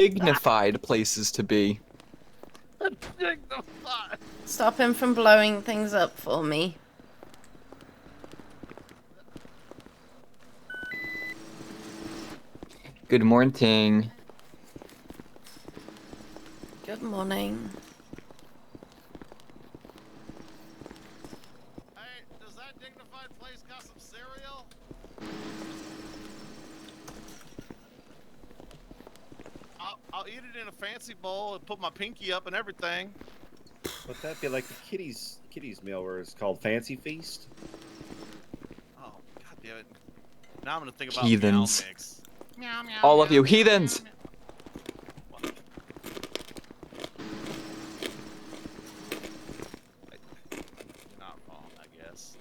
dignified places to be. Dignified. Stop him from blowing things up for me. Good morning. Good morning. Hey, does that dignified place got some cereal? I'll eat it in a fancy bowl and put my pinky up and everything. Would that be like the kitty's meal where it's called Fancy Feast? Oh, god damn it. Now I'm gonna think about meow Heathens. mix. Meow, meow, All meow, of you meow, heathens! meow, meow. What? You're not wrong, I guess.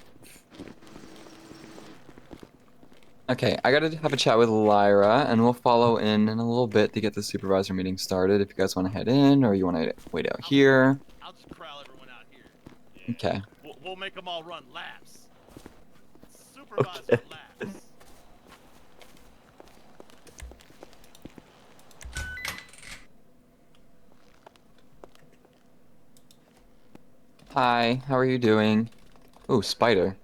Okay, I gotta have a chat with Lyra, and we'll follow in a little bit to get the supervisor meeting started. If you guys want to head in, or you want to wait out here. I'll just corral everyone out here. Yeah. Okay. We'll make them all run laps. Supervisor Okay. laps. Hi, how are you doing? Ooh, spider.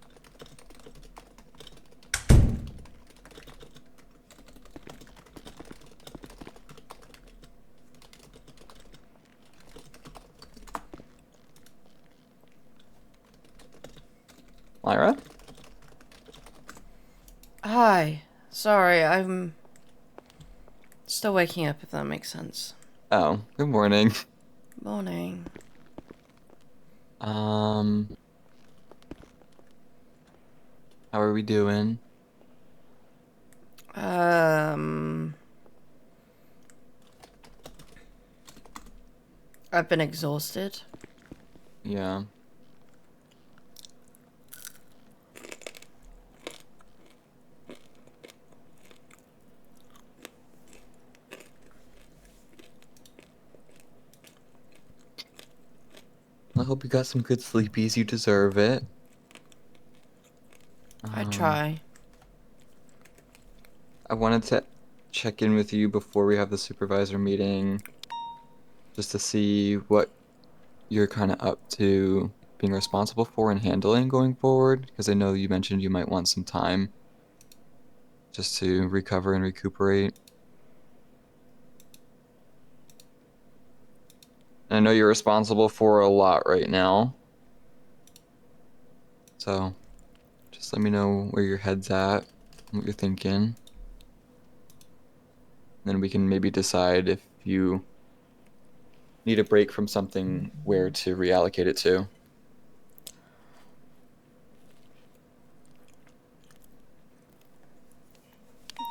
Lyra? Hi. Sorry, I'm still waking up, if that makes sense. Oh, good morning. Morning. How are we doing? I've been exhausted. Yeah. I hope you got some good sleepies. You deserve it. I try. I wanted to check in with you before we have the supervisor meeting, just to see what you're kind of up to being responsible for and handling going forward, because I know you mentioned you might want some time just to recover and recuperate. And I know you're responsible for a lot right now, so just let me know where your head's at, what you're thinking. Then we can maybe decide if you need a break from something, where to reallocate it to.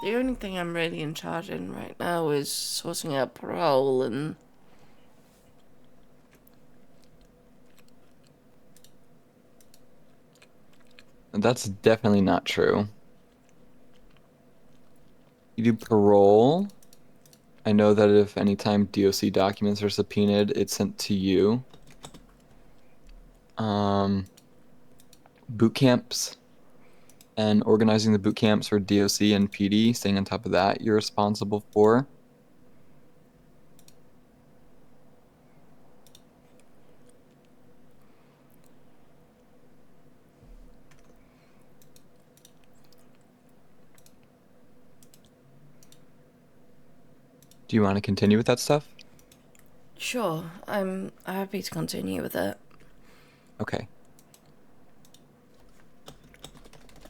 The only thing I'm really in charge in right now is sorting out parole and... That's definitely not true. You do parole. I know that if anytime DOC documents are subpoenaed, it's sent to you. Boot camps and organizing the boot camps for DOC and PD, staying on top of that, you're responsible for. Do you want to continue with that stuff? Sure, I'm happy to continue with it. Okay.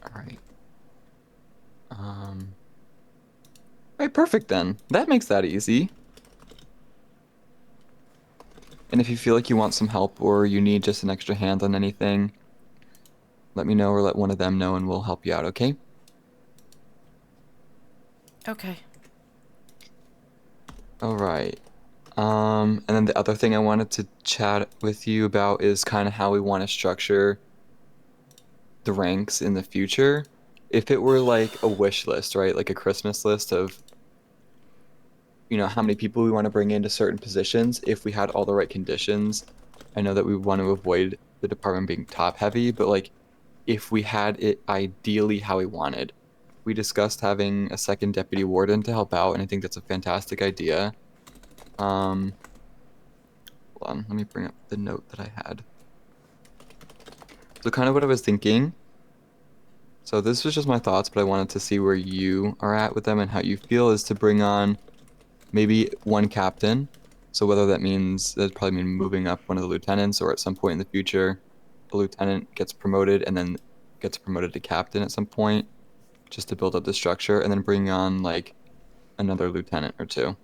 All right. All right, perfect then. That makes that easy. And if you feel like you want some help or you need just an extra hand on anything, let me know or let one of them know and we'll help you out, okay? Okay. All right. And then the other thing I wanted to chat with you about is kind of how we want to structure the ranks in the future. If it were like a wish list, right? Like a Christmas list of, how many people we want to bring into certain positions, if we had all the right conditions. I know that we want to avoid the department being top heavy, but like if we had it ideally how we wanted. We discussed having a second deputy warden to help out, and I think that's a fantastic idea. Hold on, let me bring up the note that I had. So kind of what I was thinking. So this was just my thoughts, but I wanted to see where you are at with them and how you feel is to bring on maybe one captain. So whether that means that'd probably mean moving up one of the lieutenants, or at some point in the future, a lieutenant gets promoted and then gets promoted to captain at some point, just to build up the structure, and then bring on like another lieutenant or two.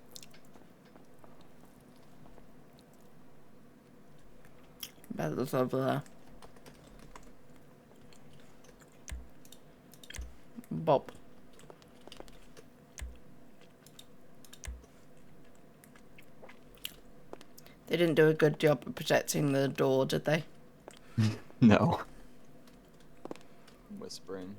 Blah, blah, blah, blah. Bob. They didn't do a good job of protecting the door, did they? No. Whispering.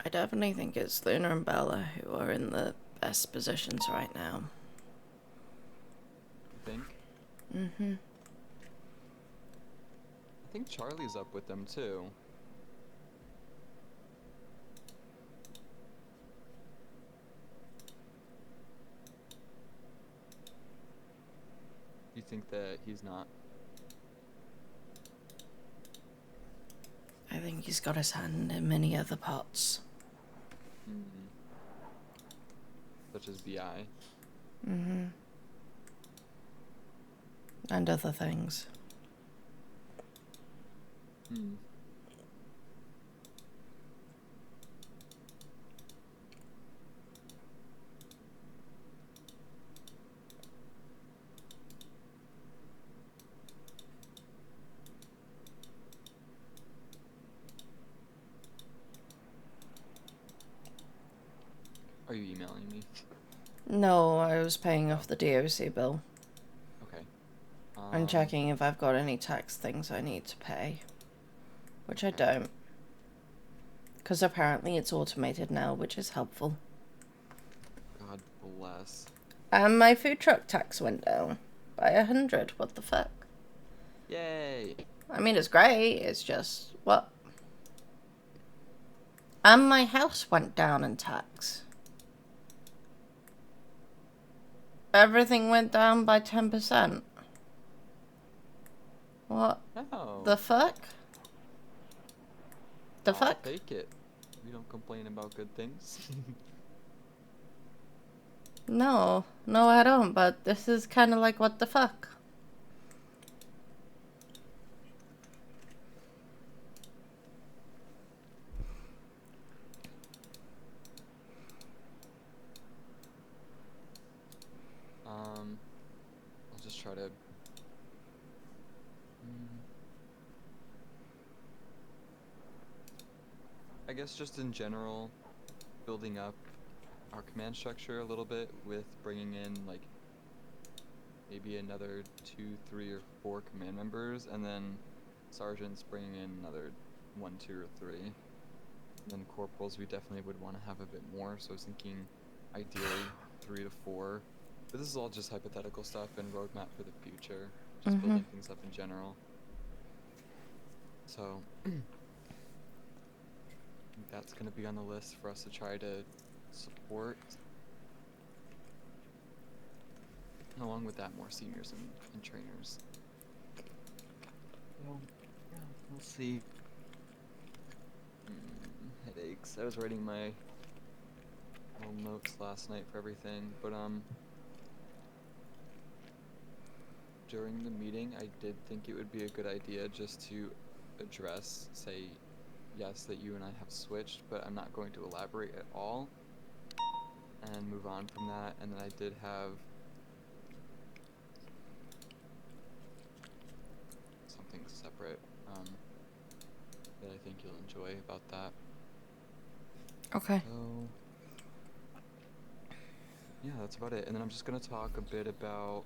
I definitely think it's Luna and Bella who are in the best positions right now. You think? Mm-hmm. I think Charlie's up with them too. You think that he's not? I think he's got his hand in many other pots. Mm. Such as BI. Mm-hmm. And other things. Hmm. Are you emailing me? No, I was paying off the DOC bill. Okay. I'm checking if I've got any tax things I need to pay. Which I don't. Because apparently it's automated now, which is helpful. God bless. And my food truck tax went down by 100. What the fuck? Yay! I mean, it's great. It's just, what? And my house went down in tax. Everything went down by 10%. What No. the fuck? The I'll fuck? take it. We don't complain about good things. No, no, I don't, but this is kind of like, what the fuck? I'll just try to. I guess just in general, building up our command structure a little bit with bringing in like maybe another 2, 3, or 4 command members, and then sergeants bringing in another 1, 2, or 3. And then corporals, we definitely would want to have a bit more. So I was thinking, ideally, 3 to 4. But this is all just hypothetical stuff and roadmap for the future. Just building things up in general. So I think that's going to be on the list for us to try to support. And along with that, more seniors and trainers. So, yeah, we'll see. Headaches. I was writing my little notes last night for everything, but during the meeting, I did think it would be a good idea just to address, say, yes, that you and I have switched, but I'm not going to elaborate at all, and move on from that. And then I did have something separate that I think you'll enjoy about that. Okay. So, yeah, that's about it. And then I'm just going to talk a bit about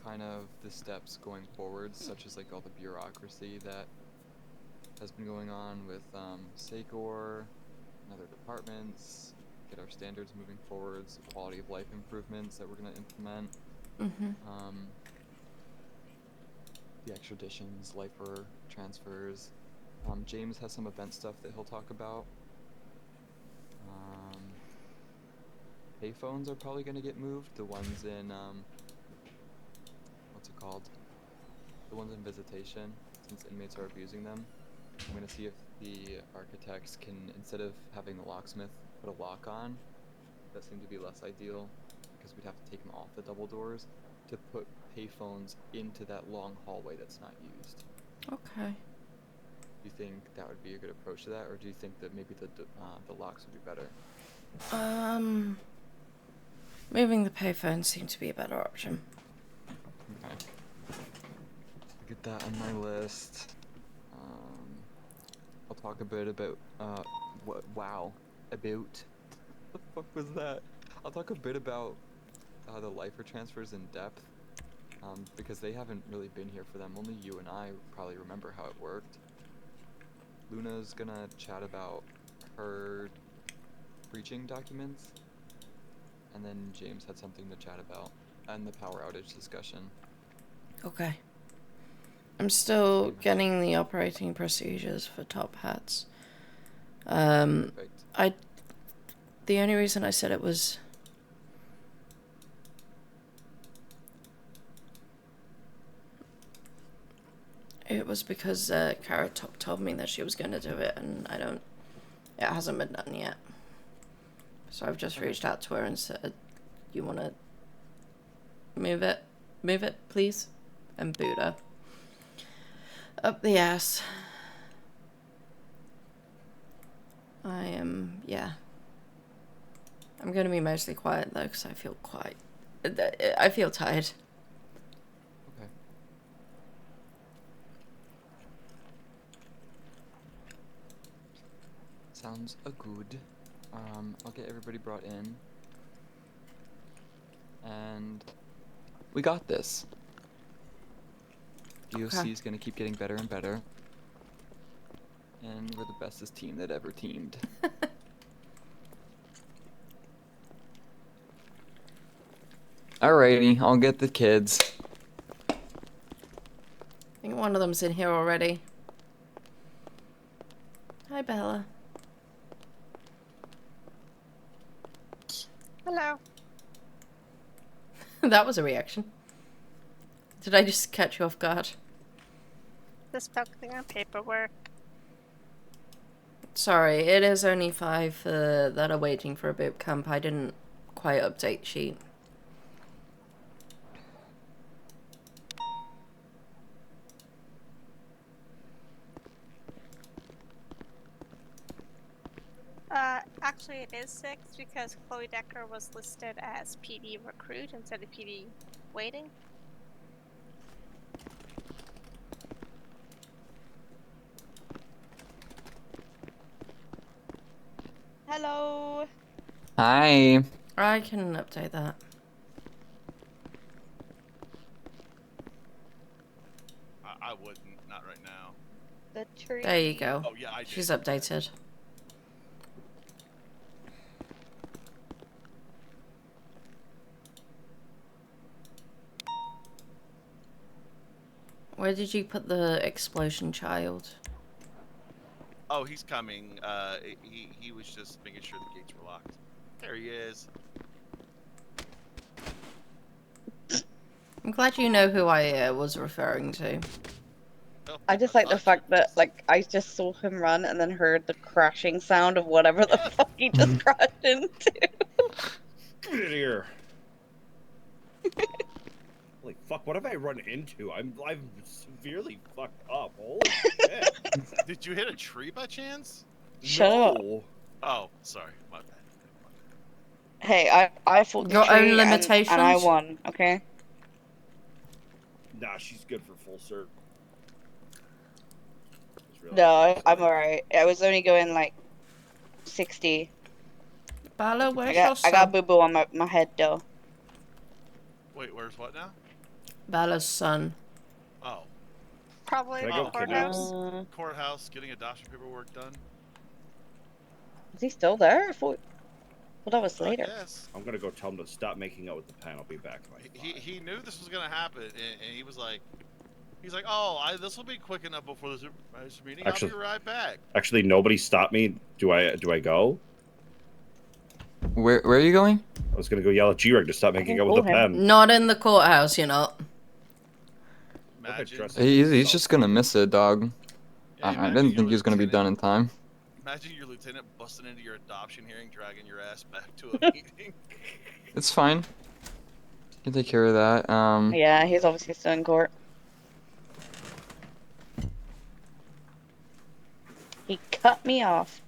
kind of the steps going forward, such as like all the bureaucracy that has been going on with SACOR and other departments, get our standards moving forwards, the quality of life improvements that we're going to implement, the extraditions, lifer transfers, James has some event stuff that he'll talk about. Payphones are probably going to get moved. The ones in, what's it called? The ones in visitation, since inmates are abusing them. I'm going to see if the architects can, instead of having the locksmith put a lock on, that seemed to be less ideal, because we'd have to take them off the double doors, to put payphones into that long hallway that's not used. Okay. Do you think that would be a good approach to that, or do you think that maybe the locks would be better? Moving the payphone seemed to be a better option. Okay. Get that on my list. I'll talk a bit about about the fuck was that? I'll talk a bit about the Lyra transfers in depth, because they haven't really been here for them. Only you and I probably remember how it worked. Luna's gonna chat about her breaching documents, and then James had something to chat about, and the power outage discussion. Okay. I'm still getting the operating procedures for top hats. Perfect. The only reason I said it was because Carrot Top told me that she was going to do it, and it hasn't been done yet. So I've just reached out to her and said, you want to move it, please, and boot her up the ass. I'm going to be mostly quiet though, because I feel tired. Okay. Sounds good. I'll get everybody brought in. And we got this. DOC is gonna keep getting better and better. And we're the bestest team that ever teamed. Alrighty, I'll get the kids. I think one of them's in here already. Hi, Bella. Hello. That was a reaction. Did I just catch you off guard? Just focusing on paperwork. Sorry, it is only 5 that are waiting for a boot camp. I didn't quite update sheet. Actually it is 6 because Chloe Decker was listed as PD recruit instead of PD waiting. Hello. Hi. I can update that. I wouldn't, not right now. The tree. There you go. Oh yeah, I did. She's updated. Where did you put the explosion child? Oh, he's coming. He was just making sure the gates were locked. There he is. I'm glad you know who I was referring to. Oh, I just like the thought fact you that, like, I just saw him run and then heard the crashing sound of whatever the fuck he just crashed into. Get in here. Holy fuck, what have I run into? I'm severely fucked up. Holy shit. Did you hit a tree by chance? Shut up. No. Oh, sorry. My bad. Hey, I fought the Your tree own limitations? and I won, okay? Nah, she's good for full cert. No, I'm alright. I was only going like 60. Bala, where's I your got son? boo-boo on my head though. Wait, where's what now? Bala's son. Oh, Probably Can I the go courthouse. courthouse, getting adoption paperwork done. Is he still there? Well, that was I later. guess. I'm gonna go tell him to stop making out with the pen. I'll be back. He knew this was gonna happen, and he was like, He's like, oh, this will be quick enough before the supervisor meeting. Actually- I'll be right back. Actually, nobody stopped me. Do I go? Where are you going? I was gonna go yell at G-Reg to stop making out with the call him. pen. Not in the courthouse, you're not. Imagine, dress- He's just gonna miss it, dog. yeah, I imagine didn't your think he was gonna be lieutenant- done in time. Imagine your lieutenant busting into your adoption hearing, dragging your ass back to a meeting. It's fine. You can take care of that. Yeah, he's obviously still in court. He cut me off.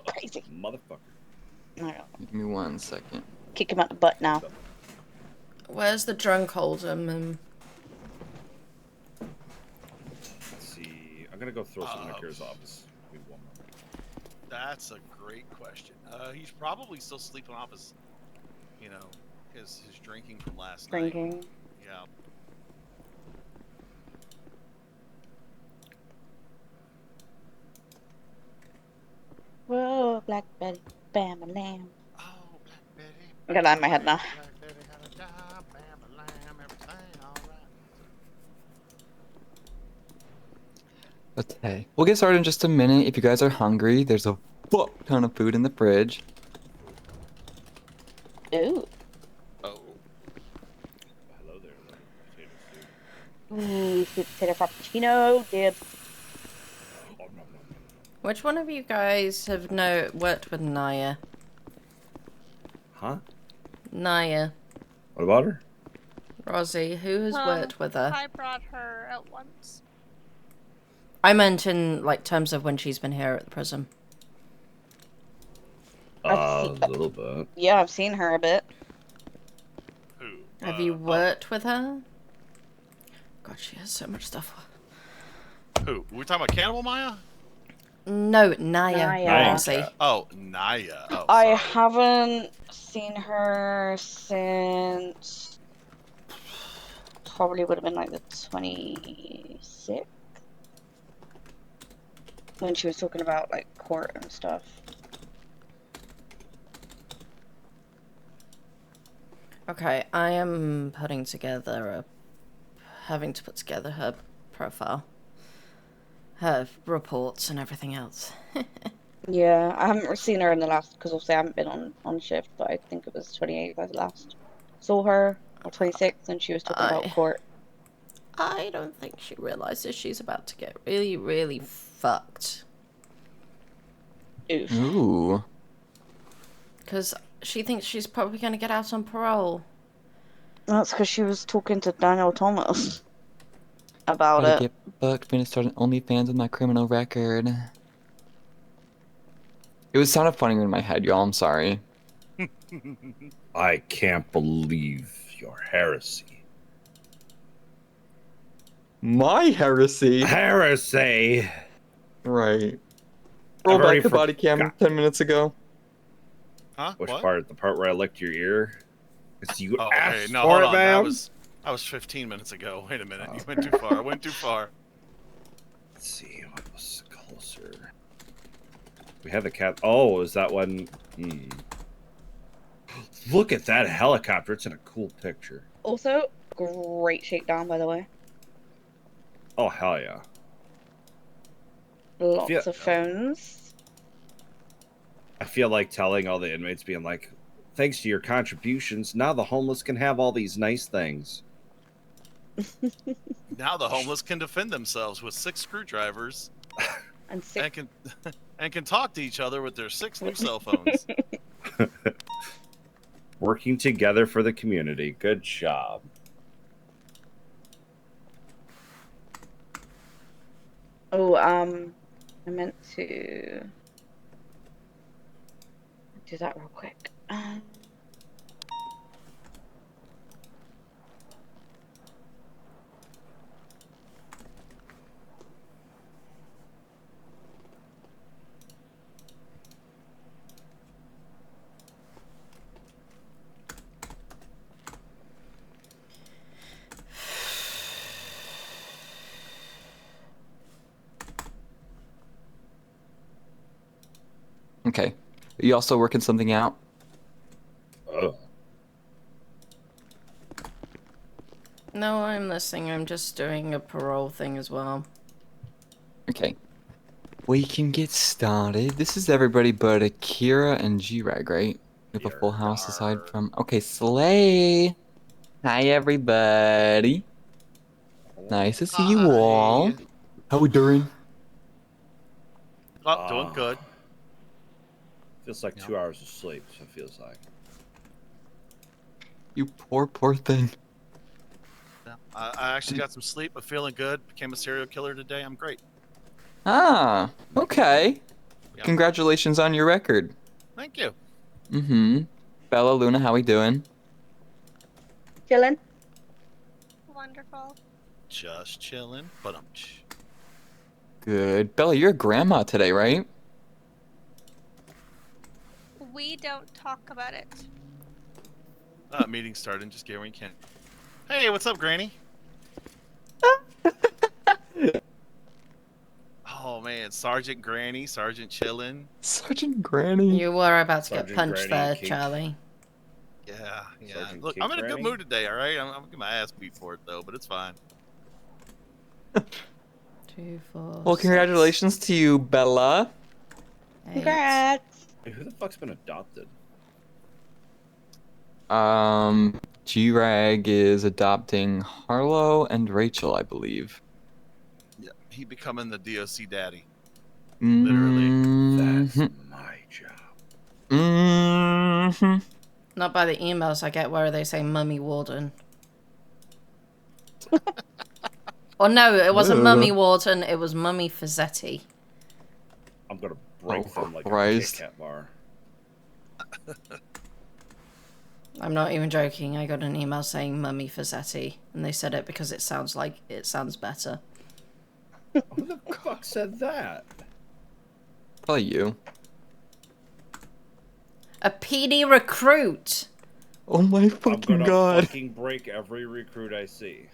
Crazy. Motherfucker. Alright, Give me 1 second. kick him out the butt now. Where's the drunk Oldham? Let's see. I'm gonna go throw something in Kira's office. Give me 1 moment. That's a great question. He's probably still sleeping off his, his drinking from last night. Drinking. Yeah. Whoa, Black Betty, bam, a lamb. Oh, Black Betty. I got that in my head now. Black Betty had a job, bam, a lamb, everything all right. Okay. We'll get started in just a minute. If you guys are hungry, there's a fuck ton of food in the fridge. Ooh. Oh. Hello there, potato soup. Ooh, sweet potato frappuccino, dibs. Oh, no. Which one of you guys have worked with Naya? Huh? Naya. What about her? Rosie, who has worked with her? I brought her at once. I meant in, like, terms of when she's been here at the prison. I've A little bit. Yeah, I've seen her a bit. Who? Have you worked with her? God, she has so much stuff. Who? We're talking about Cannibal Maya? No, Naya. Naya. Rosie. Oh, Naya. Oh, I sorry. haven't seen her since probably would have been like the 26th when she was talking about like court and stuff. Okay, I am having to put together her profile. Her reports and everything else. Yeah, I haven't seen her in the last, because obviously I haven't been on shift, but I think it was 28th I last saw her, or 26th, and she was talking about court. I don't think she realizes she's about to get really, really fucked. Oof. Ooh. Because she thinks she's probably going to get out on parole. That's because she was talking to Daniel Thomas about Gotta it. get fucked. Gonna start an OnlyFans with my criminal record. It was sounded funnier in my head, y'all. I'm sorry. I can't believe your heresy. My heresy. Heresy! Right. Roll I've already back the body cam forgot. 10 minutes ago. Huh? Which What? part? The part where I licked your ear? Because you Oh, asked okay. No, for hold it, on. ma'am? That was 15 minutes ago. Wait a minute. You Oh. went too far. I went too far. Let's see, what was closer? We have the cat. Oh, is that one? Look at that helicopter. It's in a cool picture. Also, great shakedown, by the way. Oh, hell yeah. Lots of phones. I feel like telling all the inmates, being like, thanks to your contributions, now the homeless can have all these nice things. Now the homeless can defend themselves with 6 screwdrivers And six. and can talk to each other with their 6 new cell phones. Working together for the community. Good job. Oh, I meant to do that real quick. Okay. Are you also working something out? No, I'm listening. I'm just doing a parole thing as well. Okay. We can get started. This is everybody but Akira and G-Rag, right? We have a full house aside from... Okay, Slay! Hi, everybody. Nice to see you all. Hi. How we doing? Oh, doing good. Feels like Yeah. 2 hours of sleep, so it feels like. You poor thing. Yeah. I actually got some sleep, but feeling good. Became a serial killer today. I'm great. Ah, okay. Yeah. Congratulations on your record. Thank you. Mm-hmm. Bella, Luna, how we doing? Chilling. Wonderful. Just chilling, but Good. Bella, you're a grandma today, right? We don't talk about it. meeting started. Just get where you can. Hey, what's up, Granny? Oh man, Sergeant Granny, Sergeant Chillin'. Sergeant Granny. You were about to get Sergeant punched Granny there, King. Charlie. Yeah. Sergeant Look, Kink I'm in a good Granny? mood today. All right, I'm gonna get my ass beat for it though, but it's fine. 2, 4. Well, 6, congratulations to you, Bella. 8. Congrats. Hey, who the fuck's been adopted? G-Rag is adopting Harlow and Rachel, I believe. Yeah, he becoming the DOC daddy. Literally. That's Mhm. my job. Mhm. Not by the emails I get where they say Mummy Warden. Or no, it wasn't Ugh. Mummy Warden, it was Mummy Fazzetti. I'm gonna break Oh, them like a Christ. Kit Kat bar. I'm not even joking. I got an email saying Mummy Fazzetti, and they said it because it sounds better. Who the fuck said that? Probably you. A PD recruit! Oh my I'm fucking gonna god. fucking break every recruit I see.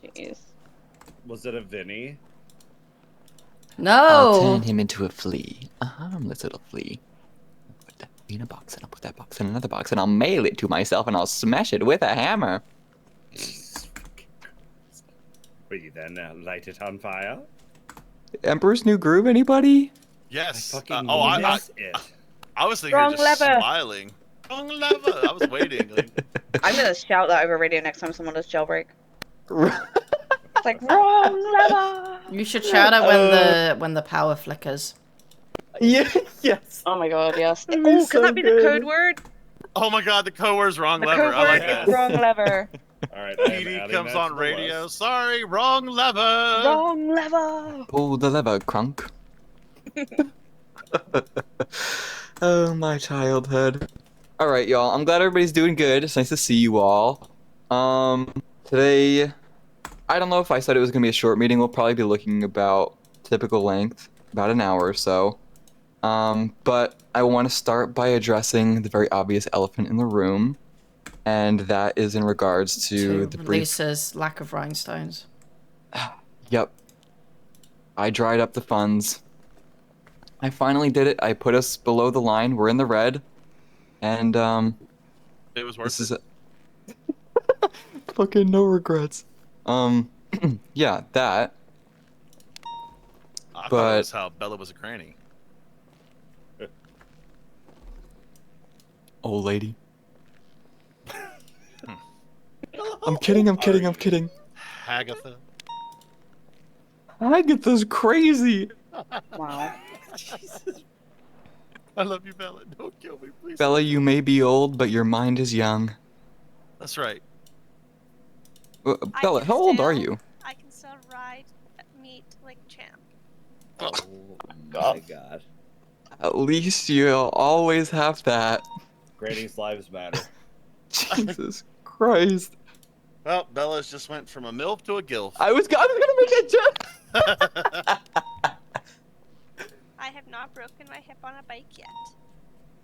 Jeez. Was it a Vinny? I'll No! turn him into a flea. A harmless little flea. I'll put that flea in a box, and I'll put that box in another box, and I'll mail it to myself, and I'll smash it with a hammer. Will you then light it on fire? Emperor's New Groove, anybody? Yes. I fucking I miss it. was sitting here Wrong just lever. smiling. Wrong lever. I was waiting. Like, I'm gonna shout that over radio next time someone does jailbreak. It's like wrong lever. You should shout it when the power flickers. Yeah, yes. Oh my god, yes. That'd be Oh, can so that be the good. code word? oh my god, the code word's wrong The lever. code I word like is that. wrong lever. All right, I am PD adding comes that on to the radio. list. Sorry, wrong lever. Wrong lever. Pull the lever, crunk. Oh, my childhood. Alright, y'all. I'm glad everybody's doing good. It's nice to see you all. Today, I don't know if I said it was going to be a short meeting. We'll probably be looking about typical length, about an hour or so. But I want to start by addressing the very obvious elephant in the room, and that is in regards to the brief... Lisa's lack of rhinestones. Yep. I dried up the funds. I finally did it. I put us below the line. We're in the red. And, It was worth this it. is a... Fucking no regrets. Yeah, that. I thought it but- was how Bella was a granny. Old lady. I'm kidding, I'm kidding, I'm kidding. Hagatha. Agatha's crazy. Wow. I love you, Bella. Don't kill me, please. Bella, you may be old, but your mind is young. That's right. I Bella, can how old are still- you? I can still ride meat like a champ. Oh my god. At least you'll always have that. Granny's lives matter. Jesus Christ. Well, Bella's just went from a MILF to a GILF. I was gonna make that joke. I have not broken my hip on a bike yet.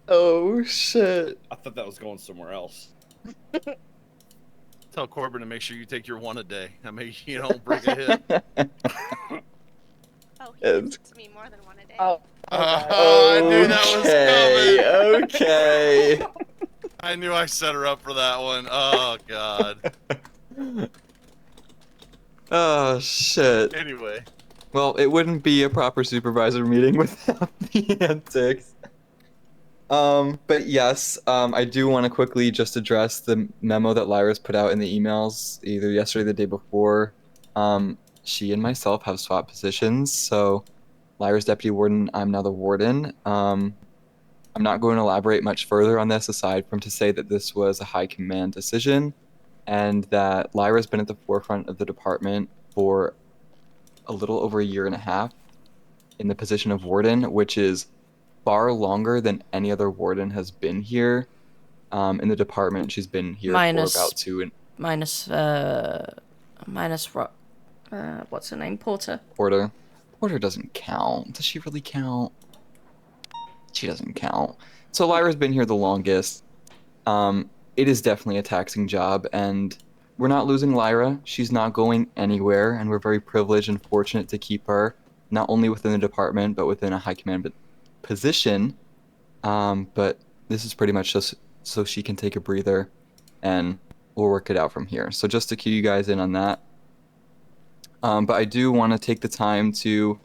Oh, shit. I thought that was going somewhere else. Tell Corbin to make sure you take your one a day. I mean, you don't break a hip. Oh, he It's- gives it to me more than one a day. Oh. I knew that was coming. Okay. I knew I set her up for that one. Oh, God. Oh, shit. Anyway, Well, it wouldn't be a proper supervisor meeting without the antics. But yes, I do want to quickly just address the memo that Lyra's put out in the emails, either yesterday or the day before. She and myself have swapped positions, so Lyra's deputy warden, I'm now the warden. I'm not going to elaborate much further on this aside from to say that this was a high command decision and that Lyra's been at the forefront of the department for a little over a year and a half in the position of warden, which is far longer than any other warden has been here. In the department, she's been here for about minus what's her name? Porter. Porter. Porter doesn't count. Does she really count? She doesn't count. So Lyra's been here the longest. It is definitely a taxing job, and we're not losing Lyra. She's not going anywhere, and we're very privileged and fortunate to keep her, not only within the department, but within a high command position. But this is pretty much just so she can take a breather, and we'll work it out from here. So just to cue you guys in on that. But I do want to take the time to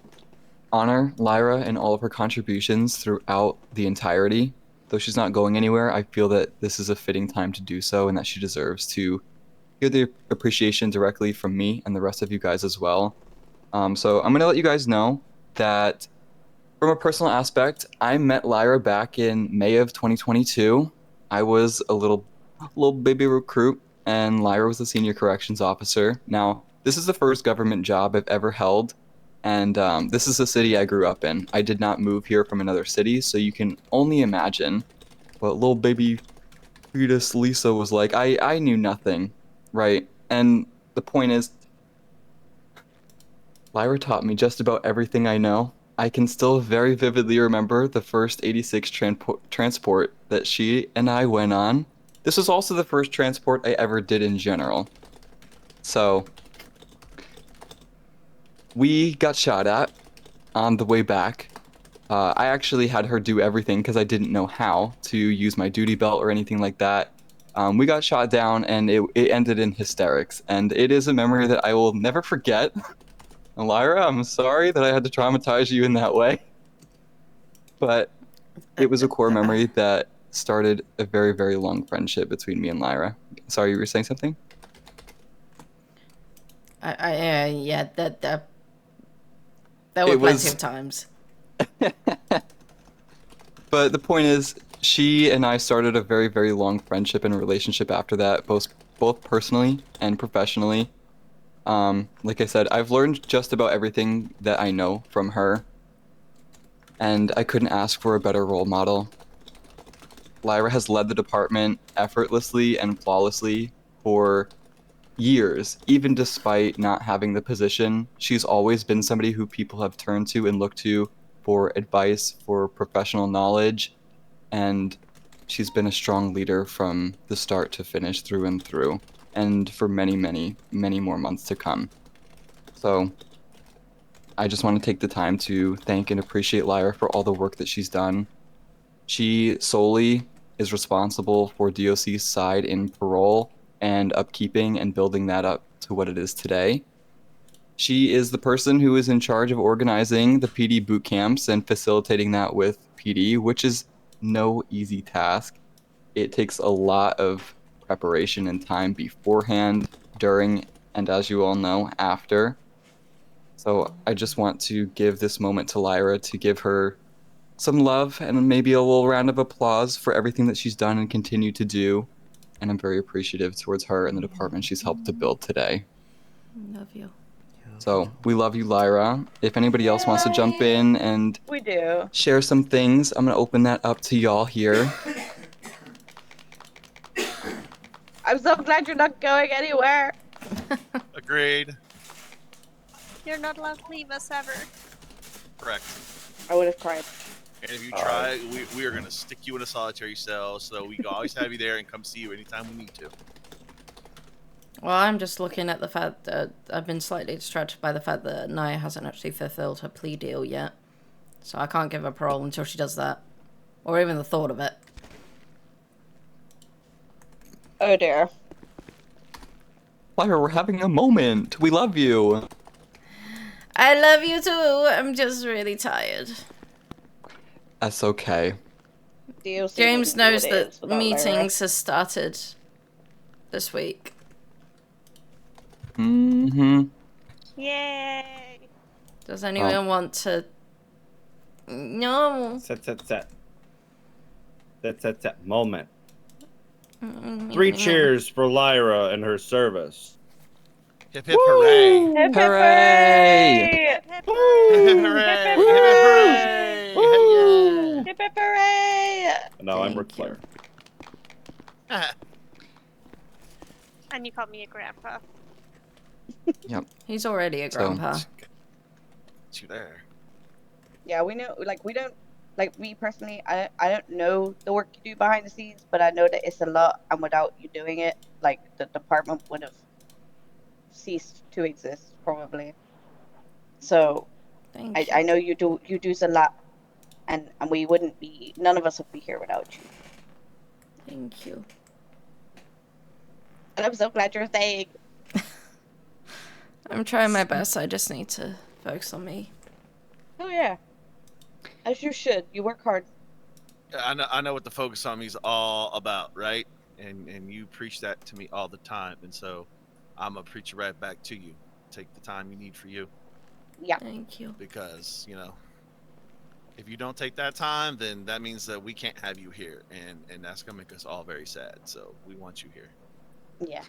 honor Lyra and all of her contributions throughout the entirety. Though she's not going anywhere, I feel that this is a fitting time to do so and that she deserves to hear the appreciation directly from me and the rest of you guys as well. So I'm going to let you guys know that from a personal aspect, I met Lyra back in May of 2022. I was a little baby recruit, and Lyra was the senior corrections officer. Now, this is the first government job I've ever held, and this is the city I grew up in. I did not move here from another city, so you can only imagine what little baby fetus Lisa was like. I knew nothing, right? And the point is, Lyra taught me just about everything I know. I can still very vividly remember the first 86 transport that she and I went on. This was also the first transport I ever did in general. So, we got shot at on the way back. I actually had her do everything because I didn't know how to use my duty belt or anything like that. We got shot down and it ended in hysterics. And it is a memory that I will never forget. Lyra, I'm sorry that I had to traumatize you in that way. But it was a core memory that started a very, very long friendship between me and Lyra. Sorry, you were saying something? Yeah, there were plenty of times. But the point is, she and I started a very, very long friendship and relationship after that, both personally and professionally. Like I said, I've learned just about everything that I know from her, and I couldn't ask for a better role model. Lyra has led the department effortlessly and flawlessly for years, even despite not having the position. She's always been somebody who people have turned to and looked to for advice, for professional knowledge, and she's been a strong leader from the start to finish through and through, and for many, many, many more months to come. So I just want to take the time to thank and appreciate Lyra for all the work that she's done. She solely is responsible for DOC's side in parole and upkeeping and building that up to what it is today. She is the person who is in charge of organizing the PD boot camps and facilitating that with PD, which is no easy task. It takes a lot of preparation and time beforehand, during, and as you all know, after. So I just want to give this moment to Lyra to give her some love and maybe a little round of applause for everything that she's done and continue to do. And I'm very appreciative towards her and the department she's helped to build today. Love you. So we love you, Lyra. If anybody else wants to jump in and We do. share some things, I'm going to open that up to y'all here. I'm so glad you're not going anywhere. agreed. You're not allowed to leave us ever. Correct. I would have cried. And if you try, we are going to stick you in a solitary cell so we can always have you there and come see you anytime we need to. Well, I'm just looking at the fact that I've been slightly distracted by the fact that Naya hasn't actually fulfilled her plea deal yet. So I can't give her parole until she does that. Or even the thought of it. Oh dear. Lyra, we're having a moment. We love you. I love you too. I'm just really tired. That's okay. DLC James wouldn't be what knows it that is without Lyra. meetings has started this week. Mm-hmm. Yay! Does anyone want to? No. That moment. 3 cheers for Lyra and her service. Hip hip hooray! Hip hip Hooray! hooray! Hip hip Hip hooray! hip hooray! Hip Hip hip hip hooray! hooray! Hip hip hooray! Now I'm Ric Thank you. Flair. Yeah. And you called me a grandpa. Yep. He's already a So- grandpa. Get you there. Yeah, we know. Like we don't. Like me personally, I don't know the work you do behind the scenes, but I know that it's a lot, and without you doing it, like the department would have ceased to exist probably. So Thank I you. know you do a lot, and we wouldn't be, none of us would be here without you. Thank you. And I'm so glad you're staying. I'm trying my best. I just need to focus on me. Oh yeah, as you should. You work hard. I know what the focus on me is all about, right? And you preach that to me all the time, and so I'm gonna preach it right back to you. Take the time you need for you, Yeah. Thank you. because if you don't take that time, then that means that we can't have you here, and that's gonna make us all very sad. So we want you here. Yeah.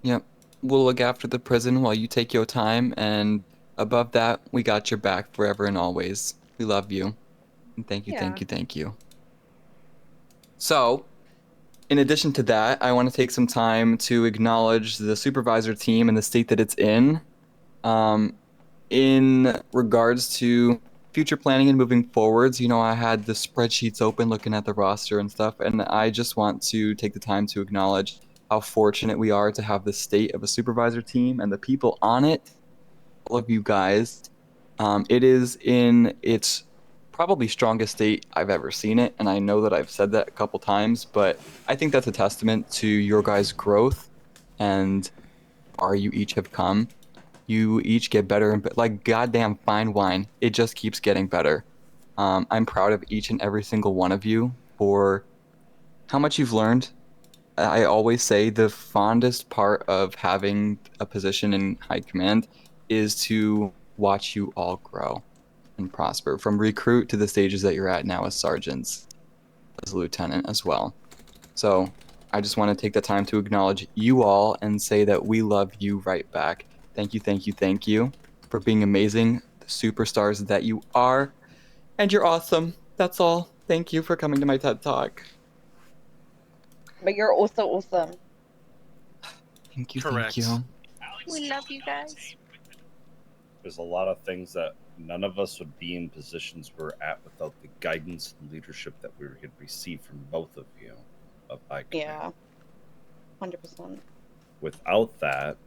Yep. We'll look after the prison while you take your time, and above that, we got your back forever and always. We love you. And thank you, Yeah. thank you, thank you. So, in addition to that, I want to take some time to acknowledge the supervisor team and the state that it's in. In regards to future planning and moving forwards, I had the spreadsheets open looking at the roster and stuff, and I just want to take the time to acknowledge how fortunate we are to have the state of a supervisor team and the people on it, all of you guys. It is in its probably strongest state I've ever seen it, and I know that I've said that a couple times, but I think that's a testament to your guys' growth and how you each have come. You each get better and like goddamn fine wine. It just keeps getting better. I'm proud of each and every single one of you for how much you've learned. I always say the fondest part of having a position in high command is to watch you all grow and prosper from recruit to the stages that you're at now as sergeants, as a lieutenant as well. So I just want to take the time to acknowledge you all and say that we love you right back. Thank you, thank you, thank you for being amazing, the superstars that you are. And you're awesome. That's all. Thank you for coming to my TED Talk. But you're also awesome. Thank you, Correct. thank you. We love you guys. There's a lot of things that none of us would be in positions we're at without the guidance and leadership that we had received from both of you of high command. Yeah. 100%. Without that,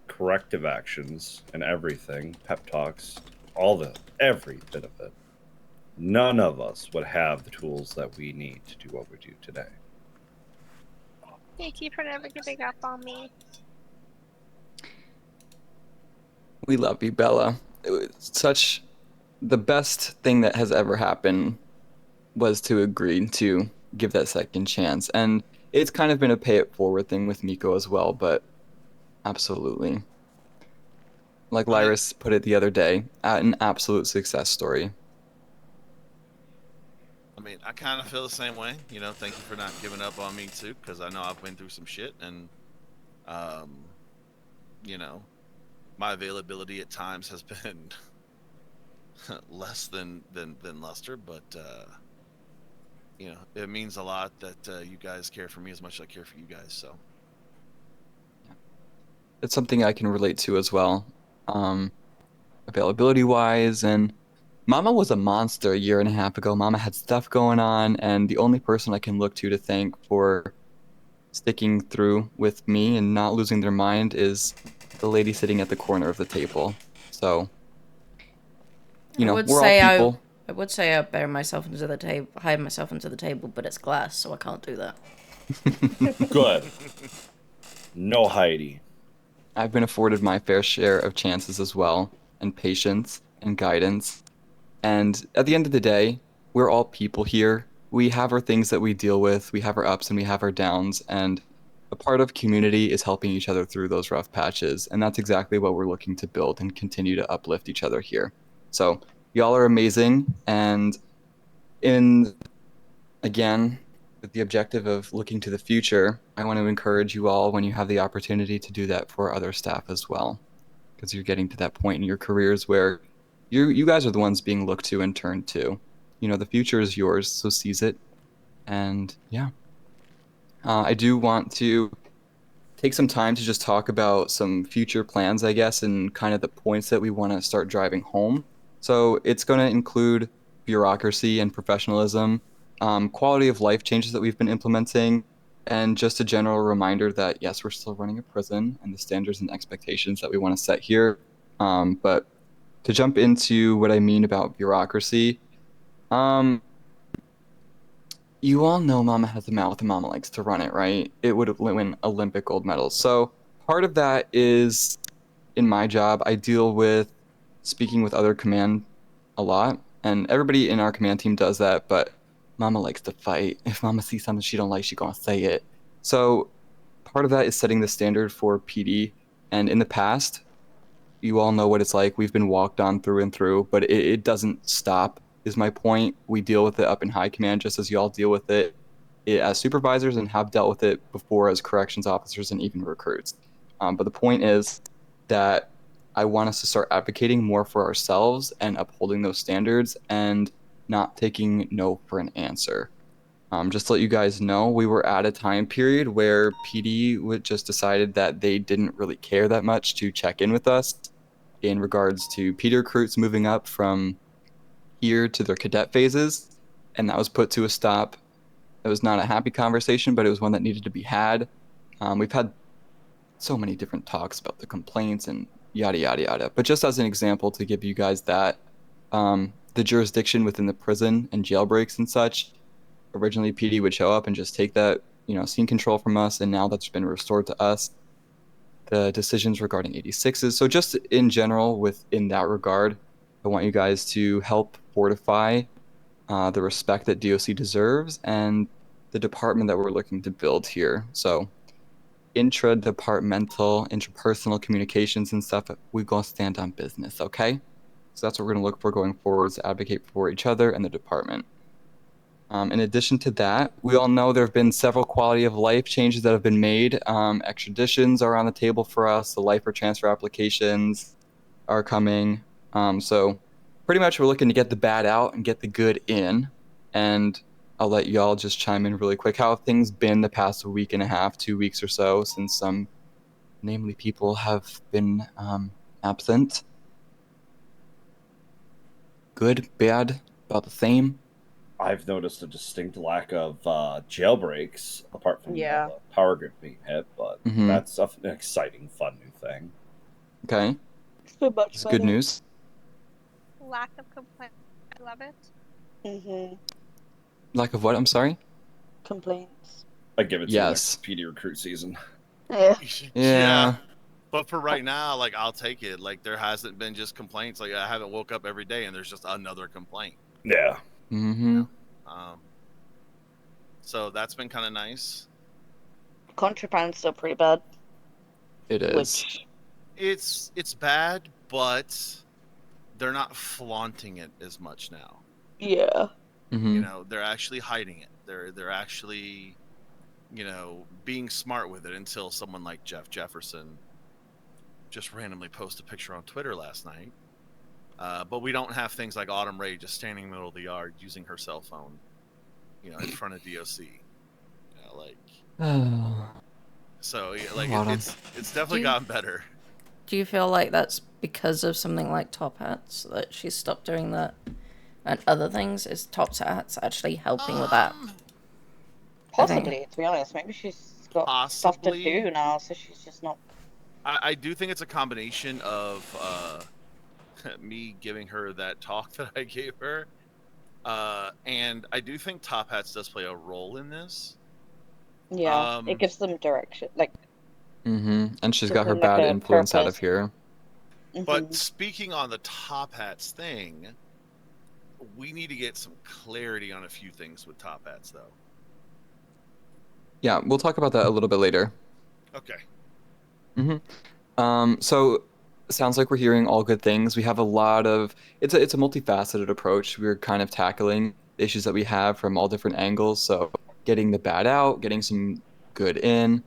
corrective actions and everything, pep talks, every bit of it, none of us would have the tools that we need to do what we do today. Thank you for never giving up on me. We love you, Bella. It was such the best thing that has ever happened was to agree to give that second chance. And it's kind of been a pay it forward thing with Miko as well, but absolutely. Like Lyris put it the other day, an absolute success story. I mean, I kind of feel the same way. Thank you for not giving up on me too, because I know I've been through some shit, and my availability at times has been less than luster, but it means a lot that you guys care for me as much as I care for you guys. So It's something I can relate to as well, availability wise. And Mama was a monster a year and a half ago. Mama had stuff going on, and the only person I can look to thank for sticking through with me and not losing their mind is the lady sitting at the corner of the table. So, we're all people. I would say I bury myself into the table, hide myself into the table, but it's glass, so I can't do that. Good. No Heidi. I've been afforded my fair share of chances as well, and patience and guidance. And at the end of the day, we're all people here. We have our things that we deal with, we have our ups and we have our downs, and a part of community is helping each other through those rough patches. And that's exactly what we're looking to build and continue to uplift each other here. So, y'all are amazing. And in, again, with the objective of looking to the future, I want to encourage you all when you have the opportunity to do that for other staff as well. Because you're getting to that point in your careers where you guys are the ones being looked to and turned to. You know, the future is yours, so seize it. And yeah, I do want to take some time to just talk about some future plans, I guess, and kind of the points that we want to start driving home. So it's going to include bureaucracy and professionalism, quality of life changes that we've been implementing, and just a general reminder that yes, we're still running a prison and the standards and expectations that we want to set here. But to jump into what I mean about bureaucracy, um, you all know Mama has a mouth and Mama likes to run it, right? It would win Olympic gold medals. So part of that is in my job, I deal with speaking with other command a lot, and everybody in our command team does that, but Mama likes to fight. If Mama sees something she don't like, she gonna say it. So part of that is setting the standard for PD. And in the past, you all know what it's like. We've been walked on through and through, but it doesn't stop, is my point. We deal with it up in high command just as you all deal with it as supervisors and have dealt with it before as corrections officers and even recruits. But the point is that I want us to start advocating more for ourselves and upholding those standards and not taking no for an answer. Just to let you guys know, we were at a time period where PD would just decided that they didn't really care that much to check in with us in regards to PD recruits moving up from here to their cadet phases, and that was put to a stop. It was not a happy conversation, but it was one that needed to be had. We've had so many different talks about the complaints and yada yada yada. But just as an example to give you guys that, the jurisdiction within the prison and jail breaks and such, originally PD would show up and just take that, scene control from us, and now that's been restored to us. The decisions regarding 86s. So just in general, within that regard, I want you guys to help fortify the respect that DOC deserves and the department that we're looking to build here. So intradepartmental, interpersonal communications and stuff, we gonna stand on business, okay? So that's what we're gonna look for going forward, is to advocate for each other and the department. In addition to that, we all know there have been several quality of life changes that have been made. Extraditions are on the table for us. The life or transfer applications are coming. So pretty much we're looking to get the bad out and get the good in. And I'll let y'all just chime in really quick. How have things been the past week and a half, 2 weeks or so, since some, namely people, have been absent? Good, bad, about the same? I've noticed a distinct lack of jailbreaks, apart from Yeah. the power grid being hit, but Mm-hmm. that's an exciting, fun new thing. Okay, It's been much it's good better. news. Lack of complaint. I love it. Mm-hmm. Lack of what? I'm sorry? Complaints. I give it to the Yes. next PD recruit season. Yeah. Yeah. But for right now, like, I'll take it. Like, there hasn't been just complaints. Like, I haven't woke up every day and there's just another complaint. Yeah. Mm-hmm. So that's been kind of nice. Contraband's still pretty bad. It is. Which, It's bad, but they're not flaunting it as much now. yeah. Mm-hmm. You know, they're actually hiding it. They're actually, being smart with it until someone like Jeff Jefferson just randomly posted a picture on Twitter last night. But we don't have things like Autumn Ray just standing in the middle of the yard using her cell phone, in front of DOC. Oh, So like Autumn. it's definitely you- gotten better. Do you feel like that's because of something like Top Hats that she stopped doing that, and other things? Is Top Hats actually helping with that? Possibly, to be honest. Maybe she's got stuff to Possibly. do now, so she's just not. I do think it's a combination of me giving her that talk that I gave her, and I do think Top Hats does play a role in this. Yeah. It gives them direction. Like, And she's Gives got her them like bad a influence out of purpose. here. But Mhm. speaking on the top hats thing, we need to get some clarity on a few things with top hats, though. Yeah, we'll talk about that a little bit later. Okay. So sounds like we're hearing all good things. We have a lot of it's a multifaceted approach. We're kind of tackling issues that we have from all different angles. So getting the bad out, getting some good in,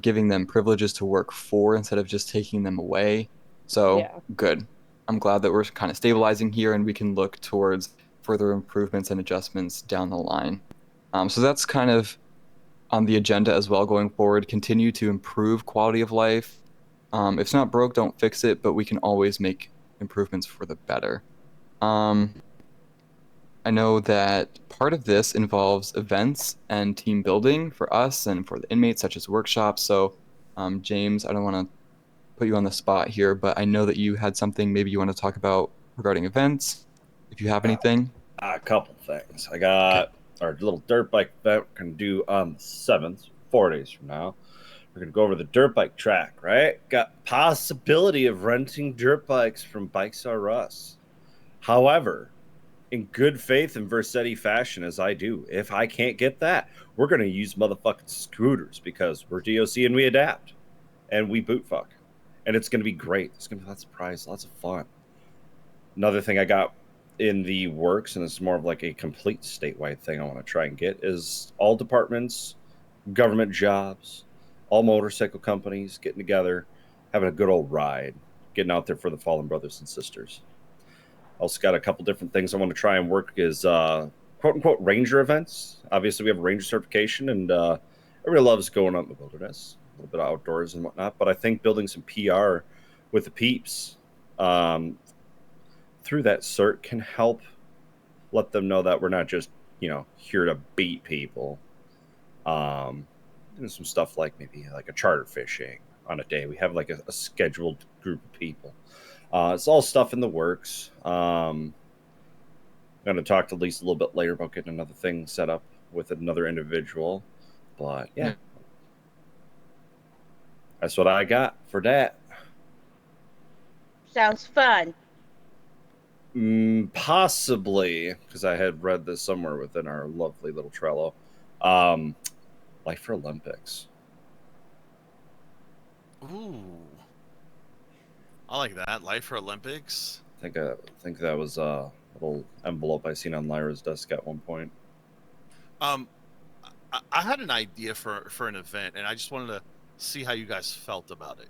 giving them privileges to work for instead of just taking them away. So Yeah. good. I'm glad that we're kind of stabilizing here and we can look towards further improvements and adjustments down the line. So that's kind of on the agenda as well going forward. Continue to improve quality of life. If it's not broke, don't fix it, but we can always make improvements for the better. I know that part of this involves events and team building for us and for the inmates, such as workshops. So, James, I don't want to put you on the spot here, but I know that you had something maybe you want to talk about regarding events. If you have anything. A couple things. I Okay. got our little dirt bike event we're going to do on the 7th, 4 days from now. We're going to go over the dirt bike track, right? Got possibility of renting dirt bikes from Bikes R Us. However, in good faith and Versetti fashion, as I do, if I can't get that, we're going to use motherfucking scooters because we're DOC and we adapt and we boot fuck. And it's going to be great. It's going to be lots of prize, lots of fun. Another thing I got in the works, and it's more of like a complete statewide thing I want to try and get, is all departments, government jobs, all motorcycle companies getting together, having a good old ride, getting out there for the fallen brothers and sisters. Also got a couple different things I want to try and work is quote unquote ranger events. Obviously, we have a ranger certification, and everybody loves going out in the wilderness, a little bit of outdoors and whatnot. But I think building some PR with the peeps through that cert can help let them know that we're not just here to beat people. Doing some stuff like maybe like a charter fishing on a day. We have like a scheduled group of people. It's all stuff in the works. I'm going to talk to Lisa a little bit later about getting another thing set up with another individual. But yeah, that's what I got for that. Sounds fun. Possibly, because I had read this somewhere within our lovely little Trello. Life for Olympics. Ooh. I like that. Life for Olympics. I think that was a little envelope I seen on Lyra's desk at one point. I had an idea for an event, and I just wanted to see how you guys felt about it.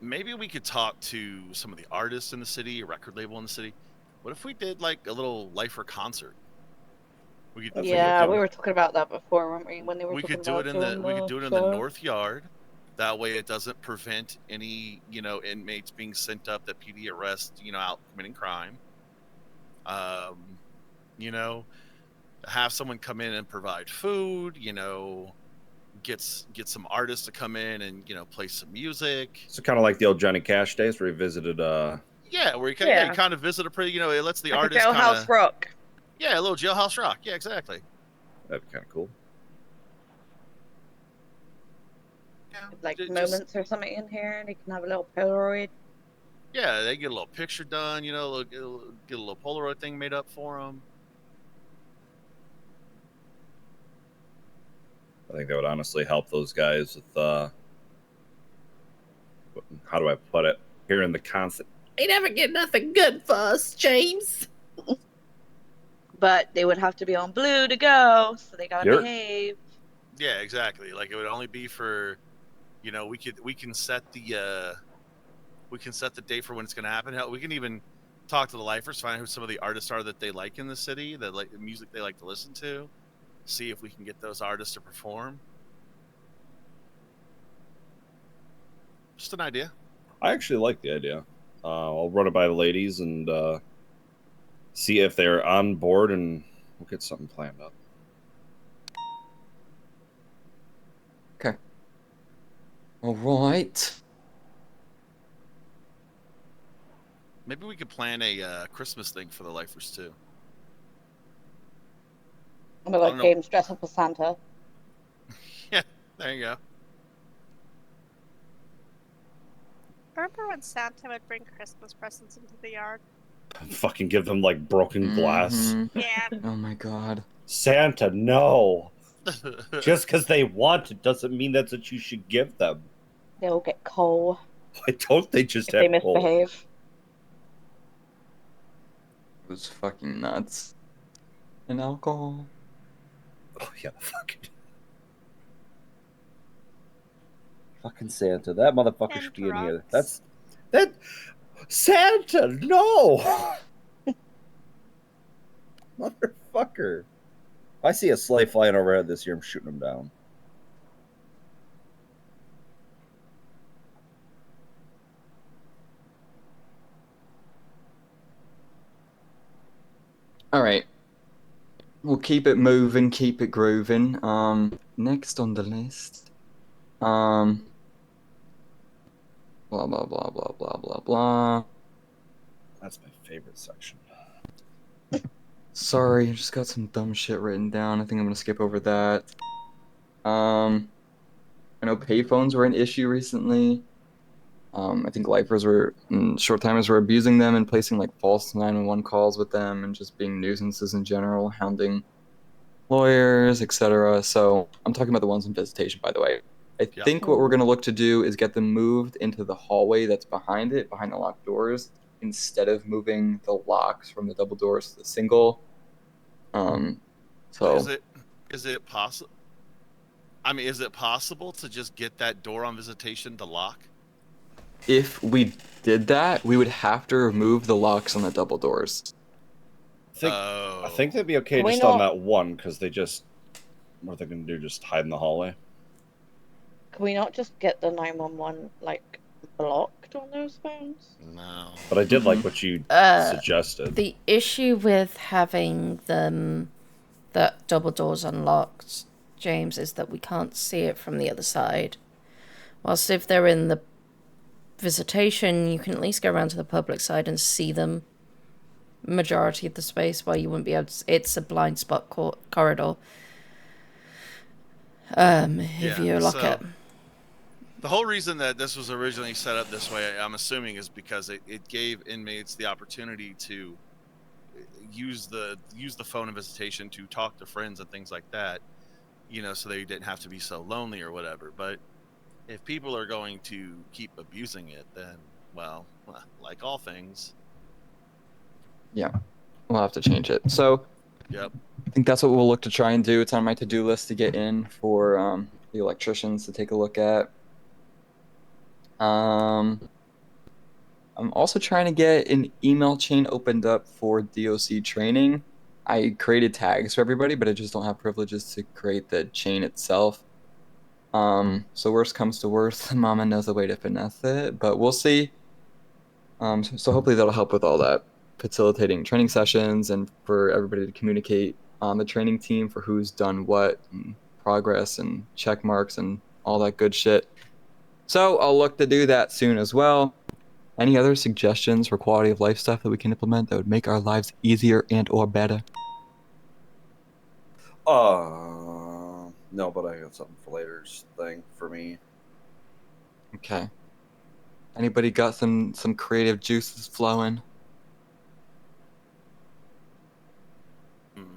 Maybe we could talk to some of the artists in the city, a record label in the city. What if we did like a little Lifer concert? We could, Yeah, we were talking about that before, weren't we? When they were we talking could do it about in the doing we could the do it in the show. north yard. That way, it doesn't prevent any inmates being sent up that PD arrest out committing crime. Have someone come in and provide food. Get some artists to come in and play some music. So kind of like the old Johnny Cash days where he visited. Yeah, where you kind of visit a pretty. It lets the like artist a jailhouse rock. Yeah, a little jailhouse rock. Yeah, exactly. That'd be kind of cool. Yeah, Like moments or something in here, and they can have a little Polaroid. Yeah, they get a little picture done. Get a little Polaroid thing made up for them. I think that would honestly help those guys with how do I put it? Hearing the constant, they never get nothing good for us, James. But they would have to be on blue to go, so they gotta behave. Yeah, exactly. Like it would only be for, we can set the date for when it's going to happen. Hell, we can even talk to the lifers, find out who some of the artists are that they like in the city, that like the music they like to listen to, see if we can get those artists to perform. Just an idea. I actually like the idea. I'll run it by the ladies and see if they're on board, and we'll get something planned up. Okay. All right. Maybe we could plan a Christmas thing for the lifers too. I'm like James dress up as Santa. There you go. Remember when Santa would bring Christmas presents into the yard? Fucking give them like broken glass. Mhm. Yeah. Oh my god. Santa, no. Just because they want it doesn't mean that's what you should give them. They'll get coal Why don't they just if they have coal? misbehave. It was fucking nuts. And alcohol. Oh yeah, fucking Santa. That motherfucker And should be in here. drugs. That Santa, no. Motherfucker. If I see a sleigh flying overhead this year, I'm shooting him down. All right. We'll keep it moving, keep it grooving. Next on the list. Blah blah blah blah blah blah blah. That's my favorite section. Sorry, I just got some dumb shit written down. I think I'm gonna skip over that. I know payphones were an issue recently. I think lifers and short timers were abusing them and placing like false 911 calls with them and just being nuisances in general, hounding lawyers, etc. So I'm talking about the ones in visitation, by the way. I Yep. think what we're going to look to do is get them moved into the hallway that's behind it, behind the locked doors, instead of moving the locks from the double doors to the single. So Is it possible? I mean, is it possible to just get that door on visitation to lock? if we did that, we would have to remove the locks on the double doors. I think they'd be okay Can we just on not- that one because they just what are they gonna do? Just hide in the hallway? Can we not just get the 911 like blocked on those phones? No. But I did like what you Uh, suggested. The issue with having them, the double doors unlocked, James, is that we can't see it from the other side. Whilst if they're in the visitation, you can at least go around to the public side and see them majority of the space, while you wouldn't be able to. It's a blind spot corridor. If you lock so it. the whole reason that this was originally set up this way, I'm assuming, is because it gave inmates the opportunity to use the phone in visitation to talk to friends and things like that, so they didn't have to be so lonely or whatever. But if people are going to keep abusing it, then, well, like all things. Yeah, we'll have to change it. So Yep. I think that's what we'll look to try and do. It's on my to-do list to get in for the electricians to take a look at. I'm also trying to get an email chain opened up for DOC training. I created tags for everybody, but I just don't have privileges to create the chain itself. So worst comes to worst, Mama knows a way to finesse it, but we'll see. So hopefully that'll help with all that, facilitating training sessions and for everybody to communicate on the training team for who's done what and progress and check marks and all that good shit. So I'll look to do that soon as well. Any other suggestions for quality of life stuff that we can implement that would make our lives easier and or better? No, but I got something for later's thing for me. Okay. Anybody got some creative juices flowing?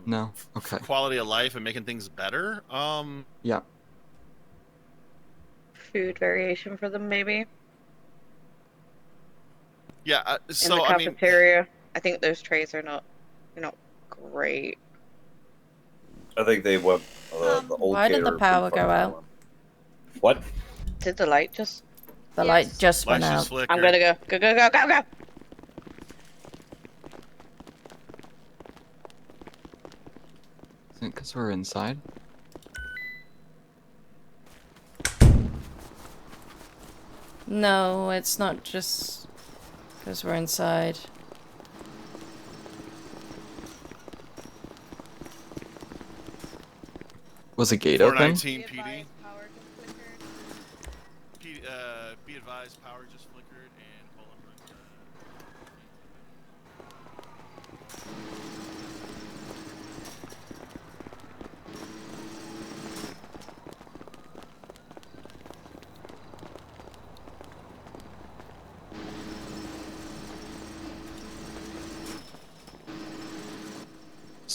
No? Okay. Quality of life and making things better. Yeah. Food variation for them, maybe. Yeah. In So the I mean, cafeteria, I think those trays are not great. I think they went the old Why did the caterer power pretty go fucking out? well. What? Did the light just? The Yes. light just went lights out. just flickered. I'm gonna go. Go, go, go, go, go! Is it because we're inside? No, it's not just because we're inside. Was the gate open? 419 PD. Power just flickered. Be advised, power just flickered and Poland.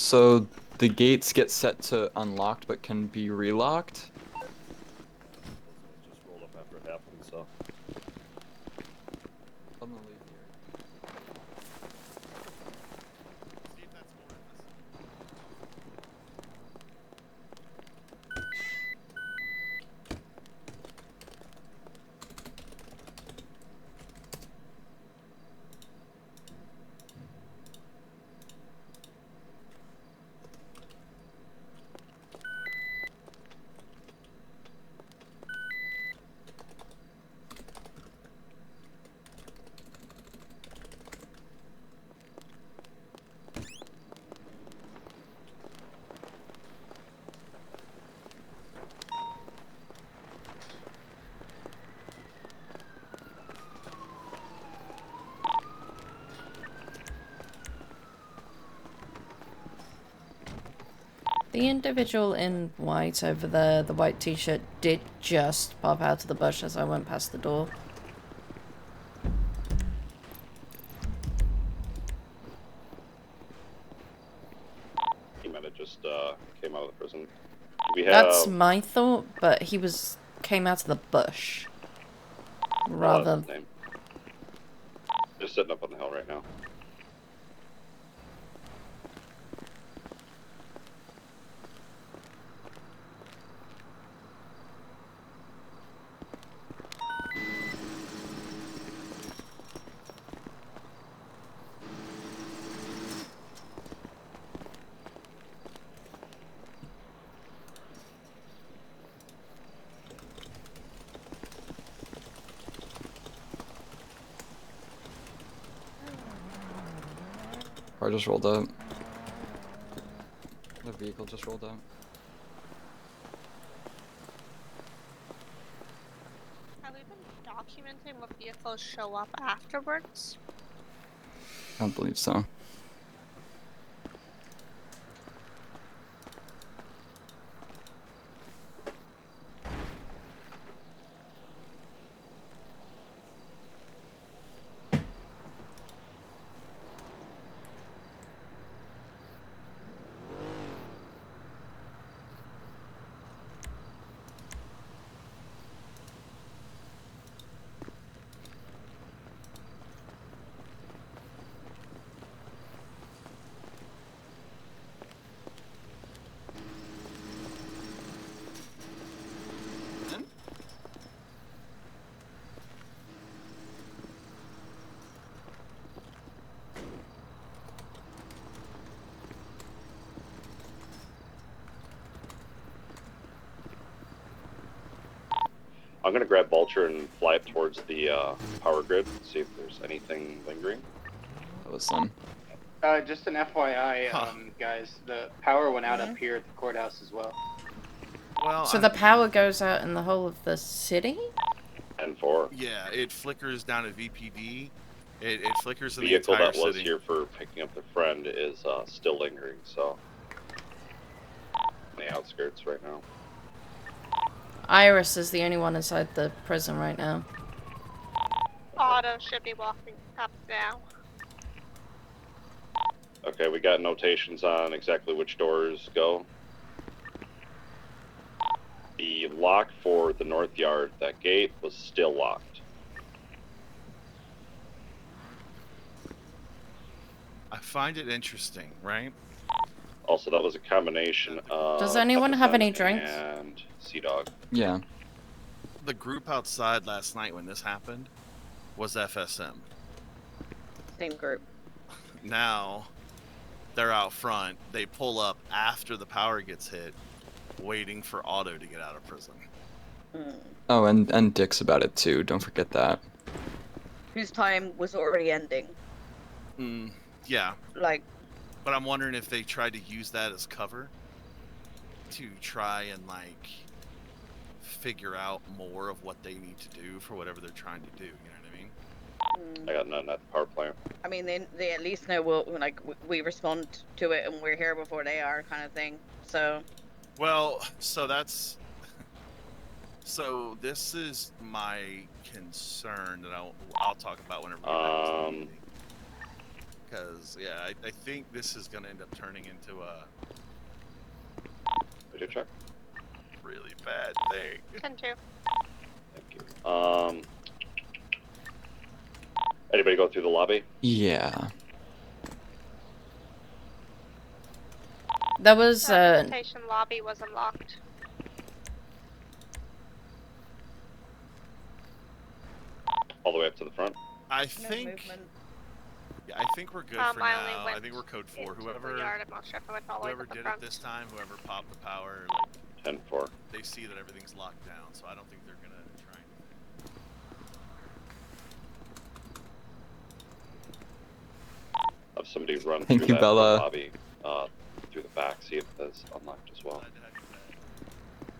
So the gates get set to unlocked but can be relocked? Just rolled up after it happened, so. I'm gonna leave here. See if that's more in this. The individual in white over there, the white t-shirt, did just pop out of the bush as I went past the door. He might have just came out of the prison. We have. That's my thought, but he came out of the bush. Rather. His name. Just sitting up on the hill right now. Car just rolled up. The vehicle just rolled up. Have we been documenting what vehicles show up afterwards? I don't believe so. I'm gonna grab Vulture and fly up towards the power grid, see if there's anything lingering. That was some. Just an FYI, guys, the power went out up here at the courthouse as well. Well, So the power goes out in the whole of the city? And 4. Yeah, it flickers down at VPD. It flickers in the Vehicle entire that was city. here for picking up their friend is still lingering, so. On the outskirts right now. Iris is the only one inside the prison right now. Auto should be walking up now. Okay, we got notations on exactly which doors go. The lock for the north yard, that gate, was still locked. I find it interesting, right? Also, that was a combination of... Does anyone have any FSM drinks? And Sea Dog. Yeah. The group outside last night when this happened was FSM. Same group. Now, they're out front. They pull up after the power gets hit, waiting for Otto to get out of prison. Oh, and Dick's about it too. Don't forget that. Whose time was already ending. Yeah. Like, But I'm wondering if they tried to use that as cover to try and, like, figure out more of what they need to do for whatever they're trying to do. You know what I mean? I got nothing at the power plant. I mean, they at least know we respond to it and we're here before they are, kind of thing. So. Well, so that's... So this is my concern that I'll talk about whenever we have this meeting. Because I think this is gonna end up turning into a Video check. really bad thing. 10-2. Thank you. Anybody go through the lobby? Yeah. There was The visitation lobby was unlocked. All the way up to the front. I No think. movement. Yeah, I think we're good for I only now. went I think we're code 4. into Whoever the yard. I'm not sure if I went all the way whoever to the did front. it this time, whoever popped the power, like 10-4. they see that everything's locked down, so I don't think they're gonna try anything. Have somebody run Thank through you, that Bella. lobby, through the back, see if that's unlocked as well. Glad to have you back.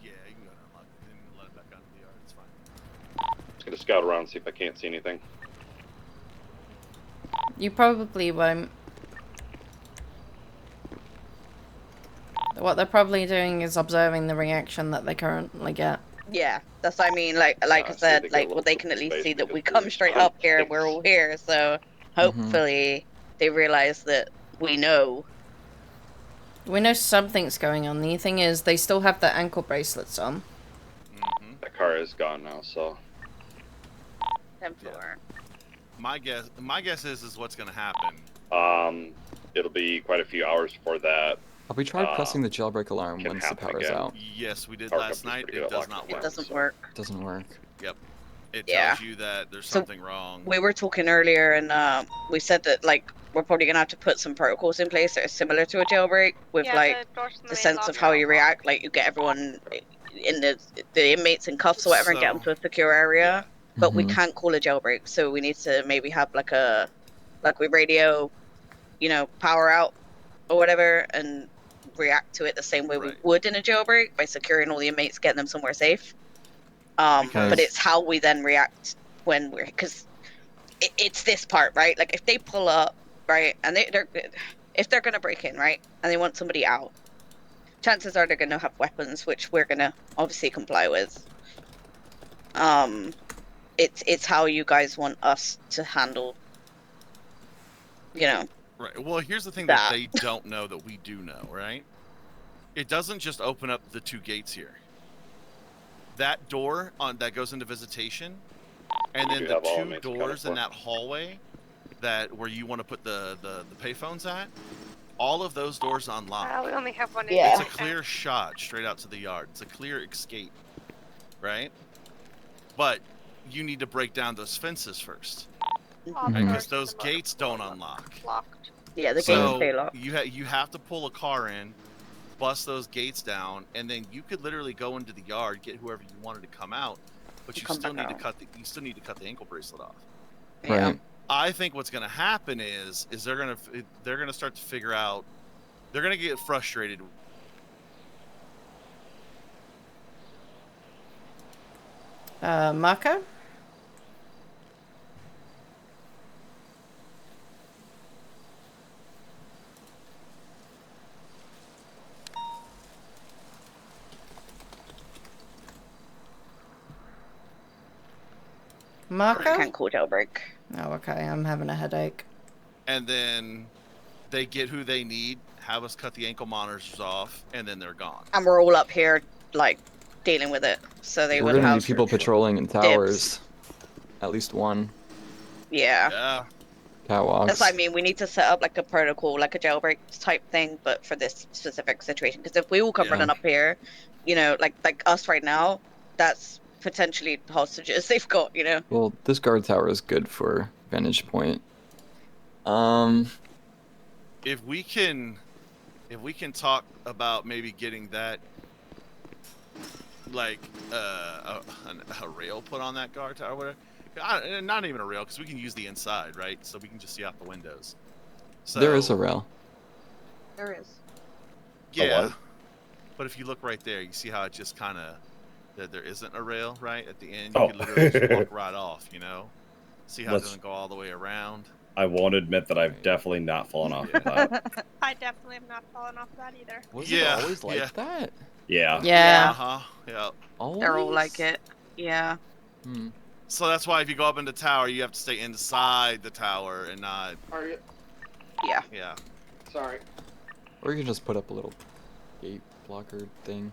Yeah, you can go and unlock it and let it back onto the yard. It's fine. Just gonna scout around, see if I can't see anything. You probably won't. What they're probably doing is observing the reaction that they currently get. Yeah, that's what I mean. Like Yeah, I I see said, they get a like little well, they bit can of at least space see that because we we're come straight up here and we're hunting. all here. So hopefully they realize that we know. We know something's going on. The thing is, they still have their ankle bracelets on. Mm-hmm. That car is gone now, so 10-4. My guess is what's gonna happen. it'll be quite a few hours before that. Have we tried pressing the jailbreak alarm can once the happen power's again. out? Yes, we did Power last company's night. pretty good It at does locking not It work. doesn't so- work. Doesn't work. Yep. It Yeah. tells you that there's So something wrong. We were talking earlier, and we said that like we're probably gonna have to put some protocols in place that are similar to a jailbreak, with Yeah, like the doors from the main sense of lobby how are you all react. Like you get everyone in the inmates in cuffs or whatever, and get them So- to a secure area. But we Mhm. can't call a jailbreak, so we need to maybe have like we radio, power out or whatever, and react to it the same way we Right. would in a jailbreak by securing all the inmates, getting them somewhere safe. But Because- it's how we then react when we're, because it's this part, right? Like if they pull up, right, and if they're gonna break in, right, and they want somebody out, chances are they're gonna have weapons, which we're gonna obviously comply with. It's how you guys want us to handle, Right. Well, here's the thing that. that they don't know that we do know, right? It doesn't just open up the 2 gates here. That door that goes into visitation, and We then do the have all 2 inmates accounted doors in for. that hallway where you want to put the payphones at, all of those doors unlock. we only have one. Yeah. It's a inmate. clear shot straight out to the yard. It's a clear escape, right? But you need to break down those fences first, All the Mhm. because doors to those the motor gates don't pool are unlock. Locked. Yeah, the gates So stay locked. you have to pull a car in, bust those gates down, and then you could literally go into the yard, get whoever you wanted to come out, but you Come still back need to out. cut the ankle bracelet off. Yeah. Right. I think what's going to happen is they're going to start to figure out, they're going to get frustrated. Marco? Marco? Can't call jailbreak. Oh, okay. I'm having a headache. And then they get who they need, have us cut the ankle monitors off, and then they're gone. And we're all up here, like, dealing with it. So they We're would gonna have. need people patrolling in towers. At least one. Yeah. Yeah. Catwalks. That's what I mean. We need to set up like a protocol, like a jailbreak type thing, but for this specific situation. Because if we all come Yeah. running up here, like us right now, that's potentially hostages they've got. Well, this guard tower is good for vantage point. If we can talk about maybe getting that, like a rail put on that guard tower, or whatever. Not even a rail, because we can use the inside, right? So we can just see out the windows. So There is a rail. There is. Yeah. what? But if you look right there, you see how it just kind of that there isn't a rail right at the end. You Oh. could literally just walk right off. See how it Let's- doesn't go all the way around. I won't admit that I've definitely not fallen off of that. I definitely have not fallen off that either. Was it always like that? Yeah. Yeah. Uh-huh. Yeah. Always? They're all like it. Yeah. Hmm. So that's why if you go up in the tower, you have to stay inside the tower and not. Are you? Yeah. Yeah. Sorry. Or you can just put up a little gate blocker thing.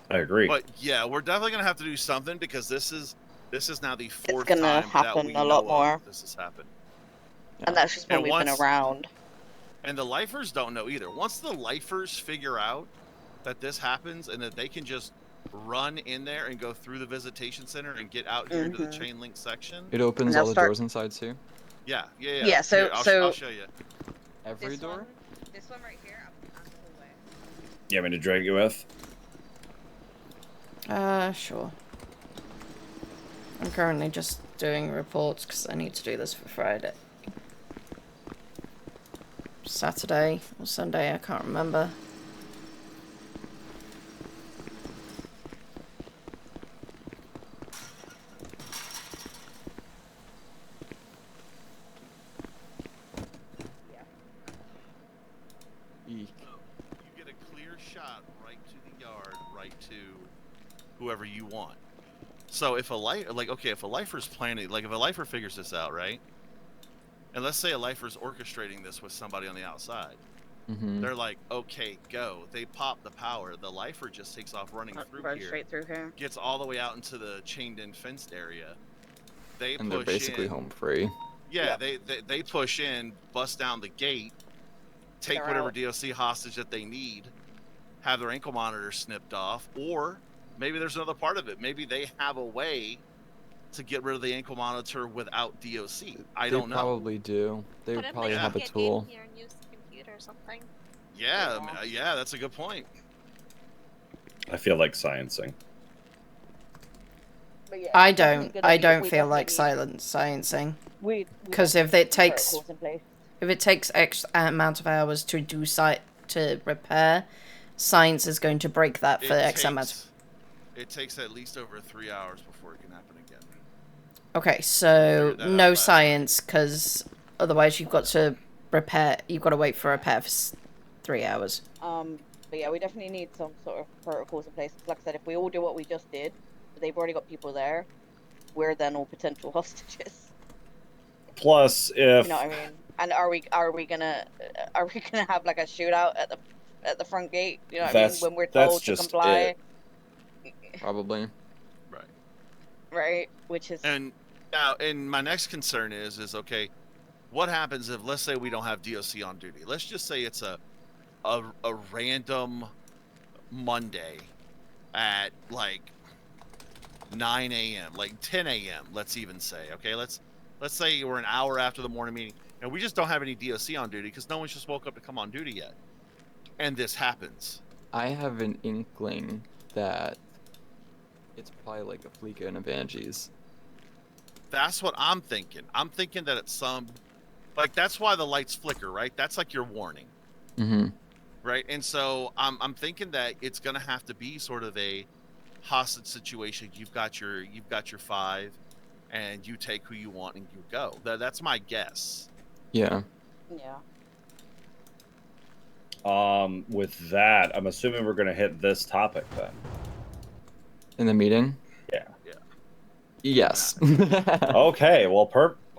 I agree. But yeah, we're definitely gonna have to do something because this is now the fourth gonna time that happen we a lot know of more. this has happened. And that's just when And we've been once- around. And the lifers don't know either. Once the lifers figure out that this happens and that they can just run in there and go through the visitation center and get out here into the chain link section. It opens they'll all the start- doors inside too? Yeah. Yeah, so- Here, I'll so- show you. Every This door? one, this one right here, I'm the whole way. You want me to drag you with? Sure. I'm currently just doing reports because I need to do this for Friday. Saturday or Sunday, I can't remember. Eek. You get a clear shot right to the yard, right to whoever you want. So if a if a lifer's planning, like if a lifer figures this out, right? And let's say a lifer's orchestrating this with somebody on the outside. Mm-hmm. They're like, okay, go. They pop the power. The lifer just takes off running through Run here. straight through here. Gets all the way out into the chained-in fenced area. They And push they're basically in. home free. Yeah, they push in, bust down the gate, take They're whatever out. DOC hostage that they need, have their ankle monitor snipped off, or maybe there's another part of it. Maybe they have a way to get rid of the ankle monitor without DOC. I don't know. They probably do. They What if probably they have a get tool. in here and use the computer or something? Yeah, yeah, that's a good point. I feel like sciencing. But yeah, I it's definitely don't. gonna I be- don't we feel like definitely- sciencing. we Because have if it takes protocols in place. if it takes X amount of hours to do to repair, science is going to break that for X amount. It takes at least over 3 hours before it can happen again. Okay, so Figured that out no last science, because otherwise you've got to repair. You've got to wait for repair for 3 hours. But yeah, we definitely need some sort of protocols in place. Like I said, if we all do what we just did, they've already got people there. We're then all potential hostages. Plus, if You know what I mean? And are we gonna have like a shootout at the front gate? You know what I mean? That's- When we're that's told to just comply, Probably. Right. right? Which is And now, and my next concern is okay, what happens if, let's say, we don't have DOC on duty? Let's just say it's a random Monday at like 9 a.m., like 10 a.m. Let's even say, okay, let's say we're an hour after the morning meeting, and we just don't have any DOC on duty because no one's just woke up to come on duty yet, and this happens. I have an inkling that it's probably like a Fleeka and a Banshees. That's what I'm thinking. I'm thinking that it's like that's why the lights flicker, right? That's like your warning. Mm-hmm. Right, and so I'm thinking that it's gonna have to be sort of a hostage situation. You've got your 5, and you take who you want and you go. That's my guess. Yeah. yeah. With that, I'm assuming we're gonna hit this topic then. In the meeting? Yeah. Yeah. Yes. Okay. Well,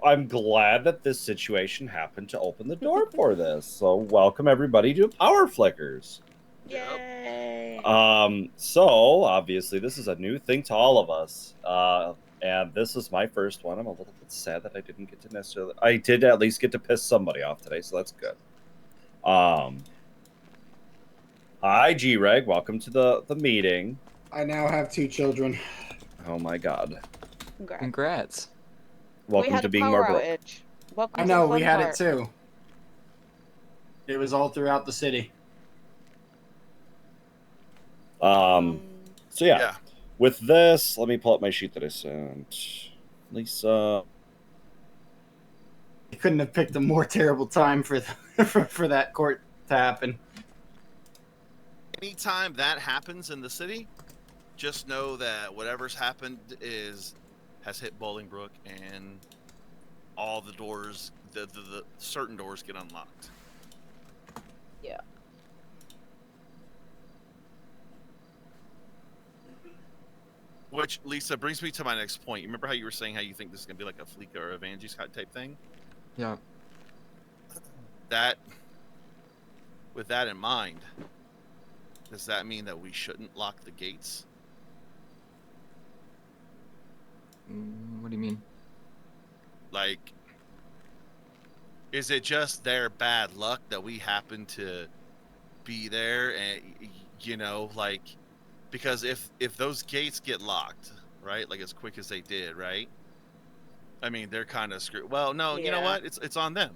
I'm glad that this situation happened to open the door for this. So, welcome everybody to Power Flickers. Yay! So obviously this is a new thing to all of us. And this is my first one. I'm a little bit sad that I didn't get to necessarily. I did at least get to piss somebody off today, so that's good. Hi, G-Reg. Welcome to the meeting. I now have 2 children. Oh my God. Congrats. Congrats. We Welcome had to a being power more broke. outage. Welcome I to know, the we fun had part. it too. It was all throughout the city. So yeah, with this, let me pull up my sheet that I sent. Lisa. You couldn't have picked a more terrible time for for that court to happen. Anytime that happens in the city, just know that whatever's happened has hit Bolingbrook, and all the doors, the certain doors get unlocked. Yeah. Which, Lisa, brings me to my next point. You remember how you were saying how you think this is going to be like a Fleeka or a Vanjie type thing? Yeah. With that in mind, does that mean that we shouldn't lock the gates? What do you mean? Like, is it just their bad luck that we happen to be there and, you know, like, because if those gates get locked, right, like as quick as they did, right, I mean, they're kind of screwed. Well, no, you know Yeah. what, it's on them.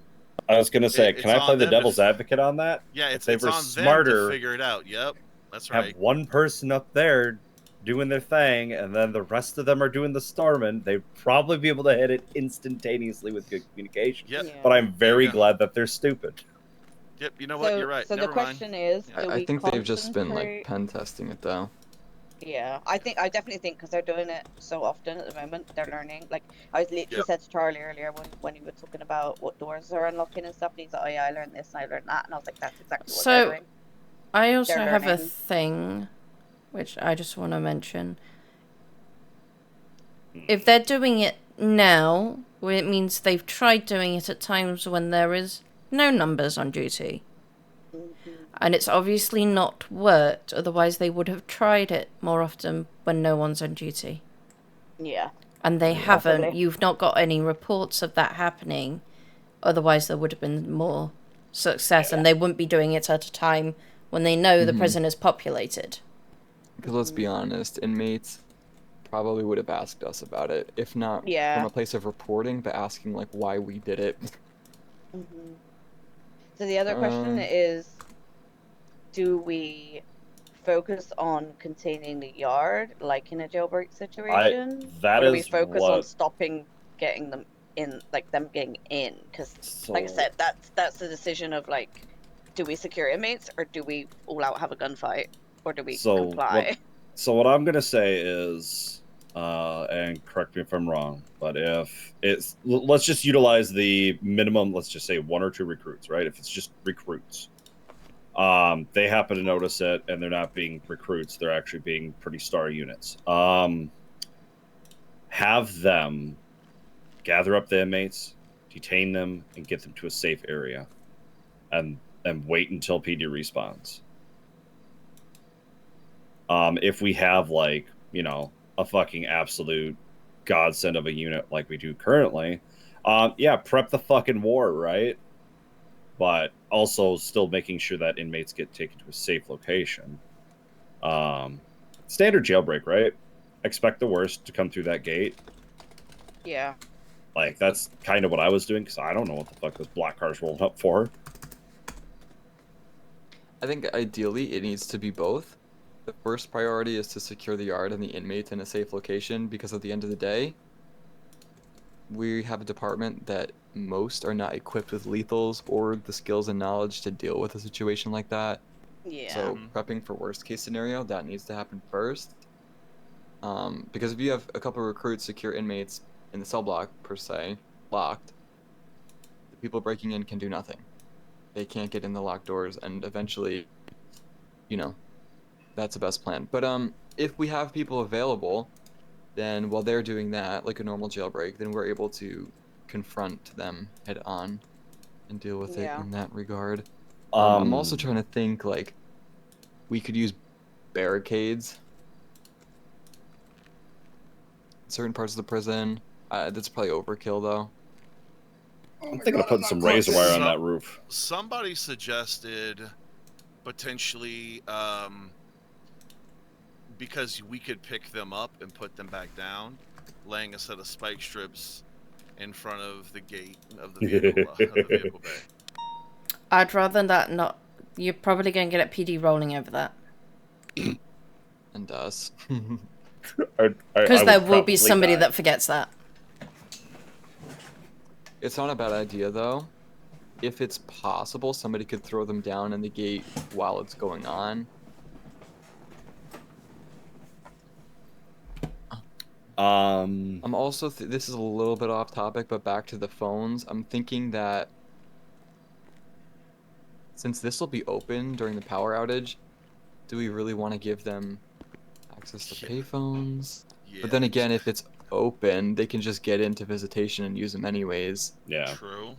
I was gonna say, can It's I play on the them to devil's advocate on that? Yeah, If it's they it's were on them to smarter, figure it out. Yep, that's have right. one person up there doing their thing, and then the rest of them are doing the storming, they'd probably be able to hit it instantaneously with good communication. Yep. Yeah. But I'm There you very go. glad that they're stupid. Yep, you know what, you're right. So Never the question is, mind. do I we think they've just been like concentrate? pen testing it though. Yeah, I definitely think because they're doing it so often at the moment, they're learning. Like I was literally Yep. said to Charlie earlier when you were talking about what doors are unlocking and stuff, and he's like, "Oh yeah, I learned this and I learned that," and I was like, "That's exactly what they're So, doing." I also They're have a learning. thing, which I just want to mention. If they're doing it now, well, it means they've tried doing it at times when there is no numbers on duty. And it's obviously not worked, otherwise they would have tried it more often when no one's on duty. Yeah. And they haven't. Possibly. You've not got any reports of that happening, otherwise there would have been more success, and they wouldn't be doing it at a time when they know the prison is populated. Because let's be honest, inmates probably would have asked us about it, if not from a place of reporting, but asking like why we did it. So the other question is, do we focus on containing the yard, like in a jailbreak situation, that or do we is focus on what- stopping getting them in, like them getting in? Because, like I said, that's the decision of like, do we secure inmates or do we all out have a gunfight, or do we comply? What I'm gonna say is, and correct me if I'm wrong, but if it's, let's just utilize the minimum, let's just say 1 or 2 recruits, right? If it's just recruits, they happen to notice it and they're not being recruits, they're actually being pretty star units. Have them gather up the inmates, detain them, and get them to a safe area, and wait until PD respawns. If we have, like, you know, a fucking absolute godsend of a unit like we do currently, yeah, prep the fucking war, right? But also still making sure that inmates get taken to a safe location. Standard jailbreak, right? Expect the worst to come through that gate. Yeah. Like, that's kind of what I was doing, because I don't know what the fuck this black car's rolling up for. I think ideally it needs to be both. The first priority is to secure the yard and the inmates in a safe location, because at the end of the day, we have a department that most are not equipped with lethals or the skills and knowledge to deal with a situation like that. Yeah. So prepping for worst case scenario, that needs to happen first. Because if you have a couple of recruits, secure inmates in the cell block per se, locked, the people breaking in can do nothing. They can't get in the locked doors, and eventually, you know, that's the best plan. But if we have people available, then while they're doing that, like a normal jailbreak, then we're able to confront them head on and deal with it in that regard. I'm also trying to think, like, we could use barricades in certain parts of the prison. That's probably overkill, though. I'm thinking of putting some razor wire on that roof. Somebody suggested potentially, because we could pick them up and put them back down, laying a set of spike strips in front of the gate of the vehicle bay. I'd rather that not. You're probably going to get PD rolling over that. And us. Because there will be somebody that forgets that. It's not a bad idea, though. If it's possible, somebody could throw them down in the gate while it's going on. I'm also this is a little bit off topic, but back to the phones. I'm thinking that since this will be open during the power outage, do we really want to give them access to payphones? Yeah. But then again, if it's open, they can just get into visitation and use them anyways. Yeah. True.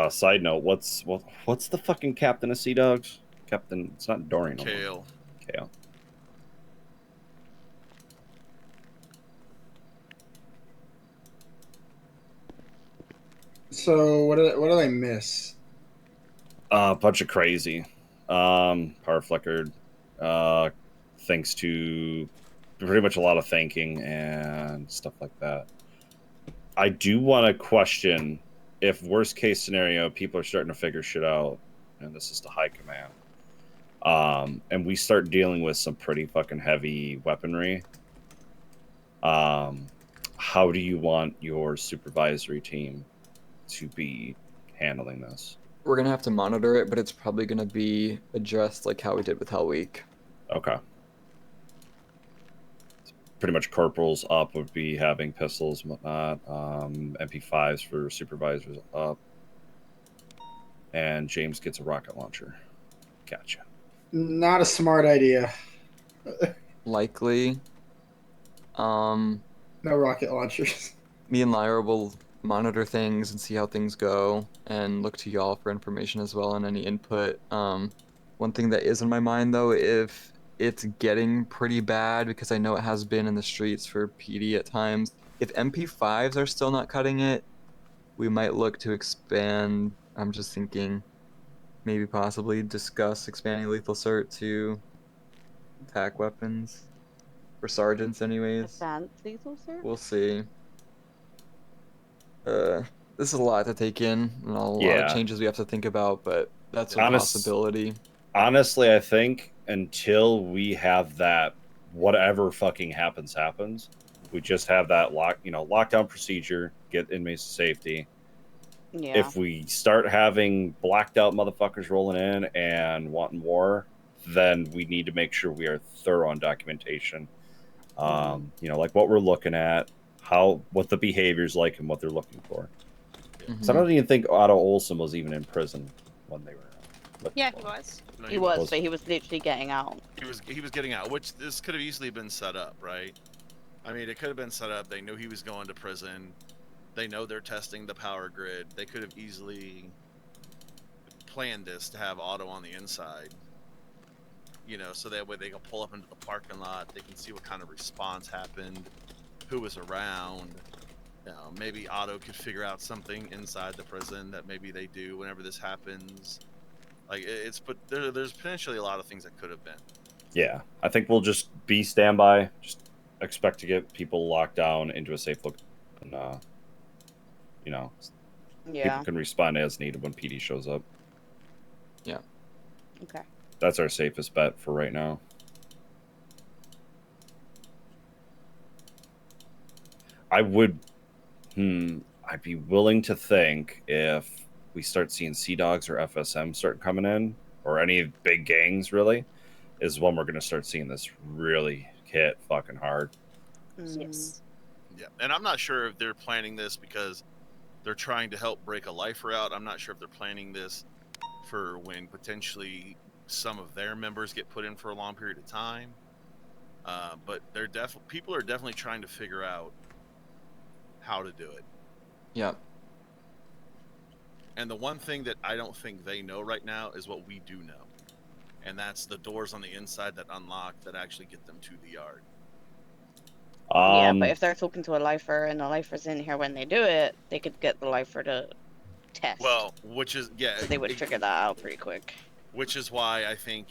Side note, what's the fucking captain of Sea Dogs? Captain, it's not Dorian. Kale. Kale. So what do they miss? A bunch of crazy. Power flickered. Thanks to pretty much a lot of thanking and stuff like that. I do want to question if worst case scenario, people are starting to figure shit out, and this is to high command. And we start dealing with some pretty fucking heavy weaponry. How do you want your supervisory team to be handling this? We're gonna have to monitor it, but it's probably gonna be addressed like how we did with Hell Week. Okay. Pretty much corporals up would be having pistols and whatnot. MP5s for supervisors up. And James gets a rocket launcher. Gotcha. Not a smart idea. Likely. No rocket launchers. Me and Lyra will monitor things and see how things go and look to y'all for information as well and any input. One thing that is in my mind though, if it's getting pretty bad, because I know it has been in the streets for PD at times, if MP5s are still not cutting it, we might look to expand. I'm just thinking maybe possibly discuss expanding lethal cert to attack weapons for sergeants anyways. Advanced lethal, sir? We'll see. This is a lot to take in and a lot of changes we have to think about, but that's a possibility. Honestly, I think until we have that, whatever fucking happens, we just have that lockdown procedure, get inmates to safety. Yeah. If we start having blacked out motherfuckers rolling in and wanting war, then we need to make sure we are thorough on documentation. Like what we're looking at, what the behavior's like and what they're looking for. So I don't even think Otto Olsen was even in prison when they were. Yeah, he was. No, He was, but he was literally getting out. He was getting out, which this could have easily been set up, right? I mean, it could have been set up. They knew he was going to prison. They know they're testing the power grid. They could have easily planned this to have Otto on the inside. So that way they can pull up into the parking lot. They can see what kind of response happened, who was around. Maybe Otto could figure out something inside the prison that maybe they do whenever this happens. Like but there's potentially a lot of things that could have been. Yeah, I think we'll just be standby. Just expect to get people locked down into a safe location. People can respond as needed when PD shows up. Yeah. Okay. That's our safest bet for right now. I'd be willing to think if we start seeing Sea Dogs or FSM start coming in, or any big gangs really, is when we're going to start seeing this really hit fucking hard. Yes. Yeah, and I'm not sure if they're planning this because they're trying to help break a lifer out. I'm not sure if they're planning this for when potentially some of their members get put in for a long period of time. But people are definitely trying to figure out how to do it. Yeah. And the one thing that I don't think they know right now is what we do know. And that's the doors on the inside that unlock that actually get them to the yard. Yeah, but if they're talking to a lifer and the lifer's in here when they do it, they could get the lifer to test. Well, which is, So they would figure that out pretty quick. Which is why I think,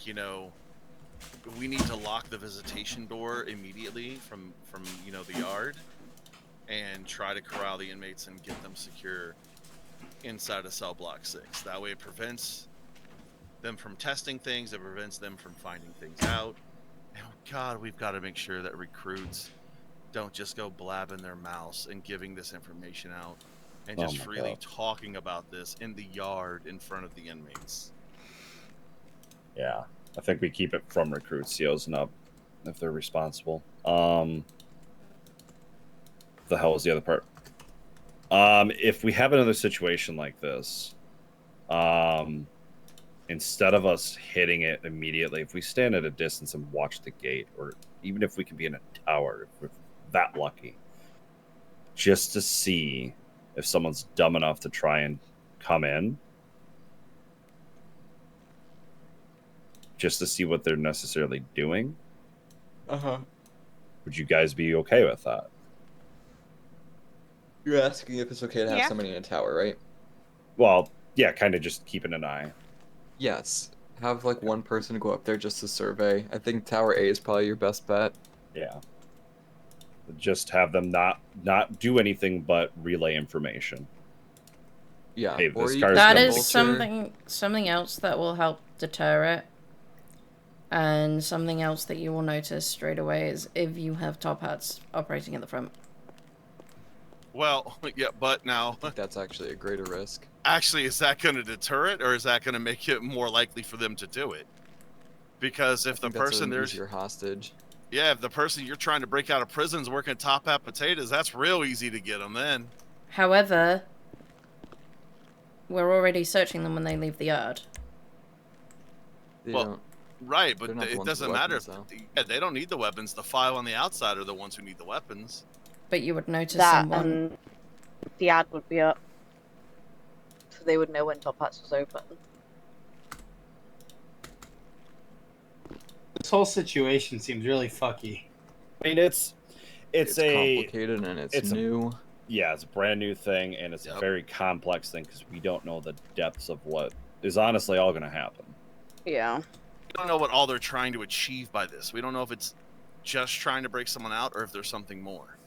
we need to lock the visitation door immediately from the yard and try to corral the inmates and get them secure inside of cell block 6. That way it prevents them from testing things, it prevents them from finding things out. And God, we've got to make sure that recruits don't just go blabbing their mouths and giving this information out and just freely talking about this in the yard in front of the inmates. Yeah, I think we keep it from recruits, COs and up. if they're responsible. The hell is the other part? If we have another situation like this, instead of us hitting it immediately, if we stand at a distance and watch the gate, or even if we can be in a tower, if we're that lucky, just to see if someone's dumb enough to try and come in, just to see what they're necessarily doing. Would you guys be okay with that? You're asking if it's okay to have Yeah. somebody in a tower, right? Well, yeah, kind of just keeping an eye. Yes. Have like one person go up there just to survey. I think Tower A is probably your best bet. Yeah. Just have them not do anything but relay information. Yeah. Hey, or this you car's can That gonna is vulture- something else that will help deter it. And something else that you will notice straight away is if you have top hats operating at the front. Well, yeah, but now, I think that's actually a greater risk. actually, is that going to deter it, or is that going to make it more likely for them to do it? Because I if the think that's person an there's, easier hostage. yeah, if the person you're trying to break out of prison is working top hat potatoes, that's real easy to get them then. However, we're already searching them when they leave the yard. They Well, don't. Right, but They're not the it ones with doesn't the matter weapons, if yeah, they don't need the weapons. The five on the outside are the ones who need the weapons. But you would notice That someone. and the ad would be up, so they would know when Top Hats was open. This whole situation seems really fucky. I mean, it's complicated and it's a new. Yeah, it's a brand new thing, and it's Yep. a very complex thing because we don't know the depths of what is honestly all going to happen. Yeah. We don't know what all they're trying to achieve by this. We don't know if it's just trying to break someone out or if there's something more.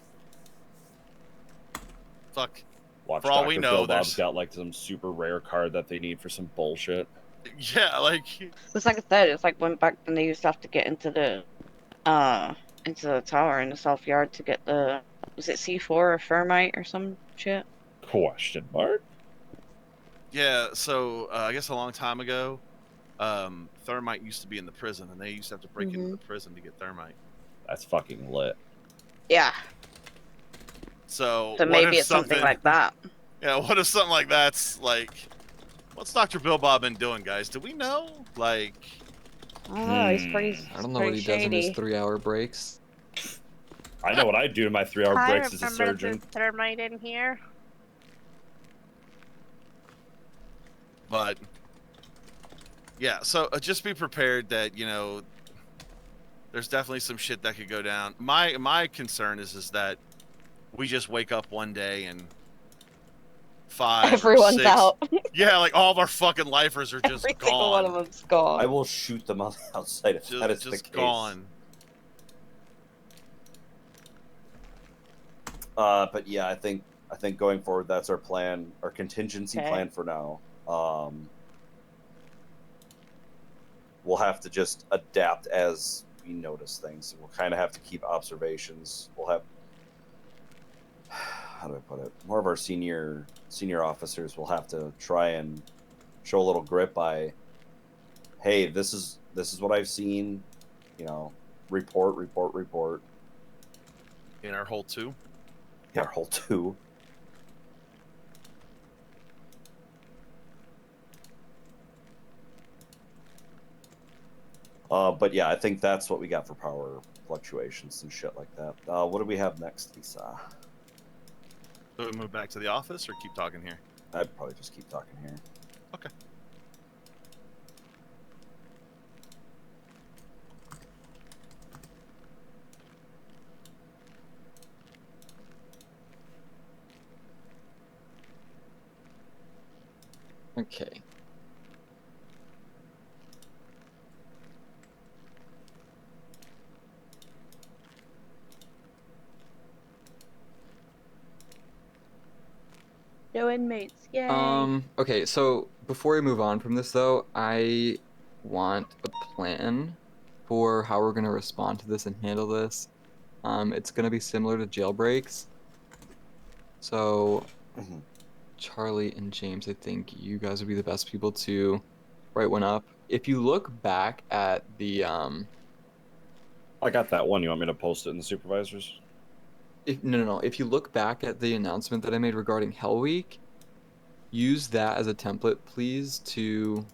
Fuck. Watch For all Dr. we know, Bill there's Bob's got like some super rare card that they need for some bullshit. yeah, like It's like I said, it's like when back then they used to have to get into the tower in the south yard to get the, was it C4 or Thermite or some shit? Question mark? yeah. So I guess a long time ago, Thermite used to be in the prison, and they used to have to break into the prison to get Thermite. That's fucking lit. Yeah. So So what maybe if it's something like that. Yeah, what if something like that's like, what's Dr. Bill Bob been doing, guys? Do we know? Like, I don't know. He's pretty. I don't know what he does in his 3-hour breaks. I know what I do in my 3-hour I breaks as a remember surgeon. the thermite in here. But yeah, so just be prepared that there's definitely some shit that could go down. My concern is that we just wake up one day and Everyone's 6, out. yeah, like all of our fucking lifers are just Every gone. single one of them's gone. I will shoot them on the outside if that is the Just case. gone. But yeah, I think going forward, that's our plan, our contingency plan for now. We'll have to just adapt as we notice things. We'll kind of have to keep observations. We'll have, how do I put it? More of our senior officers will have to try and show a little grit by, hey, this is what I've seen. Report. In our hole 2. Yeah, our hole 2. But yeah, I think that's what we got for power fluctuations and shit like that. What do we have next, Lisa? So we move back to the office or keep talking here? I'd probably just keep talking here. Okay. Okay. No inmates. Yay. Okay, so before we move on from this though, I want a plan for how we're gonna respond to this and handle this. It's gonna be similar to jailbreaks. So Charlie and James, I think you guys would be the best people to write one up. If you look back at the I got that one. You want me to post it in the supervisors? No. If you look back at the announcement that I made regarding Hell Week, use that as a template, please, to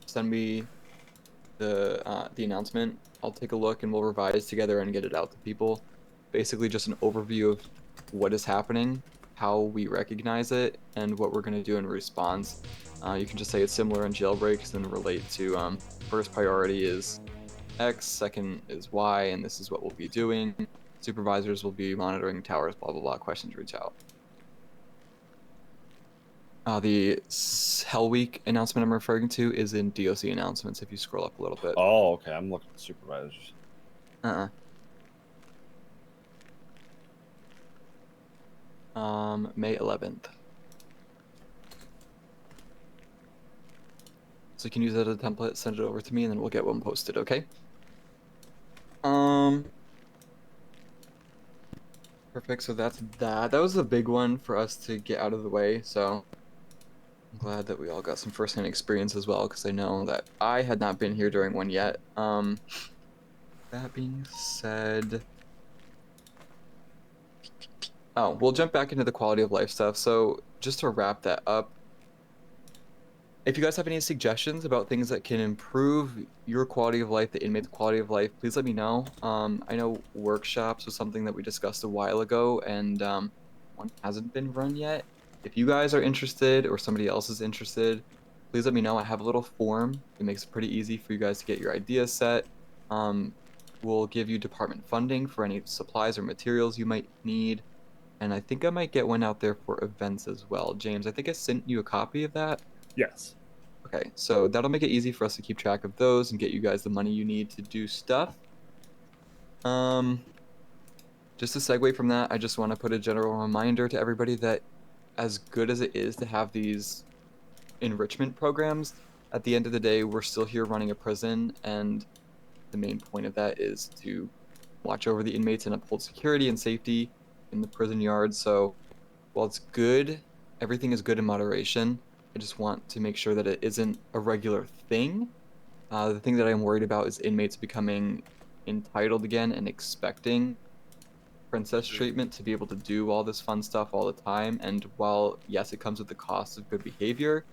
send me the announcement. I'll take a look and we'll revise together and get it out to people. Basically, just an overview of what is happening, how we recognize it, and what we're going to do in response. You can just say it's similar in jailbreaks and relate to first priority is X, second is Y, and this is what we'll be doing. Supervisors will be monitoring towers, blah, blah, blah, questions reach out. The Hell Week announcement I'm referring to is in DOC announcements if you scroll up a little bit. Oh, okay. I'm looking at supervisors. May 11th. So you can use that as a template, send it over to me, and then we'll get one posted, okay? Perfect, so that's that. That was a big one for us to get out of the way, so I'm glad that we all got some first-hand experience as well, because I know that I had not been here during one yet. That being said... Oh, we'll jump back into the quality of life stuff. So just to wrap that up, if you guys have any suggestions about things that can improve your quality of life, the inmate's quality of life, please let me know. I know workshops was something that we discussed a while ago, and one hasn't been run yet. If you guys are interested or somebody else is interested, please let me know. I have a little form. It makes it pretty easy for you guys to get your ideas set. We'll give you department funding for any supplies or materials you might need. And I think I might get one out there for events as well. James, I think I sent you a copy of that. Yes. Okay, so that'll make it easy for us to keep track of those and get you guys the money you need to do stuff. Just to segue from that, I just want to put a general reminder to everybody that as good as it is to have these enrichment programs, at the end of the day, we're still here running a prison, and the main point of that is to watch over the inmates and uphold security and safety in the prison yard. So while it's good, everything is good in moderation. I just want to make sure that it isn't a regular thing. The thing that I'm worried about is inmates becoming entitled again and expecting princess treatment to be able to do all this fun stuff all the time. And while, yes, it comes with the cost of good behavior,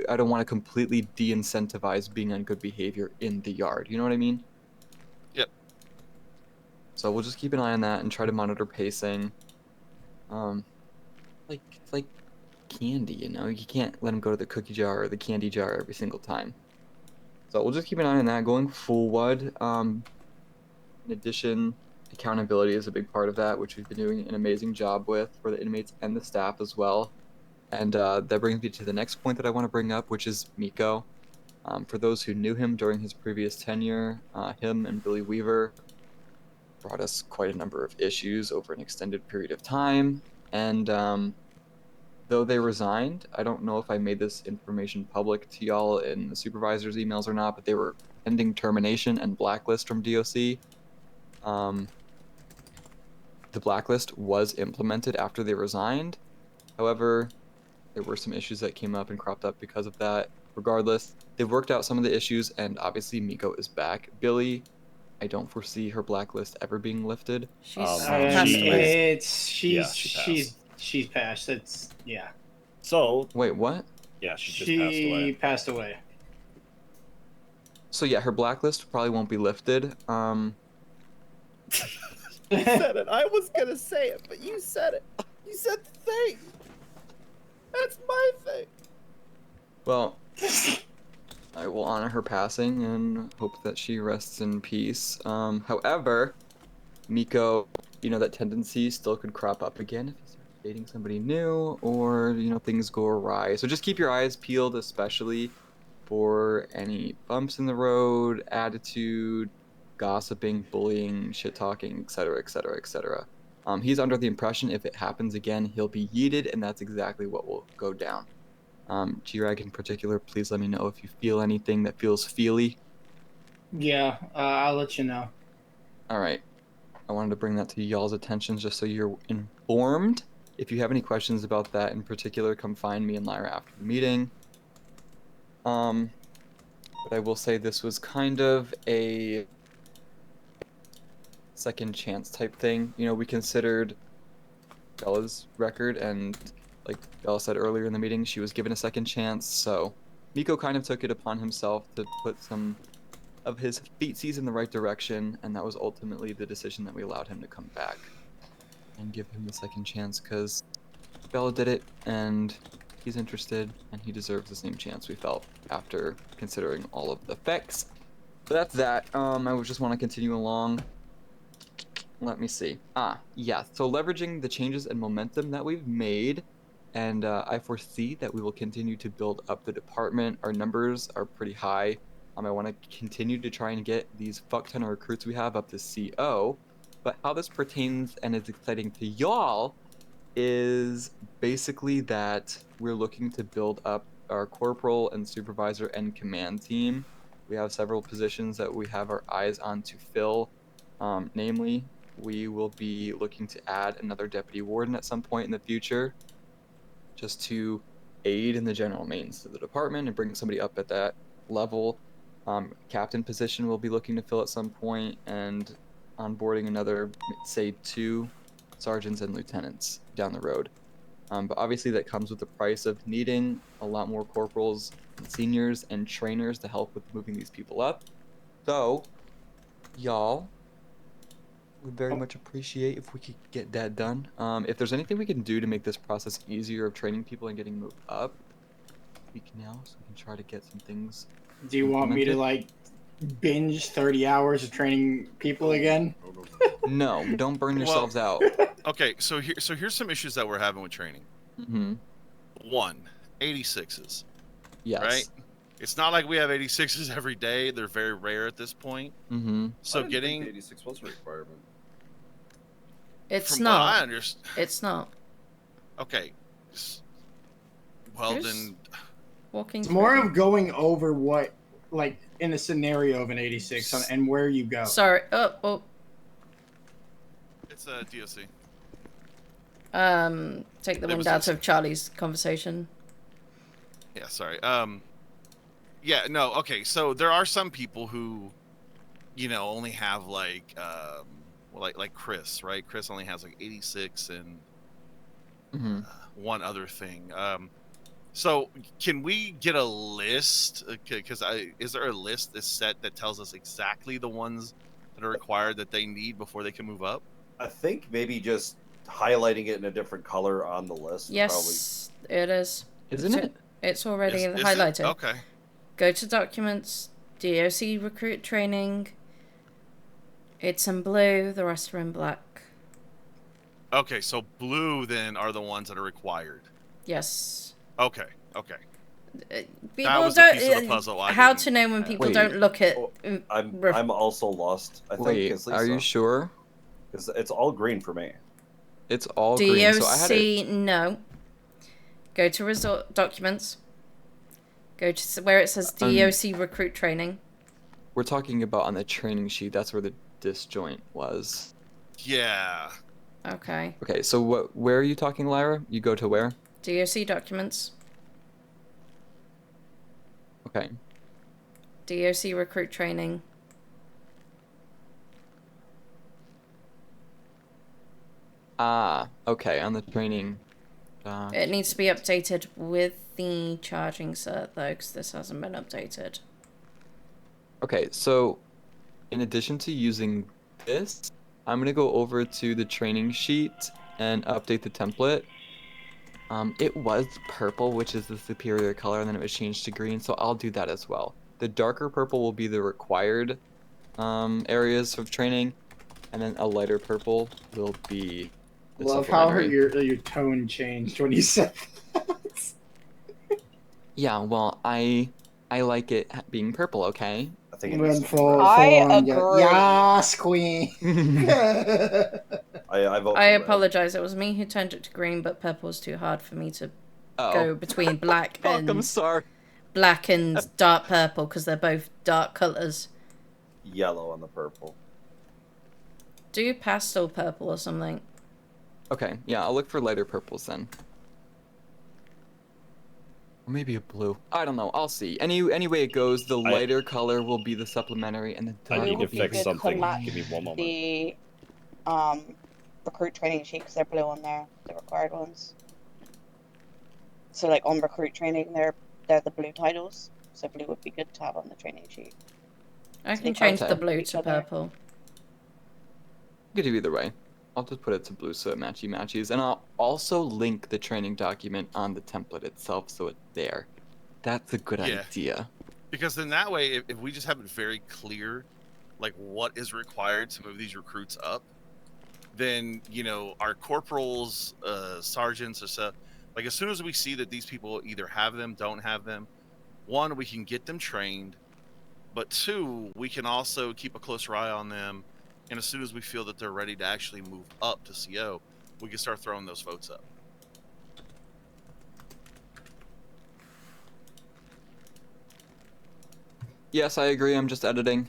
I don't want to completely de-incentivize being on good behavior in the yard. You know what I mean? Yep. So we'll just keep an eye on that and try to monitor pacing. It's like candy, you know? You can't let them go to the cookie jar or the candy jar every single time. So we'll just keep an eye on that going forward. In addition, accountability is a big part of that, which we've been doing an amazing job with for the inmates and the staff as well. And that brings me to the next point that I want to bring up, which is Miko. For those who knew him during his previous tenure, him and Billy Weaver brought us quite a number of issues over an extended period of time. And though they resigned, I don't know if I made this information public to y'all in the supervisor's emails or not, but they were pending termination and blacklist from DOC. The blacklist was implemented after they resigned. However, there were some issues that came up and cropped up because of that. Regardless, they've worked out some of the issues, and obviously Miko is back. Billy, I don't foresee her blacklist ever being lifted. She's passed away. She's passed. It's So wait, what? Yeah, she passed away. So yeah, her blacklist probably won't be lifted. You said it. I was gonna say it, but you said it. You said the thing. That's my thing. Well, I will honor her passing and hope that she rests in peace. However, Miko, that tendency still could crop up again if you start dating somebody new or, things go awry. So just keep your eyes peeled, especially for any bumps in the road, attitude, gossiping, bullying, shit-talking, etc., etc., etc. He's under the impression if it happens again, he'll be yeeted, and that's exactly what will go down. G-Rag in particular, please let me know if you feel anything that feels feely. Yeah, I'll let you know. All right. I wanted to bring that to y'all's attention just so you're informed. If you have any questions about that in particular, come find me and Lyra after the meeting. But I will say this was kind of a second chance type thing. You know, we considered Bella's record, and like Bella said earlier in the meeting, she was given a second chance. So Miko kind of took it upon himself to put some of his feetsies in the right direction, and that was ultimately the decision that we allowed him to come back and give him the second chance, because Bella did it, and he's interested, and he deserves the same chance, we felt, after considering all of the facts. So that's that. I would just want to continue along. Let me see. Yeah, so leveraging the changes and momentum that we've made, and I foresee that we will continue to build up the department. Our numbers are pretty high. I want to continue to try and get these fuck ton of recruits we have up to CO. But how this pertains and is exciting to y'all is basically that we're looking to build up our corporal and supervisor and command team. We have several positions that we have our eyes on to fill. Namely, we will be looking to add another deputy warden at some point in the future, just to aid in the general maintenance of the department and bring somebody up at that level. Captain position we'll be looking to fill at some point, and onboarding another, say, 2 sergeants and lieutenants down the road. But obviously that comes with the price of needing a lot more corporals and seniors and trainers to help with moving these people up. So, y'all would very much appreciate if we could get that done. If there's anything we can do to make this process easier of training people and getting moved up, speak now, so we can try to get some things. Do you want me to like binge 30 hours of training people again? No, don't burn yourselves out. Okay, so here's some issues that we're having with training. Mm-hmm. 1, 86s. Yes. Right? It's not like we have 86s every day. They're very rare at this point. Mm-hmm. So I didn't think getting the 86 was a requirement. It's from not. what I understand. It's not. Okay. Well Here's then, walking. It's more through of going over what, like, in a scenario of an 86 and where you go. Sorry. Oh. it's a DOC. Take the It wind was out DOC. of Charlie's conversation. Yeah, sorry. Yeah, no. Okay, so there are some people who, only have like Chris, right? Chris only has like 86 and one other thing. So can we get a list? Because is there a list that's set that tells us exactly the ones that are required that they need before they can move up? I think maybe just highlighting it in a different color on the list. Yes, it is. Isn't it? It's already Is it? highlighted. Okay. Go to documents, DOC recruit training. It's in blue, the rest are in black. Okay, so blue then are the ones that are required. Yes. Okay. People was the don't. piece of the puzzle I How didn't to know when people Wait. don't look at. I'm also lost. I think Wait, it's are you sure? Because it's all green for me. It's all DOC, green. So I had it. no. Go to resort documents. Go to where it says DOC recruit training. We're talking about on the training sheet. That's where the disjoint was. Yeah. Okay. Okay, so where are you talking, Lyra? You go to where? DOC documents. Okay. DOC recruit training. Okay, on the training. It needs to be updated with the charging cert though, because this hasn't been updated. Okay, so in addition to using this, I'm gonna go over to the training sheet and update the template. It was purple, which is the superior color, and then it was changed to green, so I'll do that as well. The darker purple will be the required areas of training, and then a lighter purple will be the Love how supplementary. your tone changed when you said that. Yeah, well, I like it being purple, okay? I think it When needs to be full red. I on, agree. Yas, queen. I vote I for red. apologize. It was me who turned it to green, but purple was too hard for me to Oh. go between black Fuck, and I'm sorry. black and dark purple because they're both dark colors. Yellow on the purple. Do pastel purple or something. Okay, yeah, I'll look for lighter purples then. Or maybe a blue. I don't know. I'll see. Any way it goes, the lighter color will be the supplementary, and the I dark need will to be fix the something. match Give me one moment. the recruit training sheet because they're blue on there, the required ones. So like on recruit training, they're the blue titles. So blue would be good to have on the training sheet. I So can they can't change the conflict with blue each to other. purple. You could do either way. I'll just put it to blue so it matches. And I'll also link the training document on the template itself so it's there. That's a good idea. Because then that way, if we just have it very clear, like what is required to move these recruits up, then, you know, our corporals, sergeants or stuff, like as soon as we see that these people either have them, don't have them, one, we can get them trained, but two, we can also keep a closer eye on them. And as soon as we feel that they're ready to actually move up to CO, we can start throwing those votes up. Yes, I agree. I'm just editing.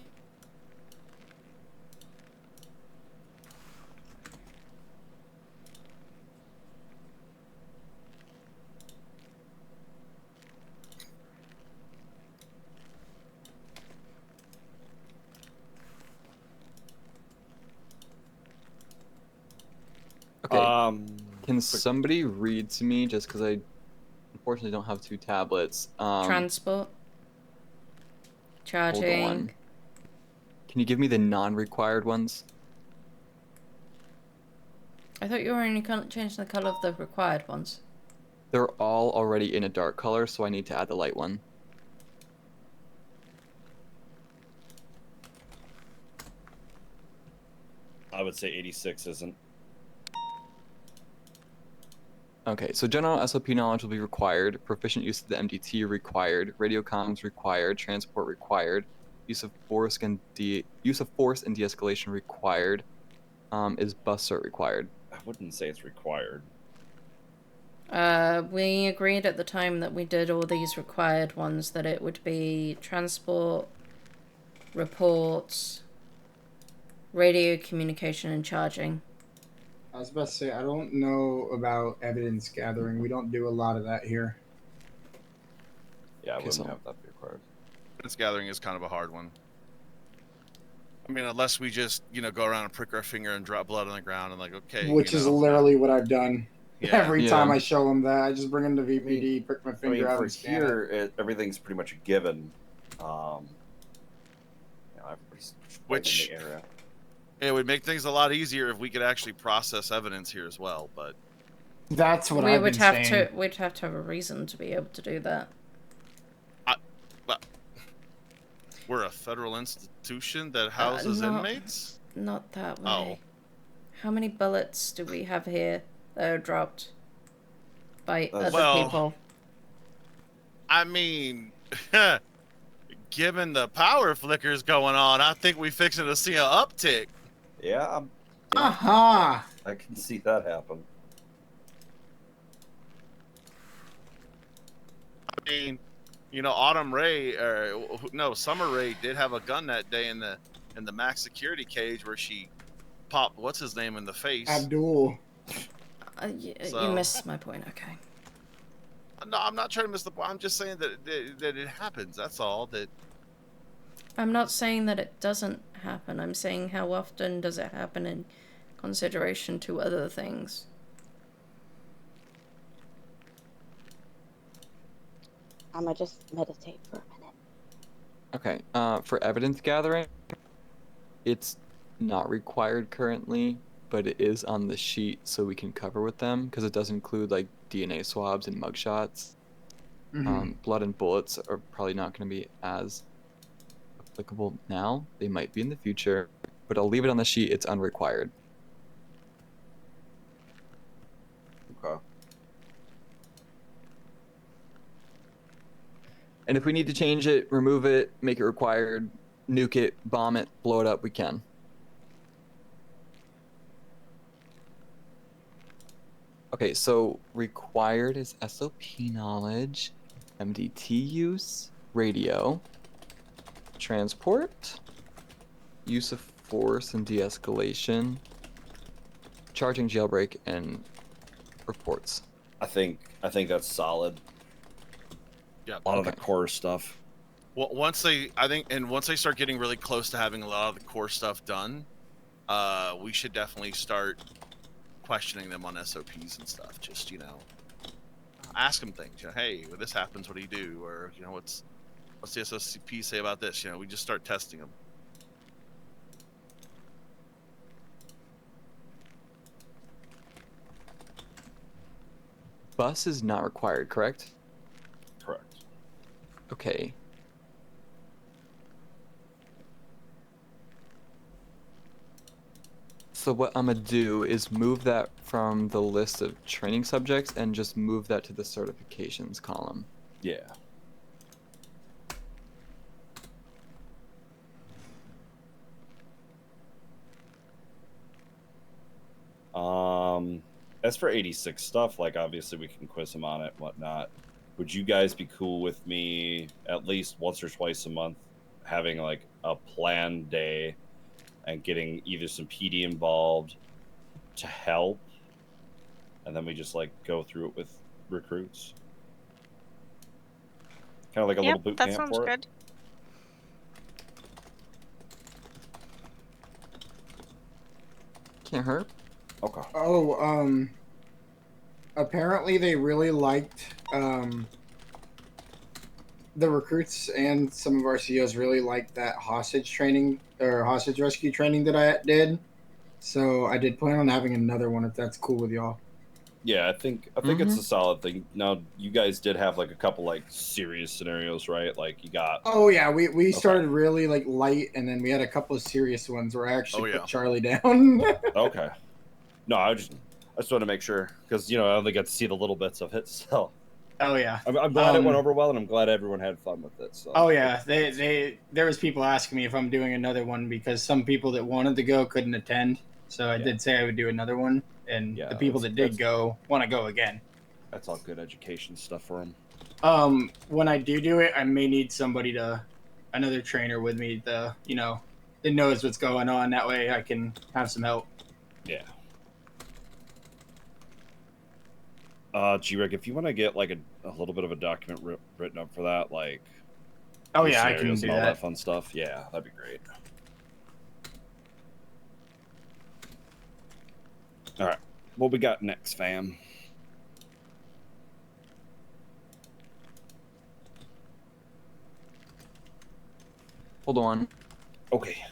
Okay. Can somebody read to me, just because I unfortunately don't have two tablets? Transport. Charging. Hold on. Can you give me the non-required ones? I thought you were only changing the color of the required ones. They're all already in a dark color, so I need to add the light one. I would say 86 isn't. Okay, so general SOP knowledge will be required. Proficient use of the MDT required. Radio comms required. Transport required. Use of force and de-escalation required. Is bus cert required? I wouldn't say it's required. We agreed at the time that we did all these required ones that it would be transport, reports, radio communication, and charging. I was about to say, I don't know about evidence gathering. We don't do a lot of that here. Yeah, I wouldn't have that be required. Evidence gathering is kind of a hard one. I mean, unless we just, you know, go around and prick our finger and drop blood on the ground and like, okay. Which is literally what I've done. Yeah. Every time I show them that, I just bring them to VPD, prick my I finger mean, out for and scan here, it. everything's pretty much a given. You know, everybody's Which in the area. It would make things a lot easier if we could actually process evidence here as well, but that's what I've been saying. We'd have to have a reason to be able to do that. We're a federal institution that houses inmates? Not that way. Oh. How many bullets do we have here that are dropped by other people? I mean, given the power flickers going on, I think we're fixing to see an uptick. Yeah. Aha! I can see that happen. I mean, you know, Summer Rae did have a gun that day in the max security cage where she popped what's his name in the face. Abdul. You missed my point. Okay. No, I'm not trying to miss the point. I'm just saying that it happens. That's all. That I'm not saying that it doesn't happen. I'm saying how often does it happen in consideration to other things. I'ma just meditate for a minute. Okay, for evidence gathering, it's not required currently, but it is on the sheet so we can cover with them, because it does include like DNA swabs and mugshots. Blood and bullets are probably not going to be as applicable now. They might be in the future, but I'll leave it on the sheet. It's unrequired. Okay. And if we need to change it, remove it, make it required, nuke it, bomb it, blow it up, we can. Okay, so required is SOP knowledge, MDT use, radio, transport, use of force and de-escalation, charging jailbreak, and reports. I think that's solid. Yeah. A lot of the core stuff. Well, once they start getting really close to having a lot of the core stuff done, we should definitely start questioning them on SOPs and stuff. Just, ask them things. Hey, when this happens, what do you do? Or, what's the SOP say about this? We just start testing them. Bus is not required, correct? Correct. Okay. So what I'm gonna do is move that from the list of training subjects and just move that to the certifications column. Yeah. As for 86 stuff, like obviously we can quiz them on it and whatnot. Would you guys be cool with me at least once or twice a month having like a planned day and getting either some PD involved to help, and then we just like go through it with recruits? Kind of like a little boot that camp sounds for good. it. Can't hurt. Okay. Oh, apparently they really liked the recruits, and some of our CEOs really liked that hostage training or hostage rescue training that I did. So I did plan on having another one if that's cool with y'all. Yeah, I think it's a solid thing. Now, you guys did have like a couple like serious scenarios, right? Like you got. Oh yeah, we started really like light, and then we had a couple of serious ones where I actually put Charlie down. Okay. No, I just want to make sure because I only got to see the little bits of it. So. Oh yeah, I'm glad it went over well, and I'm glad everyone had fun with it. So. Oh yeah, there was people asking me if I'm doing another one because some people that wanted to go couldn't attend. So I did say I would do another one, and the people that did go want to go again. That's all good education stuff for them. When I do it, I may need another trainer with me, that knows what's going on. That way I can have some help. Yeah. G-Reg, if you want to get like a little bit of a document written up for that, like oh yeah, I can do and all that. that fun stuff. Yeah, that'd be great. All right, what we got next, fam? Hold on. Okay.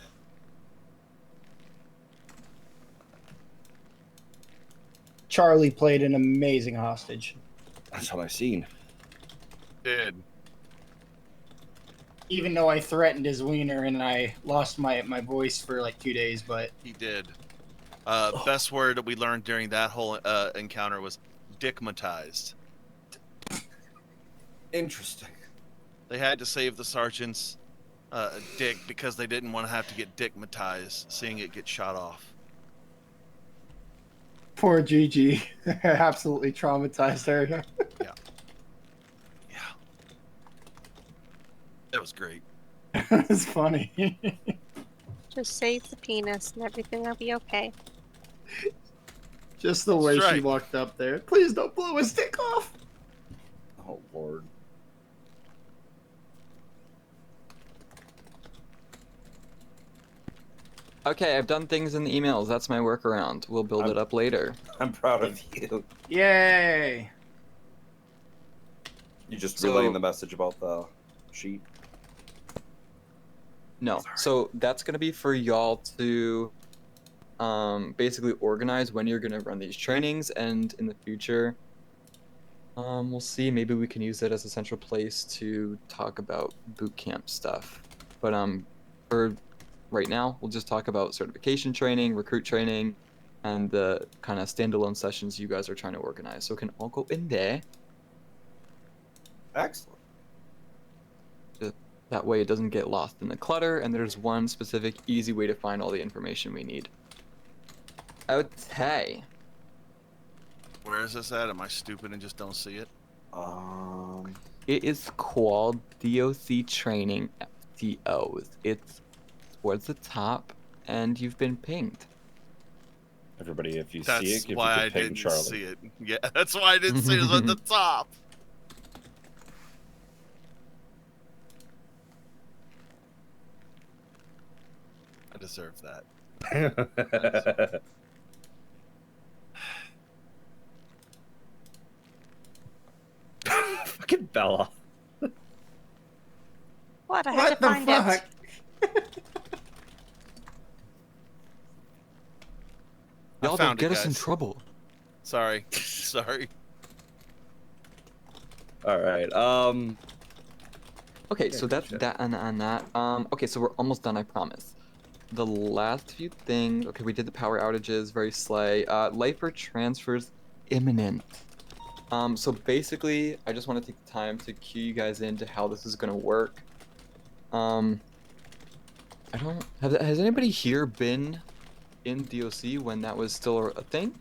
Charlie played an amazing hostage. That's what I seen. Did. Even though I threatened his wiener and I lost my voice for like 2 days, but he did. Best word that we learned during that whole encounter was dickmatized. Interesting. They had to save the sergeant's dick because they didn't want to have to get dickmatized seeing it get shot off. poor Gigi. Absolutely traumatized her. Yeah. That was great. It's funny. Just save the penis and everything will be okay. Just the way That's she right. walked up there. Please don't blow his dick off. Oh, Lord. Okay, I've done things in the emails. That's my workaround. We'll build it up later. I'm proud of you. Yay! You just So- relaying the message about the sheet? No. So that's going to be for y'all to basically organize when you're going to run these trainings, and in the future, we'll see. Maybe we can use it as a central place to talk about boot camp stuff. But for right now, we'll just talk about certification training, recruit training, and the kind of standalone sessions you guys are trying to organize. So it can all go in there. Excellent. That way it doesn't get lost in the clutter, and there's one specific, easy way to find all the information we need. Okay. Where is this at? Am I stupid and just don't see it? It is called DOC Training FTOs. It's towards the top, and you've been pinged. Everybody, if you That's see it, if why you I could ping didn't Charlie. see it. Yeah, that's why I didn't see it. It was at the top. I deserve that. Fucking Bella. What? I had What to the find fuck? Y'all don't found it, get us in guys. trouble. Sorry. Sorry. All right. Okay, Yeah, so that's shit. that on that. Okay, so we're almost done, I promise. The last few things. Okay, we did the power outages, very slay. Lifer transfers imminent. So basically, I just want to take the time to cue you guys into how this is gonna work. I don't has anybody here been in DOC when that was still a thing?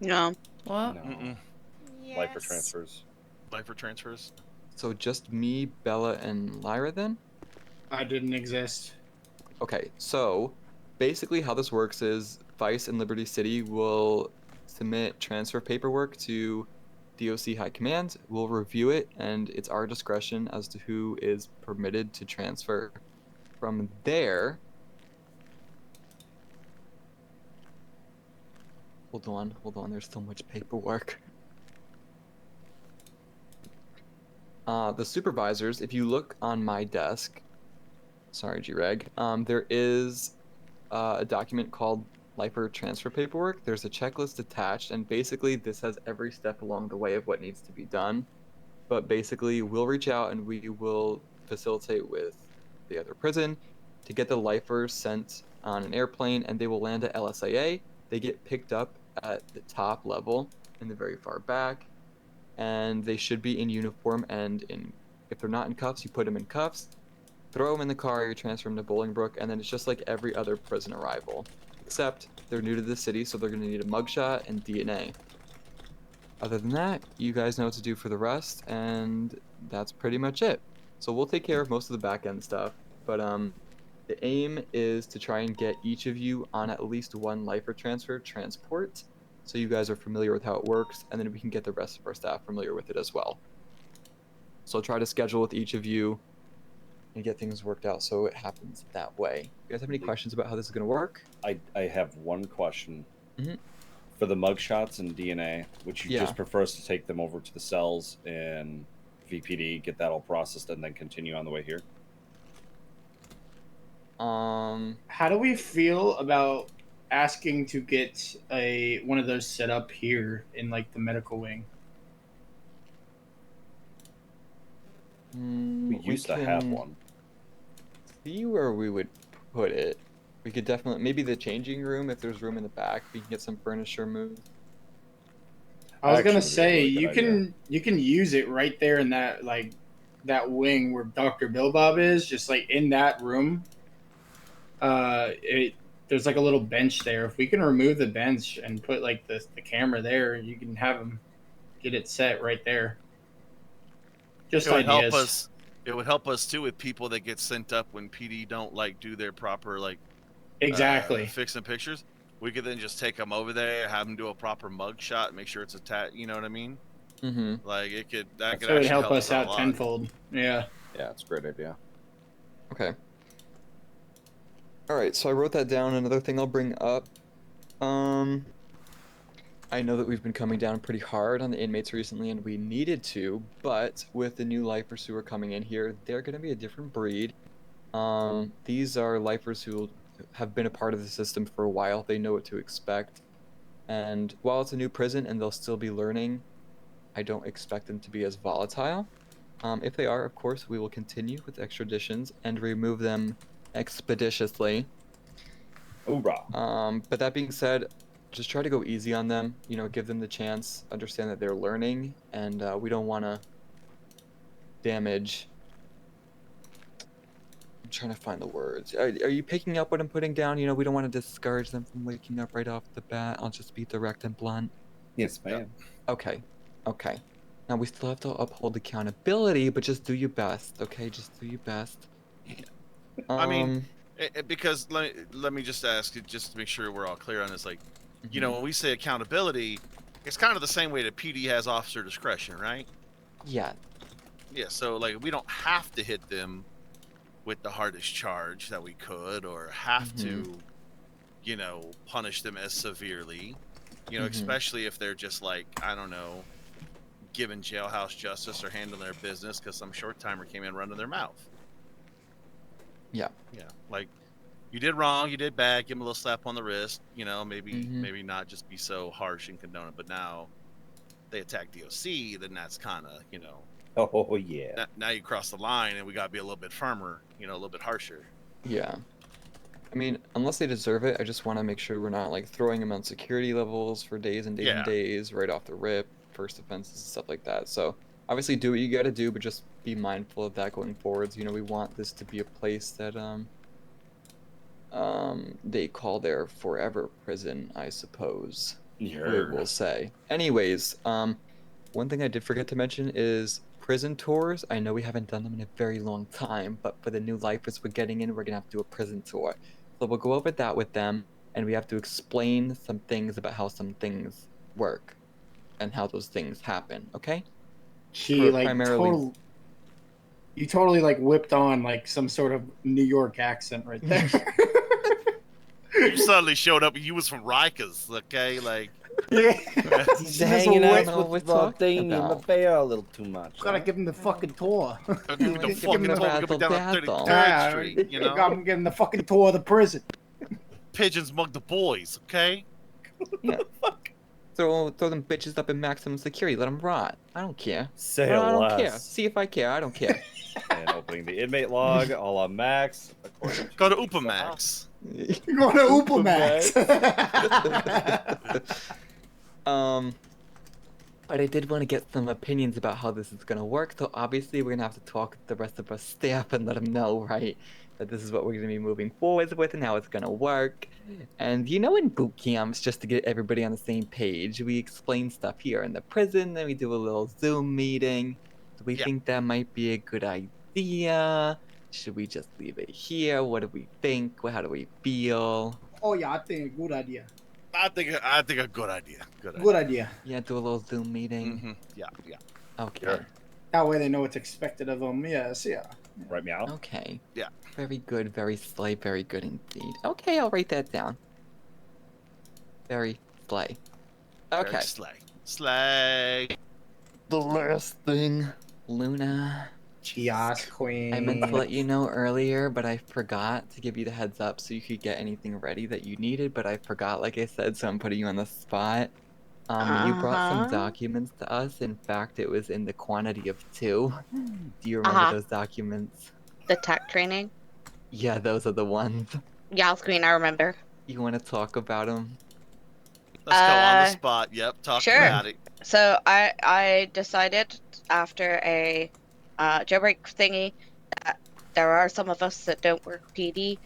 No. What? No. Mm-mm. Yes. Lifer transfers. Lifer transfers. So just me, Bella, and Lyra then? I didn't exist. Okay, so basically how this works is Vice and Liberty City will submit transfer paperwork to DOC High Command. We'll review it, and it's our discretion as to who is permitted to transfer. From there, hold on, there's so much paperwork. The supervisors, if you look on my desk, sorry, G-Reg, there is a document called Lifer transfer paperwork. There's a checklist attached, and basically this has every step along the way of what needs to be done. But basically, we'll reach out and we will facilitate with the other prison to get the lifers sent on an airplane, and they will land at LSIA. They get picked up at the top level in the very far back, and they should be in uniform. And if they're not in cuffs, you put them in cuffs, throw them in the car, you transfer them to Bolingbrook, and then it's just like every other prison arrival, except they're new to the city, so they're going to need a mugshot and DNA. Other than that, you guys know what to do for the rest, and that's pretty much it. So we'll take care of most of the back end stuff, but the aim is to try and get each of you on at least one lifer transfer transport, so you guys are familiar with how it works, and then we can get the rest of our staff familiar with it as well. So I'll try to schedule with each of you and get things worked out so it happens that way. You guys have any questions about how this is going to work? I have one question. Mhm. For the mugshots and DNA, would you Yeah. just prefer us to take them over to the cells in VPD, get that all processed, and then continue on the way here? How do we feel about asking to get one of those set up here in like the medical wing? We used to have one. See where we would put it. We could definitely, maybe the changing room, if there's room in the back, we can get some furniture moved. I was gonna Actually, say really you good can you can use it right there in that that wing where Dr. Bill Bob is, just like in that room. There's like a little bench there. If we can remove the bench and put like the camera there, you can have them get it set right there. Just It would ideas. help us. It would help us too with people that get sent up when PD don't like do their proper Exactly. fixing pictures. We could then just take them over there, have them do a proper mug shot, make sure it's attached. You know what I mean? Mm-hmm. Like it could So could it would actually help us a out lot. tenfold. Yeah. Yeah, it's a great idea. Okay. All right, so I wrote that down. Another thing I'll bring up. I know that we've been coming down pretty hard on the inmates recently, and we needed to, but with the new lifers who are coming in here, they're going to be a different breed. These are lifers who have been a part of the system for a while. They know what to expect. And while it's a new prison and they'll still be learning, I don't expect them to be as volatile. If they are, of course, we will continue with extraditions and remove them expeditiously. Hoorah. But that being said, just try to go easy on them. Give them the chance, understand that they're learning, and we don't want to damage. I'm trying to find the words. Are you picking up what I'm putting down? We don't want to discourage them from waking up right off the bat. I'll just be direct and blunt. Yes, ma'am. Okay. Now we still have to uphold accountability, but just do your best, okay? Just do your best. I mean, because let me just ask, just to make sure we're all clear on this. Like, when we say accountability, it's kind of the same way that PD has officer discretion, right? Yeah. Yeah. So like, we don't have to hit them with the hardest charge that we could, or have to, punish them as severely. Especially if they're just like, I don't know, giving jailhouse justice or handling their business because some short timer came in running their mouth. Yeah. Yeah, like you did wrong, you did bad. Give them a little slap on the wrist. Maybe not just be so harsh and condone it. But now they attack DOC, then that's kind of Oh yeah. Now you cross the line, and we gotta be a little bit firmer. A little bit harsher. Yeah. I mean, unless they deserve it, I just want to make sure we're not like throwing them on security levels for days and days and days right off the rip, first offenses and stuff like that. So obviously do what you got to do, but just be mindful of that going forwards. We want this to be a place that they call their forever prison, I suppose. We'll say. Anyways, one thing I did forget to mention is prison tours. I know we haven't done them in a very long time, but for the new lifers we're getting in, we're gonna have to do a prison tour. So we'll go over that with them, and we have to explain some things about how some things work and how those things happen. Okay? She you totally like whipped on like some sort of New York accent right there. You suddenly showed up. You was from Rikers, okay? Like, yeah, he's hanging out with Damien Maffeo a little too much. Gotta give him the fucking tour. Give him the fucking tour. We're going down on 33rd Street. I'm getting the fucking tour of the prison. Pigeons mug the boys, okay? Yeah. Throw them bitches up in maximum security. Let them rot. I don't care. Say I don't less. care. See if I care. I don't care. And opening the inmate log, a la Max. Go to Upamax. You're going to Upamax. But I did want to get some opinions about how this is going to work. So obviously we're going to have to talk to the rest of our staff and let them know, right, that this is what we're going to be moving forward with and how it's going to work. And in boot camps, just to get everybody on the same page, we explain stuff here in the prison, then we do a little Zoom meeting. Do we think that might be a good idea? Should we just leave it here? What do we think? How do we feel? Oh yeah, I think a good idea. I think a good idea. Good idea. Yeah, do a little Zoom meeting. Mm-hmm. Yeah. Okay. Sure. That way they know what's expected of them. Yes, yeah. Right, meow. Okay. Yeah. Very good, very slay, very good indeed. Okay, I'll write that down. Very slay. Okay. Very slay. The last thing, Luna. Yes, queen. I meant to let you know earlier, but I forgot to give you the heads up so you could get anything ready that you needed, but I forgot, like I said, so I'm putting you on the spot. You brought some documents to us. In fact, it was in the quantity of 2. Do you remember those documents? The tech training? Yeah, those are the ones. Yeah, Queen, I remember. You want to talk about them? Let's go on the spot. Yep, talk about it. So I decided after a jailbreak thingy that there are some of us that don't work PD,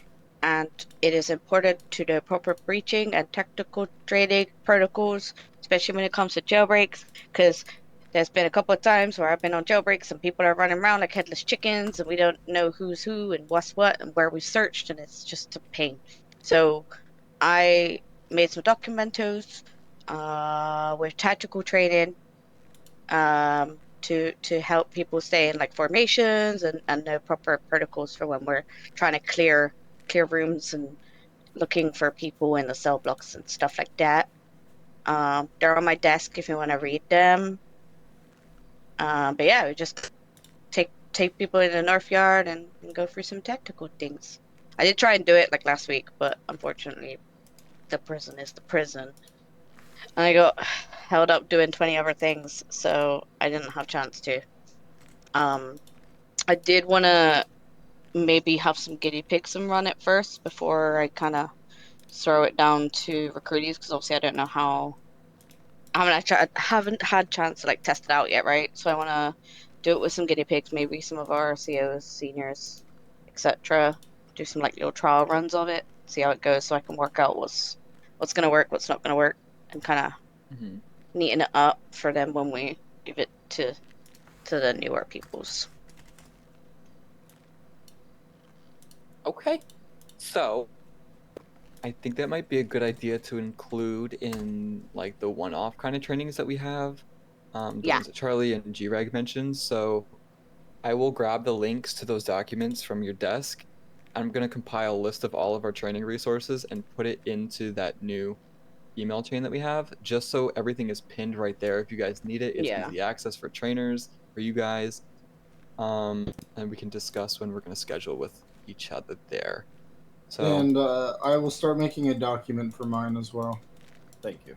and it is important to know proper breaching and technical training protocols, especially when it comes to jailbreaks, because there's been a couple of times where I've been on jailbreaks and people are running around like headless chickens and we don't know who's who and what's what and where we searched, and it's just a pain. So I made some documentos with tactical training to help people stay in like formations and know proper protocols for when we're trying to clear rooms and looking for people in the cell blocks and stuff like that. They're on my desk if you want to read them. But yeah, we just take people in the North Yard and go through some tactical things. I did try and do it like last week, but unfortunately the prison is the prison. And I got held up doing 20 other things, so I didn't have a chance to. I did want to maybe have some guinea pigs and run it first before I kind of throw it down to recruitees, because obviously I don't know how. I haven't had a chance to like test it out yet, right? So I want to do it with some guinea pigs, maybe some of our COs, seniors, etc. Do some like little trial runs of it, see how it goes, so I can work out what's gonna work, what's not gonna work, and kind of neaten it up for them when we give it to the newer peoples. Okay. So I think that might be a good idea to include in like the one-off kind of trainings that we have. The ones that Charlie and G-Reg mentioned. So I will grab the links to those documents from your desk, I'm gonna compile a list of all of our training resources and put it into that new email chain that we have, just so everything is pinned right there. If you guys need it, it's Yeah. easy access for trainers, for you guys. And we can discuss when we're gonna schedule with each other there. So And I will start making a document for mine as well. Thank you.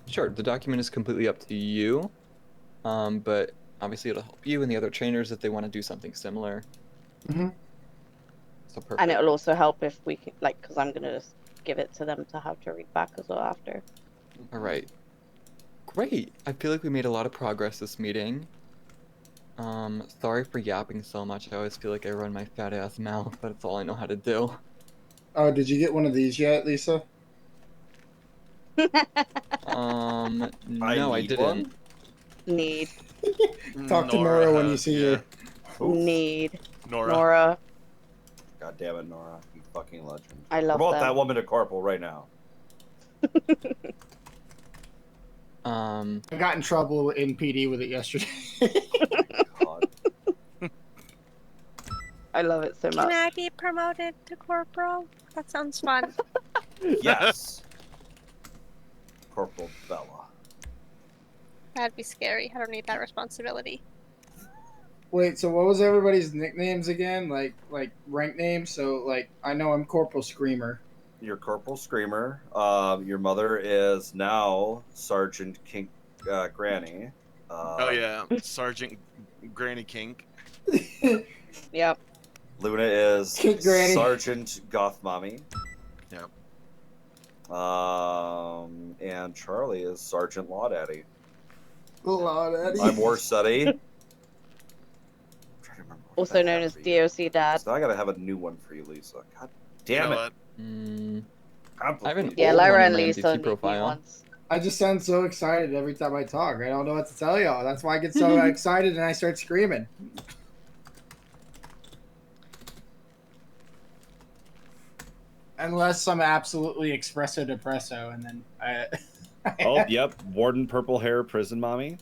sure, the document is completely up to you. But obviously it'll help you and the other trainers if they want to do something similar. Mm-hmm. So perfect. And it'll also help if we can, like, because I'm gonna just give it to them to have to read back as well after. All right. Great. I feel like we made a lot of progress this meeting. Sorry for yapping so much. I always feel like I run my fat ass mouth, but it's all I know how to do. Oh, did you get one of these yet, Lisa? No, I need didn't. one? Need. Talk to Nora when you has, see yeah. her. Need. Nora. Nora. God damn it, Nora. You fucking legend. I love Promote them. that woman to corporal right now. Um, I got in trouble in PD with it yesterday. God. I love it so Can much. I be promoted to corporal? That sounds fun. Yes. Corporal Bella. That'd be scary. I don't need that responsibility. Wait, so what was everybody's nicknames again? Like rank names? So like I know I'm Corporal Screamer. Your Corporal Screamer. Your mother is now Sergeant Kink Granny. Oh yeah, Sergeant Granny Kink. Yep. Luna is Kink Granny. Sergeant Goth Mommy. Yep. And Charlie is Sergeant Law Daddy. Lord, Eddie. I'm Warsetty. Also known as DOC Dad. So now I gotta have a new one for you, Lisa. God damn it. What? I have an Yeah, old one Lyra in and my Lisa MDT need new profile. ones. I just sound so excited every time I talk. I don't know what to tell y'all. That's why I get so excited and I start screaming. Unless I'm absolutely espresso depresso, and then I. Oh, yep. Warden Purple Hair Prison Mommy.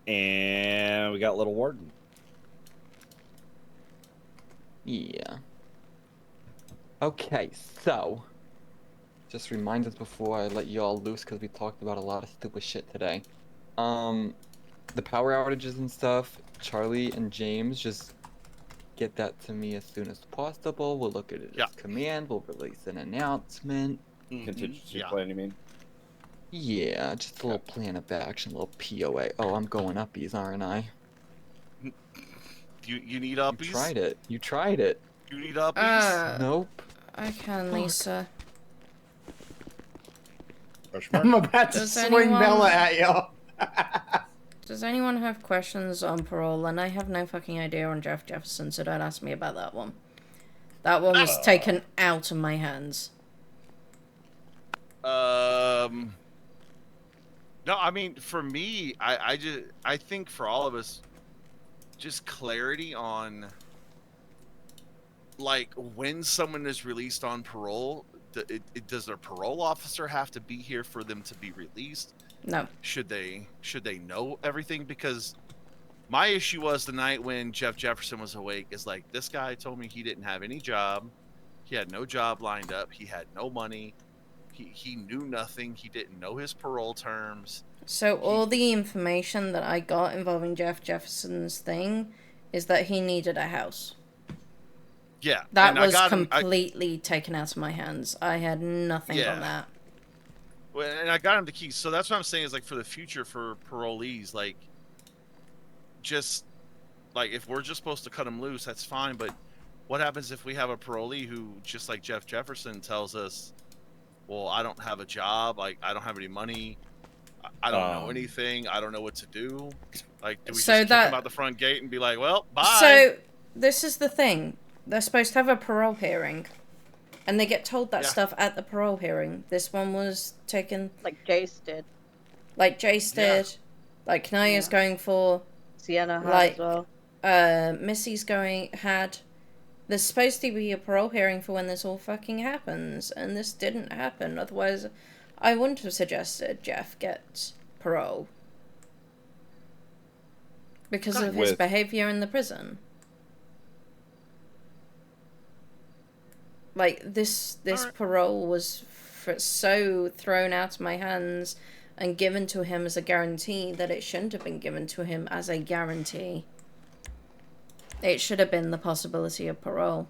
And we got Little Warden. Yeah. Okay, so just remind us before I let you all loose because we talked about a lot of stupid shit today. The power outages and stuff, Charlie and James just get that to me as soon as possible. We'll look at it as command. We'll release an announcement. Contingency plan, you mean? Yeah, just a little plan of action, a little POA. Oh, I'm going uppies, aren't I? You need uppies? You tried it. You tried it. You need uppies? Nope. I can, Lisa. I'm about to swing Bella at y'all. Does anyone have questions on parole? And I have no fucking idea on Jeff Jefferson, so don't ask me about that one. That one was taken out of my hands. No, I mean, for me, I think for all of us, just clarity on, like, when someone is released on parole, does their parole officer have to be here for them to be released? No. Should they know everything? Because my issue was the night when Jeff Jefferson was awake is like, this guy told me he didn't have any job. He had no job lined up. He had no money. He knew nothing. He didn't know his parole terms. So all the information that I got involving Jeff Jefferson's thing is that he needed a house. Yeah. That was completely taken out of my hands. I had nothing on that. Well, and I got him the keys. So that's what I'm saying is, like, for the future for parolees, like, just, like, if we're just supposed to cut them loose, that's fine. But what happens if we have a parolee who, just like Jeff Jefferson, tells us, well, I don't have a job, like, I don't have any money, I don't know anything, I don't know what to do. Like, do we just kick them out the front gate and be like, well, bye? So, this is the thing. They're supposed to have a parole hearing. And they get told that stuff at the parole hearing. This one was taken... Like Jace did. Like Jace did. Like Kanaya's going for. Sienna had as well. Missy's had. There's supposed to be a parole hearing for when this all fucking happens. And this didn't happen. Otherwise, I wouldn't have suggested Jeff get parole. Because Okay. of his With- behavior in the prison. Like, this Alright. parole was so thrown out of my hands and given to him as a guarantee that it shouldn't have been given to him as a guarantee. It should have been the possibility of parole.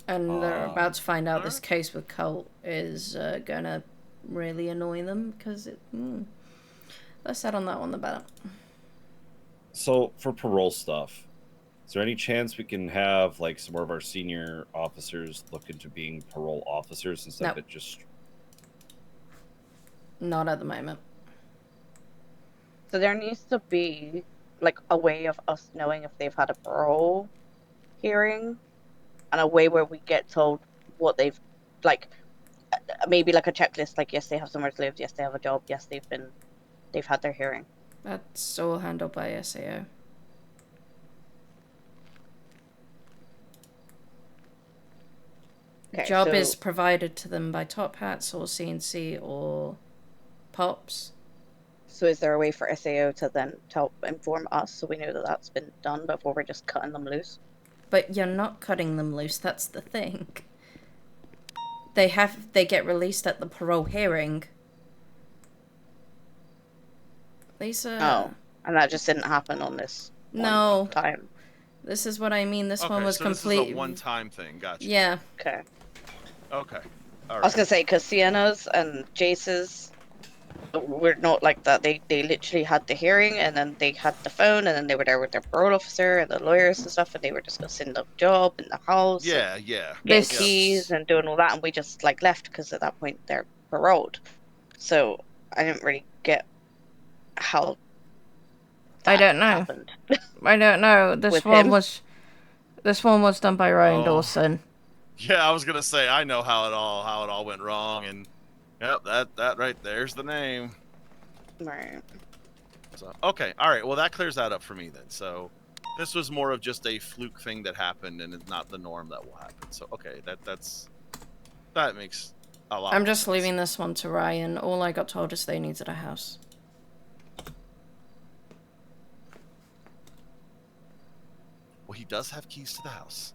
And they're about to find out this alright. case with Colt is gonna really annoy them because it. Less said on that one, the better. So for parole stuff, is there any chance we can have like some more of our senior officers look into being parole officers instead of it just? Not at the moment. So there needs to be like a way of us knowing if they've had a parole hearing, and a way where we get told what they've like, maybe like a checklist. Like, yes, they have somewhere to live. Yes, they have a job. Yes, they've had their hearing. That's all handled by SAO. Okay, Job so- is provided to them by Top Hats or CNC or Pops. So is there a way for SAO to then inform us so we know that that's been done before we're just cutting them loose? But you're not cutting them loose, that's the thing. They get released at the parole hearing. Lisa. Oh, and that just didn't happen on this No. time. This is what I mean. This one was so complete. This is a one-time thing. Gotcha. Yeah. Okay. Okay. All right. I was gonna say, because Sienna's and Jace's were not like that. They literally had the hearing, and then they had the phone, and then they were there with their parole officer and the lawyers and stuff, and they were discussing the job and the house. Yeah, and yeah. getting keys and doing all that, and we just like left because at that point they're paroled. So I didn't really get how. I don't know. Happened. I don't know. This With one him? was. This one was done by Ryan Oh. Dawson. Yeah, I was gonna say I know how it all went wrong, and yep, that right there's the name. Right. So okay, all right. Well, that clears that up for me then. So this was more of just a fluke thing that happened, and it's not the norm that will happen. So okay, that makes a lot. I'm more just sense. leaving this one to Ryan. All I got told is they needed a house. Well, he does have keys to the house.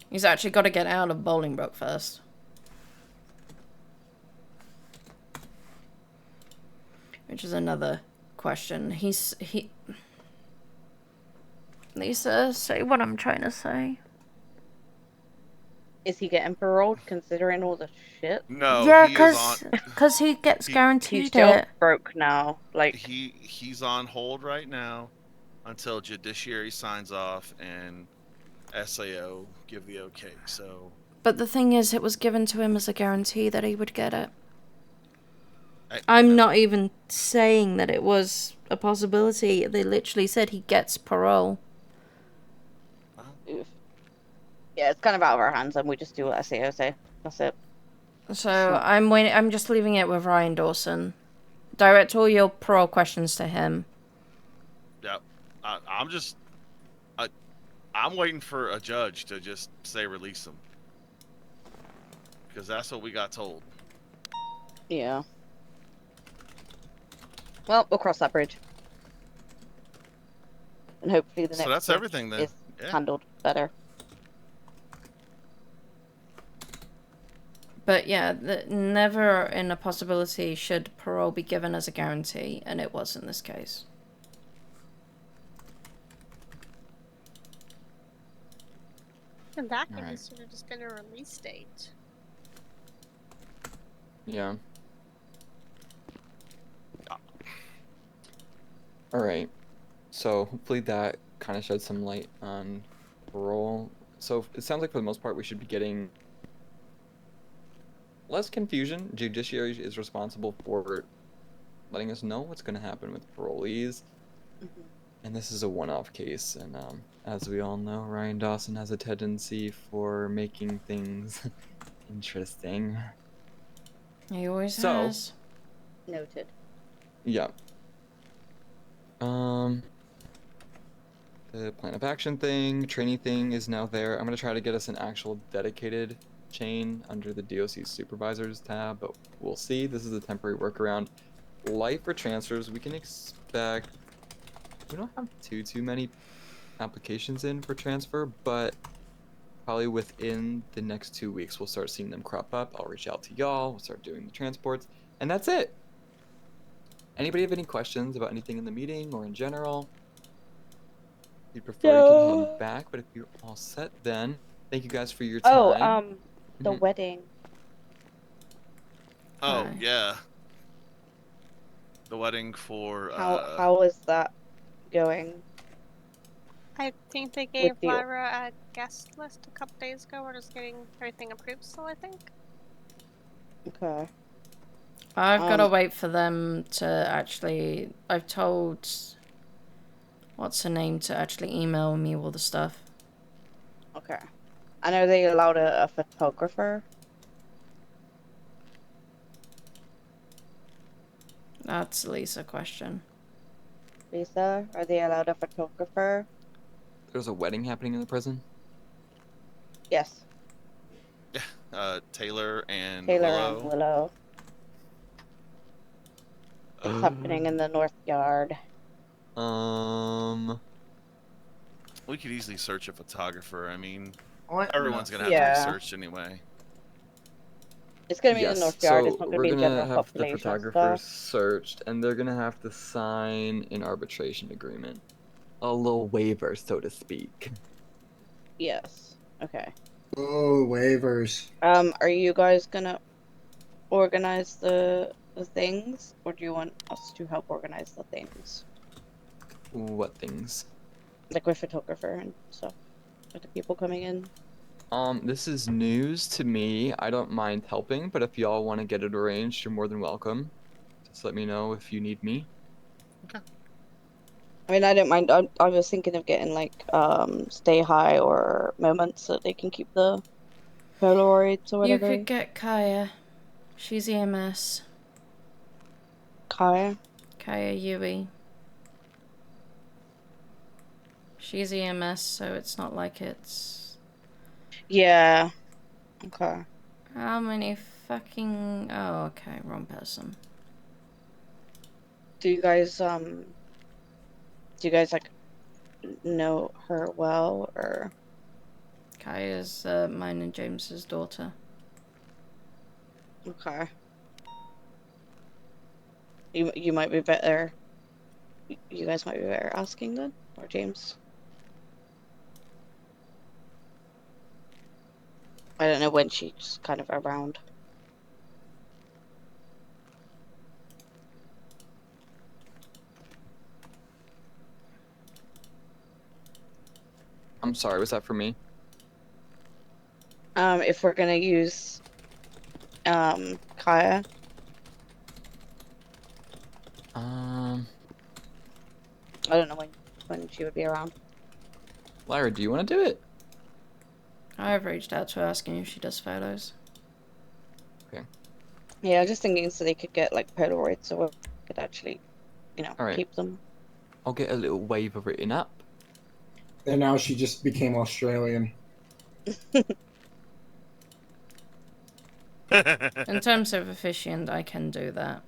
He's actually got to get out of Bolingbroke first. Which is another question. Lisa, say what I'm trying to say. Is he getting paroled considering all the shit? No, Yeah, he is on. because he gets guaranteed He's still it. broke now. Like He's on hold right now until judiciary signs off and SAO give the okay. So But the thing is, it was given to him as a guarantee that he would get it. I'm not even saying that it was a possibility. They literally said he gets parole. Oof. Yeah, it's kind of out of our hands, and we just do what SAO say. That's it. So I'm waiting. I'm just leaving it with Ryan Dawson. Direct all your parole questions to him. yeah, I'm waiting for a judge to just say release him, because that's what we got told. Yeah. Well, we'll cross that bridge. And hopefully the next So that's bridge everything then. is Yeah. handled better. But yeah, never in a possibility should parole be given as a guarantee, and it was in this case. In that case, Alright. it should have just been a release date. Yeah. Alright. So hopefully that kind of shed some light on parole. So it sounds like for the most part we should be getting less confusion. Judiciary is responsible for letting us know what's going to happen with parolees. And this is a one-off case, and as we all know, Ryan Dawson has a tendency for making things interesting. He always So- has. Noted. Yeah. The plan of action thing, training thing is now there. I'm gonna try to get us an actual dedicated chain under the DOC supervisors tab, but we'll see. This is a temporary workaround. Light for transfers, we can expect, we don't have too many applications in for transfer, but probably within the next 2 weeks, we'll start seeing them crop up. I'll reach out to y'all, we'll start doing the transports, and that's it. Anybody have any questions about anything in the meeting or in general? If you prefer, you can hang back, but if you're all set, then thank you guys for your time. The wedding. Oh, yeah. The wedding for How is that going? I think they gave Lyra a guest list a couple days ago. We're just getting everything approved still, I think. Okay. I've got to wait for them to actually... I've told... What's her name to actually email me all the stuff. Okay. And are they allowed a photographer? That's a Lisa question. Lisa, are they allowed a photographer? There's a wedding happening in the prison? Yes. Yeah, Taylor and Willow. Willow. It's happening in the North Yard. We could easily search a photographer. I mean, What? everyone's gonna have to be searched anyway. It's gonna be in the North Yard. It's not gonna we're be gonna general have the population photographers stuff. searched, and they're gonna have to sign an arbitration agreement. A little waiver, so to speak. Yes. Okay. Oh, waivers. Are you guys gonna organize the things, or do you want us to help organize the things? What things? Like with photographer and stuff. With the people coming in. This is news to me. I don't mind helping, but if y'all want to get it arranged, you're more than welcome. Just let me know if you need me. Okay. I mean, I don't mind. I was thinking of getting like stay high or moments so they can keep the Polaroids or whatever. You could get Kaya. She's EMS. Kaya? Kaya Yui. She's EMS, so it's not like it's... Yeah. Okay. How many fucking... Oh, okay, wrong person. Do you guys like know her well, or? Kaya's mine and James's daughter. Okay. You might be better. You guys might be better asking then, or James. I don't know when she's kind of around. I'm sorry, was that for me? If we're gonna use Kaya. I don't know when she would be around. Lyra, do you want to do it? I've reached out to her asking if she does photos. Okay. Yeah, just thinking so they could get like Polaroids so we could actually, All keep them. I'll get a little waiver written up. And now she just became Australian. In terms of efficient, I can do that.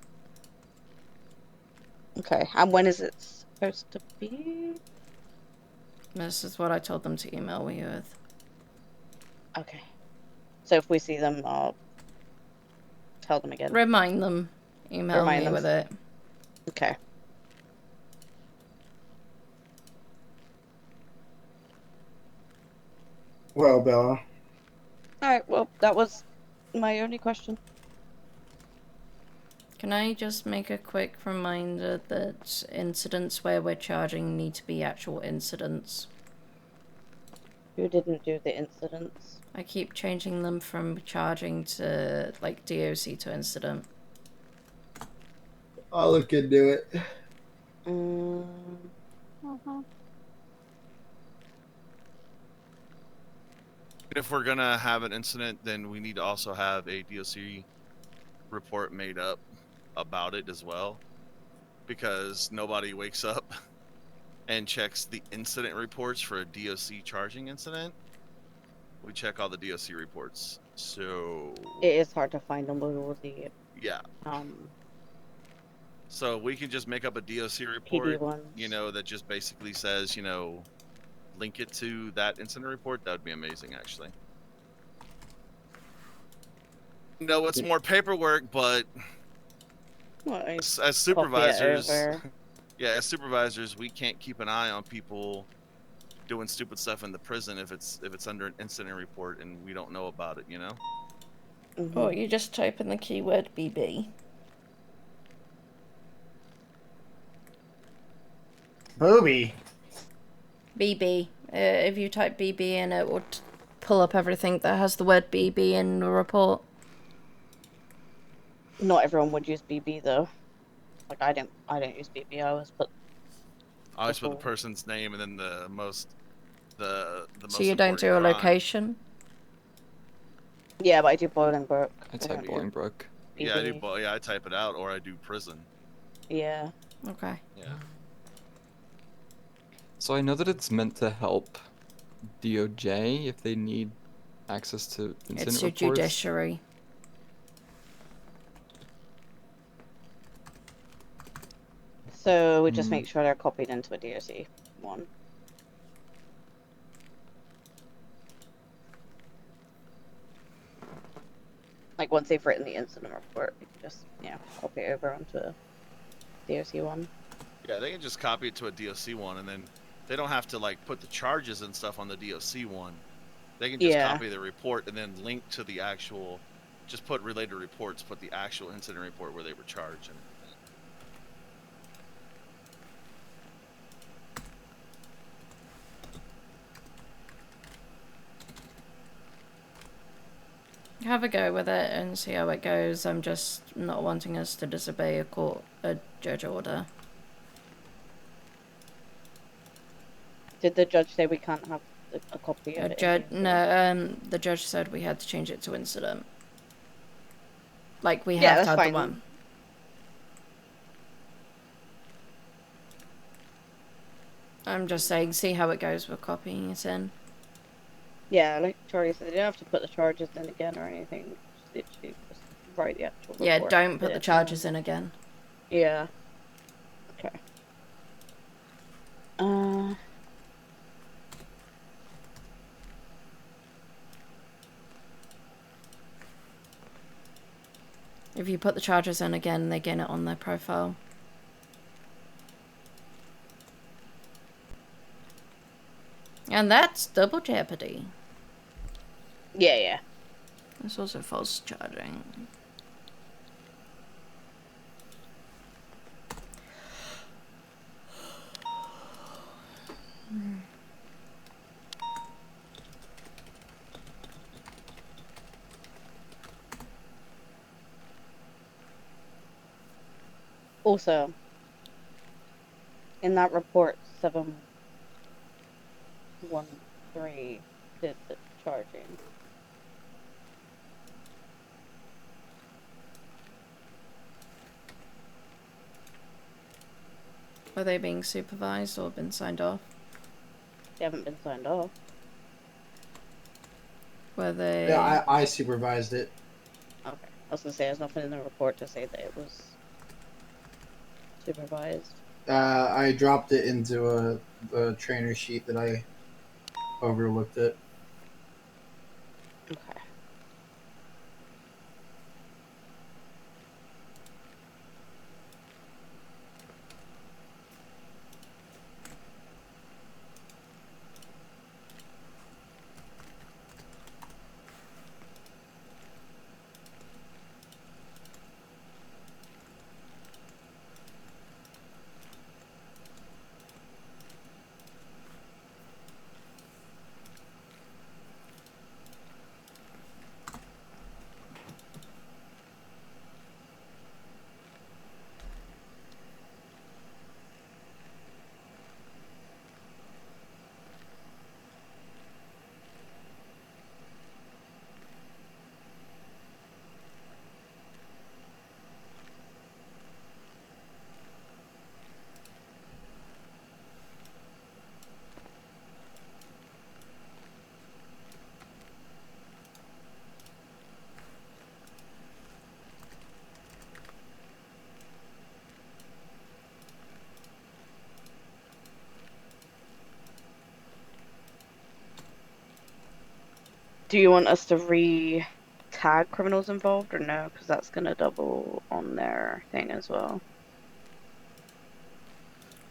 Okay, and when is it supposed to be? This is what I told them to email me with. Okay. So if we see them, I'll tell them again. Remind them. Email me with it. Okay. Well, Bella. Alright, well, that was my only question. Can I just make a quick reminder that incidents where we're charging need to be actual incidents? Who didn't do the incidents? I keep changing them from charging to, like, DOC to incident. I'll look into it. If we're gonna have an incident, then we need to also have a DOC report made up about it as well, because nobody wakes up and checks the incident reports for a DOC charging incident. We check all the DOC reports. So It is hard to find them with all the yeah. um So we can just make up a DOC PD report, ones. that just basically says, link it to that incident report. That would be amazing, actually. No, it's more paperwork, but Well, as copy it supervisors, over. yeah, as supervisors, we can't keep an eye on people doing stupid stuff in the prison if it's under an incident report and we don't know about it, Or you just type in the keyword BB. Booby. BB. If you type BB in, it would pull up everything that has the word BB in the report. Not everyone would use BB though. Like I don't use BB. I always put the person's name and then the most So you don't do a location? Yeah, but I do Bolingbroke. I type Bolingbroke. Yeah, I type it out, or I do prison. Yeah. Okay. Yeah. So I know that it's meant to help DOJ if they need access to incident It's reports. your judiciary. So we just make sure they're copied into a DOC one. Like once they've written the incident report, we can just copy it over onto a DOC one. Yeah, they can just copy it to a DOC one, and then they don't have to like put the charges and stuff on the DOC one. They can just copy the report and then link to the actual. Just put related reports, put the actual incident report where they were charged. Have a go with it and see how it goes. I'm just not wanting us to disobey a judge order. Did the judge say we can't have a copy of it? No, the judge said we had to change it to incident. Like we have to have the one. I'm just saying, see how it goes with copying it in. Yeah, like Charlie said, they don't have to put the charges in again or anything. Just write the actual report. Yeah, don't put the charges in again. Yeah. Okay. If you put the charges in again, they gain it on their profile. And that's double jeopardy. Yeah. It's also false charging. Also, in that report, 713 did the charging. Were they being supervised or been signed off? They haven't been signed off. Were they... Yeah, I supervised it. Okay. I was gonna say, there's nothing in the report to say that it was supervised. I dropped it into a trainer sheet that I overlooked it. Okay. Do you want us to re-tag criminals involved or no? Because that's gonna double on their thing as well.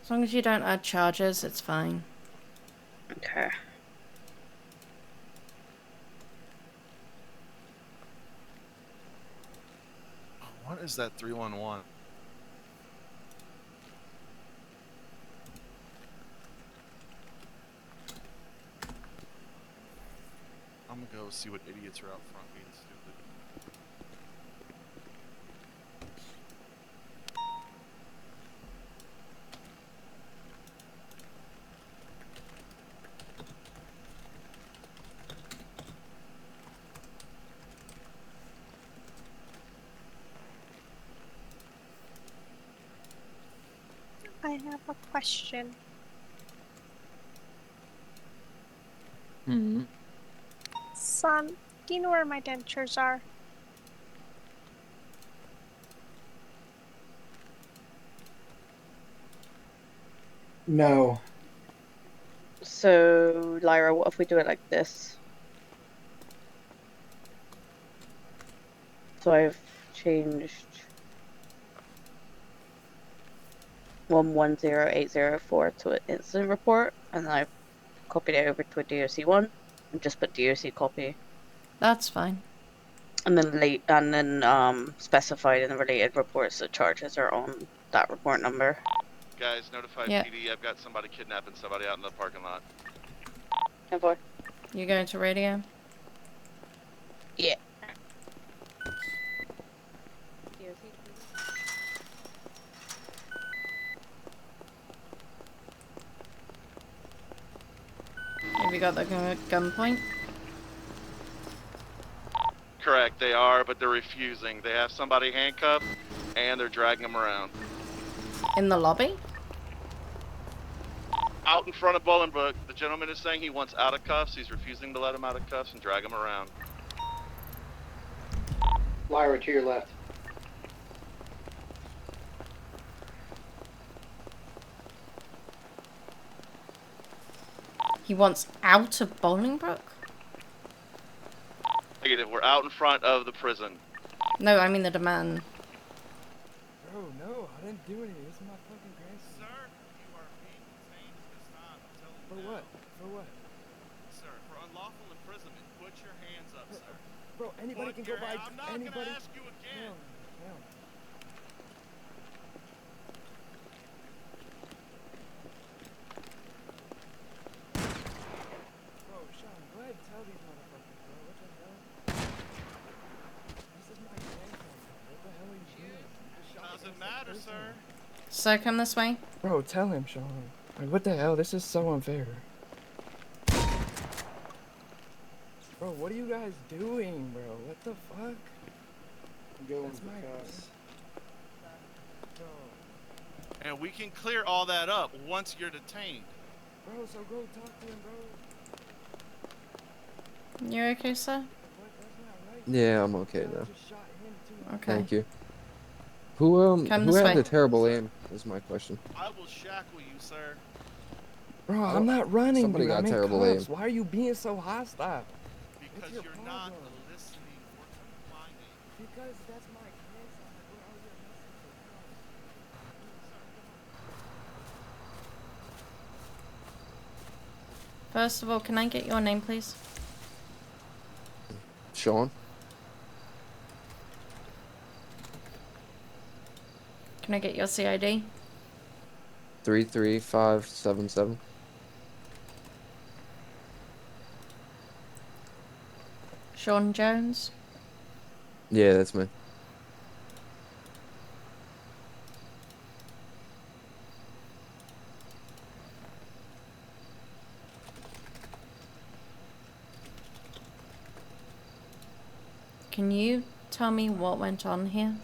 As long as you don't add charges, it's fine. Okay. What is that 311? I'm gonna go see what idiots are out front being stupid. I have a question. Hmm. Son, do you know where my dentures are? No. So, Lyra, what if we do it like this? So I've changed 110804 to an incident report, and then I've copied it over to a DOC1 and just put DOC copy. That's fine. And then specified in the related reports the charges are on that report number. Guys, notify Yeah. PD. I've got somebody kidnapping somebody out in the parking lot. 10-4. You going to radio? Yeah. Have you got the gunpoint? Correct, they are, but they're refusing. They have somebody handcuffed, and they're dragging them around. In the lobby? Out in front of Bolingbrook, the gentleman is saying he wants out of cuffs. He's refusing to let him out of cuffs and drag him around. Lyra, to your left. He wants out of Bolingbrook? Negative, we're out in front of the prison. No, I mean the demand. Bro, no, I didn't do anything. This is my fucking grandson. Sir, you are being detained at this time. I'm telling you For now. what? For what? Sir, for unlawful imprisonment, put your hands up, sir. Bro, anybody can go by. I'm not Anybody. gonna ask you again. No. Bro, Sean, go ahead and tell these motherfuckers, bro. What the hell? This is my grandson. What the hell are you doing? Doesn't matter, sir. So come this way. Bro, tell him, Sean. Like, what the hell? This is so unfair. Bro, what are you guys doing, bro? What the fuck? That's my Bro, And we can clear all that up once you're detained. bro, so go talk to him, bro. You okay, sir? What? That's not right. Yeah, I'm okay You now. just shot him too. Okay. Thank you. Who Come who this had way. the terrible aim? Is my question. I will shackle you, sir. Bro, I'm not running, Somebody dude. got I'm in terrible cuffs. aim. Why are you being so hostile? Because your you're not problem? listening or complying. Because that's my grandson. Like, what are you messing First of all, can I get your name, please? Sean? Can I get your CID? 33577. Sean Jones? Yeah, that's me. Can you tell me what went on here?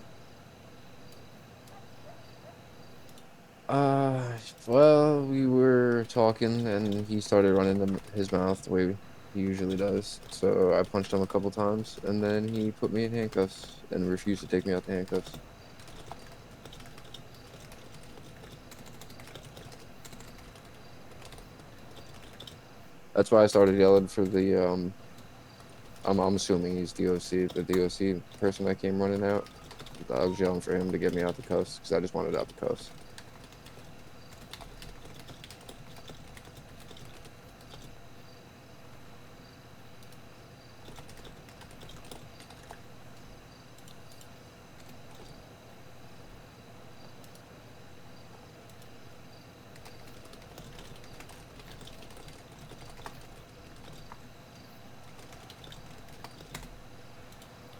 Well, we were talking and he started running his mouth the way he usually does. So I punched him a couple times and then he put me in handcuffs and refused to take me out the handcuffs. That's why I started yelling for the I'm assuming he's DOC, the DOC person that came running out. I was yelling for him to get me out the coast because I just wanted out the coast.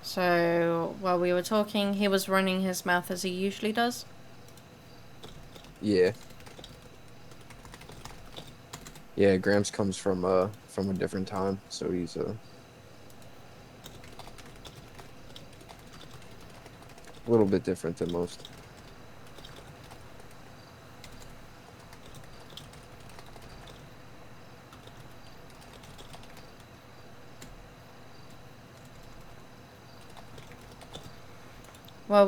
So, while we were talking, he was running his mouth as he usually does? Yeah. Yeah, Gramps comes from a different time, so he's a little bit different than most. Well,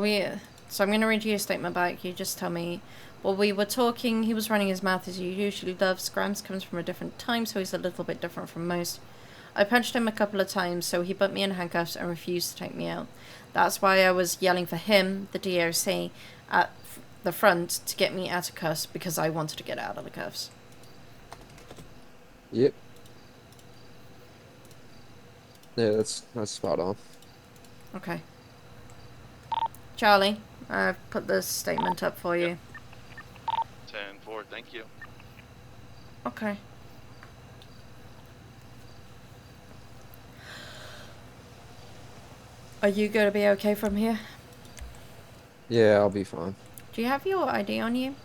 so I'm going to read you a statement back. You just tell me. While we were talking, he was running his mouth as he usually does. Grams comes from a different time, so he's a little bit different from most. I punched him a couple of times, so he put me in handcuffs and refused to take me out. That's why I was yelling for him, the DOC, at the front to get me out of cuffs, because I wanted to get out of the cuffs. Yep. Yeah, that's spot on. Okay. Charlie, I've put this statement up for you. 10-4, thank you. Okay. Are you going to be okay from here? Yeah, I'll be fine. Do you have your ID on you?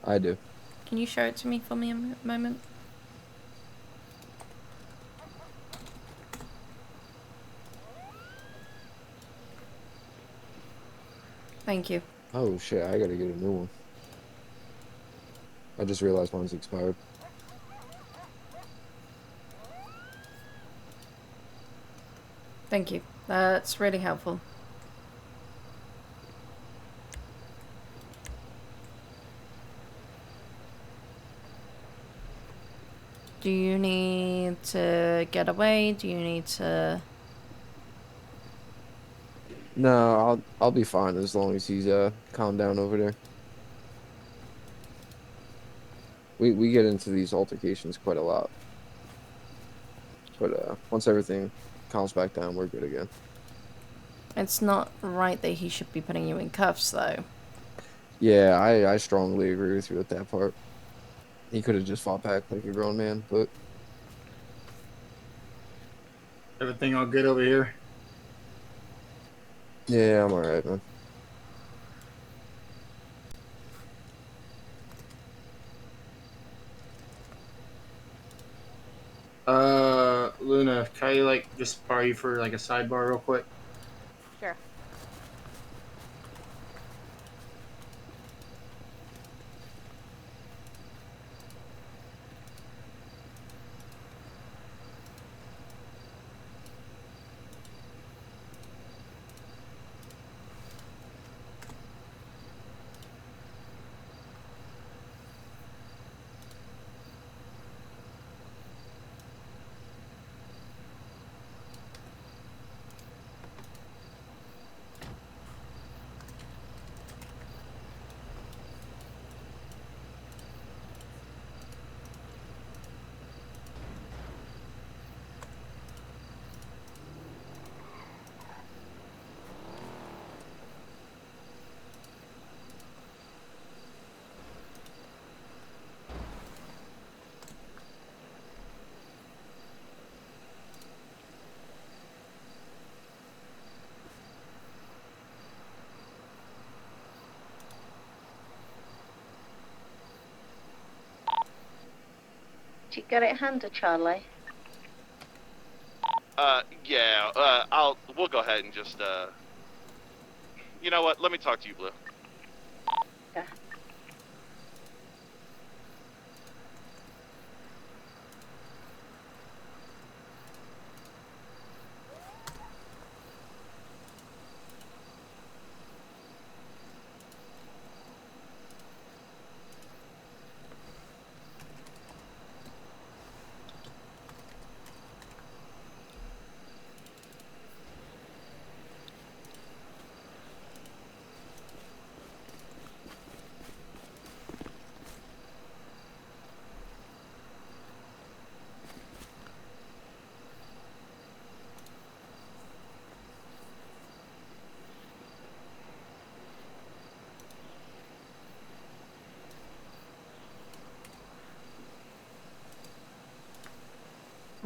I do. Can you show it to me for me a moment? Thank you. Oh shit, I gotta get a new one. I just realized mine's expired. Thank you. That's really helpful. Do you need to get away? Do you need to... No, I'll be fine as long as he's calmed down over there. We get into these altercations quite a lot. But once everything calms back down, we're good again. It's not right that he should be putting you in cuffs, though. Yeah, I strongly agree with you with that part. He could have just fought back like a grown man, but Everything all good over here? yeah, I'm alright, man. Luna, can I like just borrow you for like a sidebar real quick? Sure. Do you get it handed, Charlie? Yeah, we'll go ahead and just, you know what, let me talk to you, Blue. Yeah.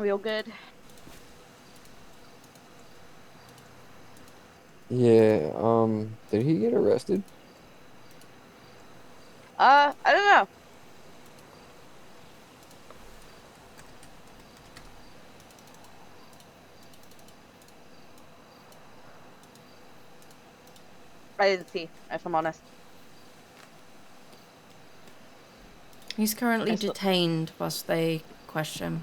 We all good? Yeah, did he get arrested? I don't know. I didn't see, if I'm honest. He's currently I saw- detained whilst they question.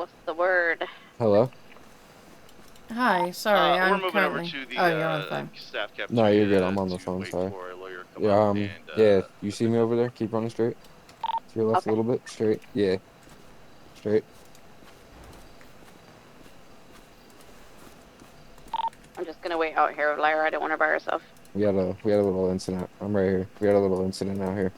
What's the word? Hello? Hi, sorry, We're I'm moving currently... over to the Oh, you're on the phone. staff No, you're good. cafeteria I'm on the to phone, wait sorry. for a lawyer to come Yeah, up and yeah, you see me over there? Keep running straight. To your left a Okay. little bit. Straight. Yeah. Straight. I'm just gonna wait out here with Lyra. I don't want her by herself. We had a little incident. I'm right here. We had a little incident out here.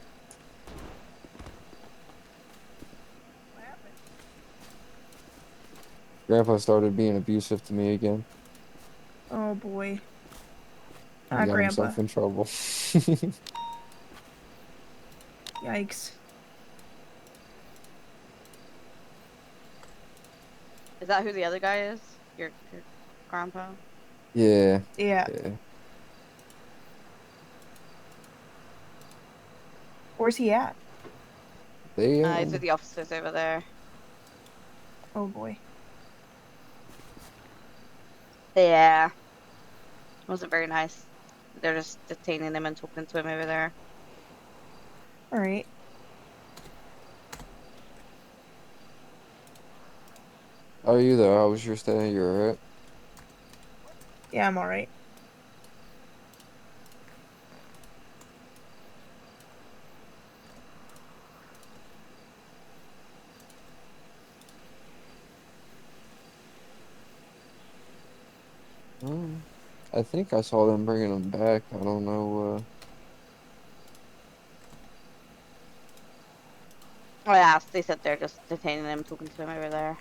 Grandpa started being abusive to me again. Oh boy. He got Grandpa. himself in trouble. Yikes. Is that who the other guy is? Your grandpa? Yeah. Yeah. Yeah. Where's he at? They He's with the officers over there. Oh boy. Yeah. Wasn't very nice. They're just detaining him and talking to him over there. Alright. How are you though? How was your stay? You alright? Yeah, I'm alright. I think I saw them bringing him back. I don't know. I asked. They said they're just detaining him, talking to him over there.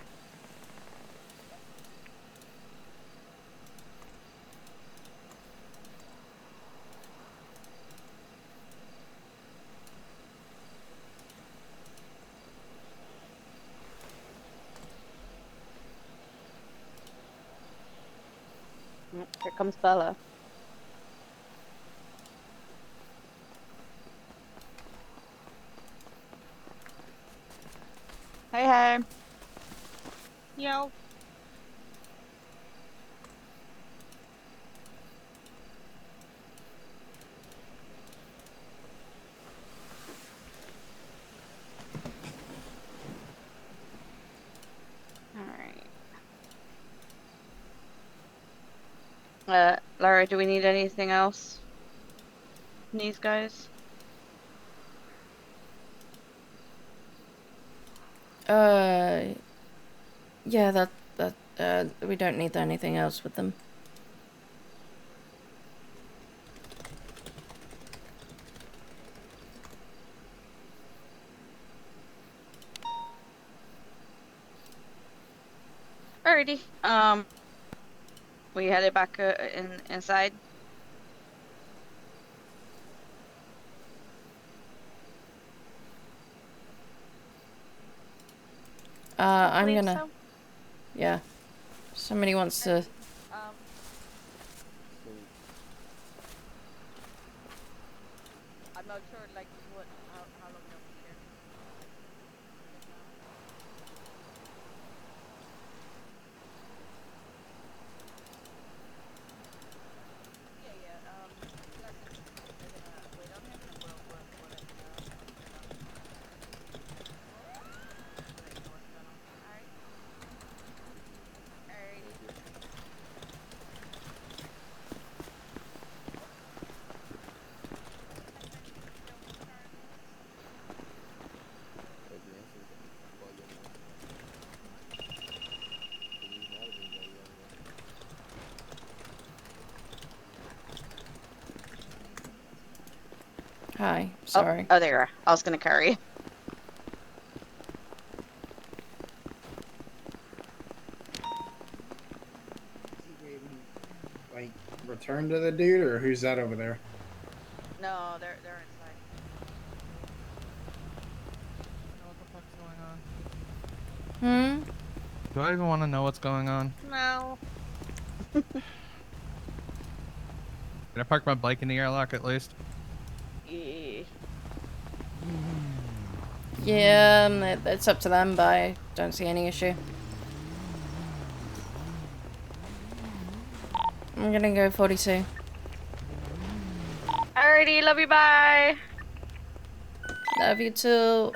Here comes Bella. Hey, hey. Yo. Lyra, do we need anything else from these guys? Yeah, we don't need anything else with them. Alrighty. We headed back inside. I'm Believe gonna. so. Yeah. Somebody wants to. I'm not sure, like, how long they'll be here. Hi. Sorry. Oh, there you are. I was gonna carry. Like, return to the dude, or who's that over there? No, they're inside. What the fuck's going on? Hmm? Do I even want to know what's going on? No. Can I park my bike in the airlock at least? Yeah, it's up to them, but I don't see any issue. I'm gonna go 42. Alrighty, love you, bye. Love you too.